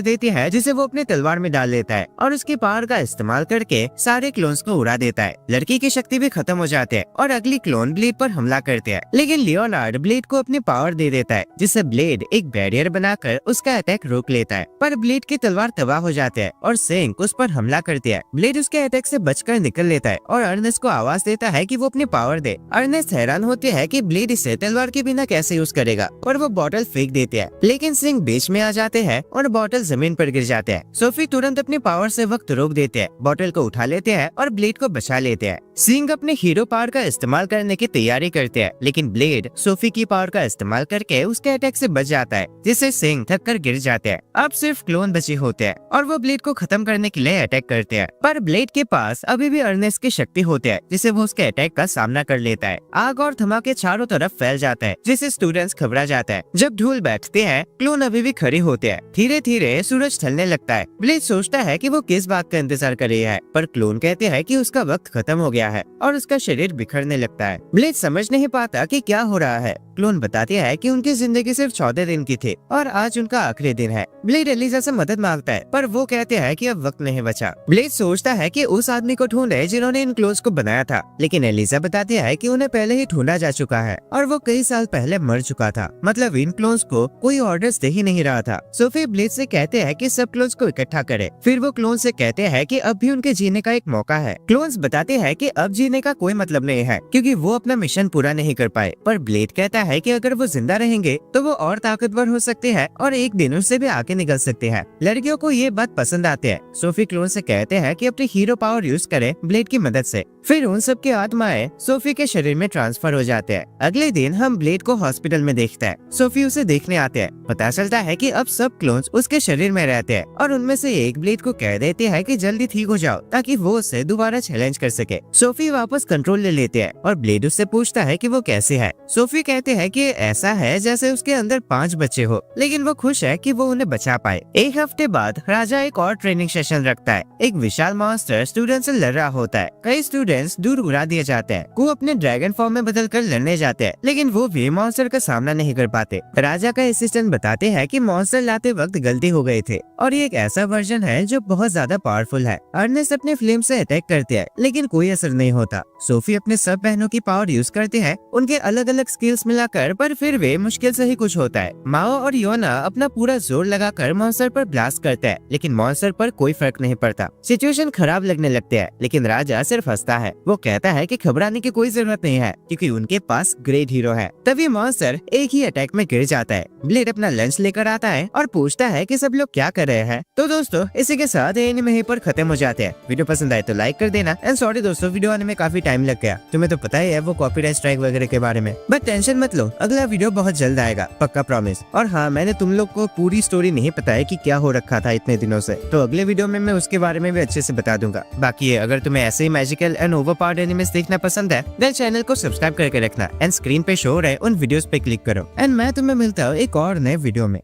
देती है जिसे वो अपने तलवार में डाल लेता है और उसकी पावर का इस्तेमाल करके सारे क्लोन्स को उड़ा देता है। लड़की की शक्ति भी खत्म हो जाती है और अगली क्लोन ब्लेड पर हमला करते हैं, लेकिन लियोनार्ड ब्लेड को अपनी पावर दे देता है जिससे ब्लेड एक बैरियर बनाकर उसका अटैक रोक लेता है। पर ब्लेड की तलवार तबाह हो जाती है और सिंक उस पर हमला करती है। ब्लेड उसके अटैक से बचकर निकल लेता है और अर्नेस्ट को आवाज देता है कि वो अपनी पावर दे। अर्नेस्ट हैरान होते हैं कि ब्लेड इसे तलवार के बिना कैसे यूज करेगा, पर वो बॉटल फेंक देते हैं, लेकिन सिंक बीच में आ जाते हैं और बॉटल जमीन पर गिर जाते हैं। सोफी तुरंत अपनी पावर से वक्त रोक देते हैं, बॉटल को उठा लेते हैं और ब्लेड को बचा लेते हैं। सिंह अपने हीरो पावर का इस्तेमाल करने की तैयारी करते हैं, लेकिन ब्लेड सोफी की पावर का इस्तेमाल करके उसके अटैक से बच जाता है, जिससे सिंह थक कर गिर जाते हैं। अब सिर्फ क्लोन बचे होते हैं और वो ब्लेड को खत्म करने के लिए अटैक करते हैं, पर ब्लेड के पास अभी भी अर्नेस्ट की शक्ति होती है जिससे वो उसके अटैक का सामना कर लेता है। आग और धमाके चारों तरफ फैल जाता है जिससे स्टूडेंट्स घबरा जाता है। जब धूल बैठते हैं, क्लोन अभी भी खड़े होते हैं। धीरे धीरे सूरज ढलने लगता है। ब्लेड सोचता है कि वो किस बात का इंतजार कर रही है, पर क्लोन कहते हैं कि उसका वक्त खत्म हो गया है और उसका शरीर बिखरने लगता है। ब्लेड समझ नहीं पाता कि क्या हो रहा है। क्लोन बताते हैं कि उनकी जिंदगी सिर्फ 14 दिन की थी और आज उनका आखिरी दिन है। ब्लेड एलिजा से मदद मांगता है, पर वो कहते हैं कि अब वक्त नहीं बचा। ब्लेड सोचता है कि उस आदमी को ढूंढे जिन्होंने इन क्लोन्स को बनाया था, लेकिन एलिजा बताती है कि उन्हें पहले ही ढूंढा जा चुका है और वो कई साल पहले मर चुका था। मतलब इन क्लोन्स को कोई ऑर्डर्स दे ही नहीं रहा था। सोफी ब्लेड से कहते हैं कि सब क्लोन्स को इकट्ठा करे। फिर वो क्लोन से कहते हैं कि अब भी उनके जीने का एक मौका है। क्लोन्स बताते हैं कि अब जीने का कोई मतलब नहीं है क्योंकि वो अपना मिशन पूरा नहीं कर पाए, पर ब्लेड कहता है कि अगर वो जिंदा रहेंगे तो वो और ताकतवर हो सकते हैं और एक दिन उससे भी आगे निकल सकते हैं। लड़कियों को ये बात पसंद आती है। सोफी क्लोन से कहते हैं कि अपनी हीरो पावर यूज करे ब्लेड की मदद से। फिर उन सब की आत्माएं सोफी के शरीर में ट्रांसफर हो जाते हैं। अगले दिन हम ब्लेड को हॉस्पिटल में देखते हैं। सोफी उसे देखने आते हैं। पता चलता है कि अब सब क्लोन्स उसके शरीर में रहते हैं और उनमें से एक ब्लेड को कह देते हैं कि जल्दी ठीक हो जाओ ताकि वो उसे दोबारा चैलेंज कर सके। सोफी वापस कंट्रोल ले लेते हैं और ब्लेड उससे पूछता है कि वो कैसे है। सोफी कहते हैं कि ऐसा है जैसे उसके अंदर 5 बच्चे हो, लेकिन वो खुश है कि वो उन्हें बचा पाए। एक हफ्ते बाद राजा एक और ट्रेनिंग सेशन रखता है। एक विशाल मॉन्स्टर स्टूडेंट से लड़ रहा होता है। कई स्टूडेंट्स दूर उड़ा दिए जाते हैं। वो अपने ड्रैगन फॉर्म में बदलकर लड़ने जाते हैं, लेकिन वो भी मॉन्स्टर का सामना नहीं कर पाते। राजा का असिस्टेंट बताते हैं कि मॉन्स्टर लाते वक्त गलती हो गए थे और ये एक ऐसा वर्जन है जो बहुत ज्यादा पावरफुल है। अर्नेस्ट अपने फ्लेम से अटैक करते हैं, लेकिन कोई असर नहीं होता। सोफी अपने सब बहनों की पावर यूज करते हैं, उनके अलग अलग स्किल्स मिलाकर, पर फिर वे मुश्किल से ही कुछ होता है। माओ और योना अपना पूरा जोर लगाकर मॉन्स्टर पर ब्लास्ट करते हैं, लेकिन मॉन्स्टर पर कोई फर्क नहीं पड़ता। सिचुएशन खराब लगने लगते हैं, लेकिन राजा सिर्फ हंसता है। वो कहता है कि घबराने की कोई जरूरत नहीं है क्योंकि उनके पास ग्रेट हीरो है। तभी मॉन्स्टर एक ही अटैक में गिर जाता है। ब्लेड अपना लंच लेकर आता है और पूछता है कि सब लोग क्या कर रहे हैं। तो दोस्तों इसी के साथ ये एनीमे यहीं पर खत्म हो जाते हैं। वीडियो पसंद आए तो लाइक कर देना। एंड सॉरी दोस्तों, वीडियो आने में काफी टाइम लग गया। तुम्हें तो पता ही है वो कॉपीराइट स्ट्राइक वगैरह के बारे में। बट टेंशन मत लो, अगला वीडियो बहुत जल्द आएगा, पक्का प्रॉमिस। और हाँ, मैंने तुम लोग को पूरी स्टोरी नहीं बताया कि क्या हो रखा था इतने दिनों से, तो अगले वीडियो में मैं उसके बारे में भी अच्छे से बता दूंगा। बाकी अगर तुम्हें ऐसे ही मैजिकल एंड ओवरपावर्ड एनिमेस देखना पसंद है देन चैनल को सब्सक्राइब करके रखना एंड स्क्रीन पे शो हो रहे उन वीडियोस पे क्लिक करो। एंड मैं तुम्हें मिलता हूँ एक और नए वीडियो में।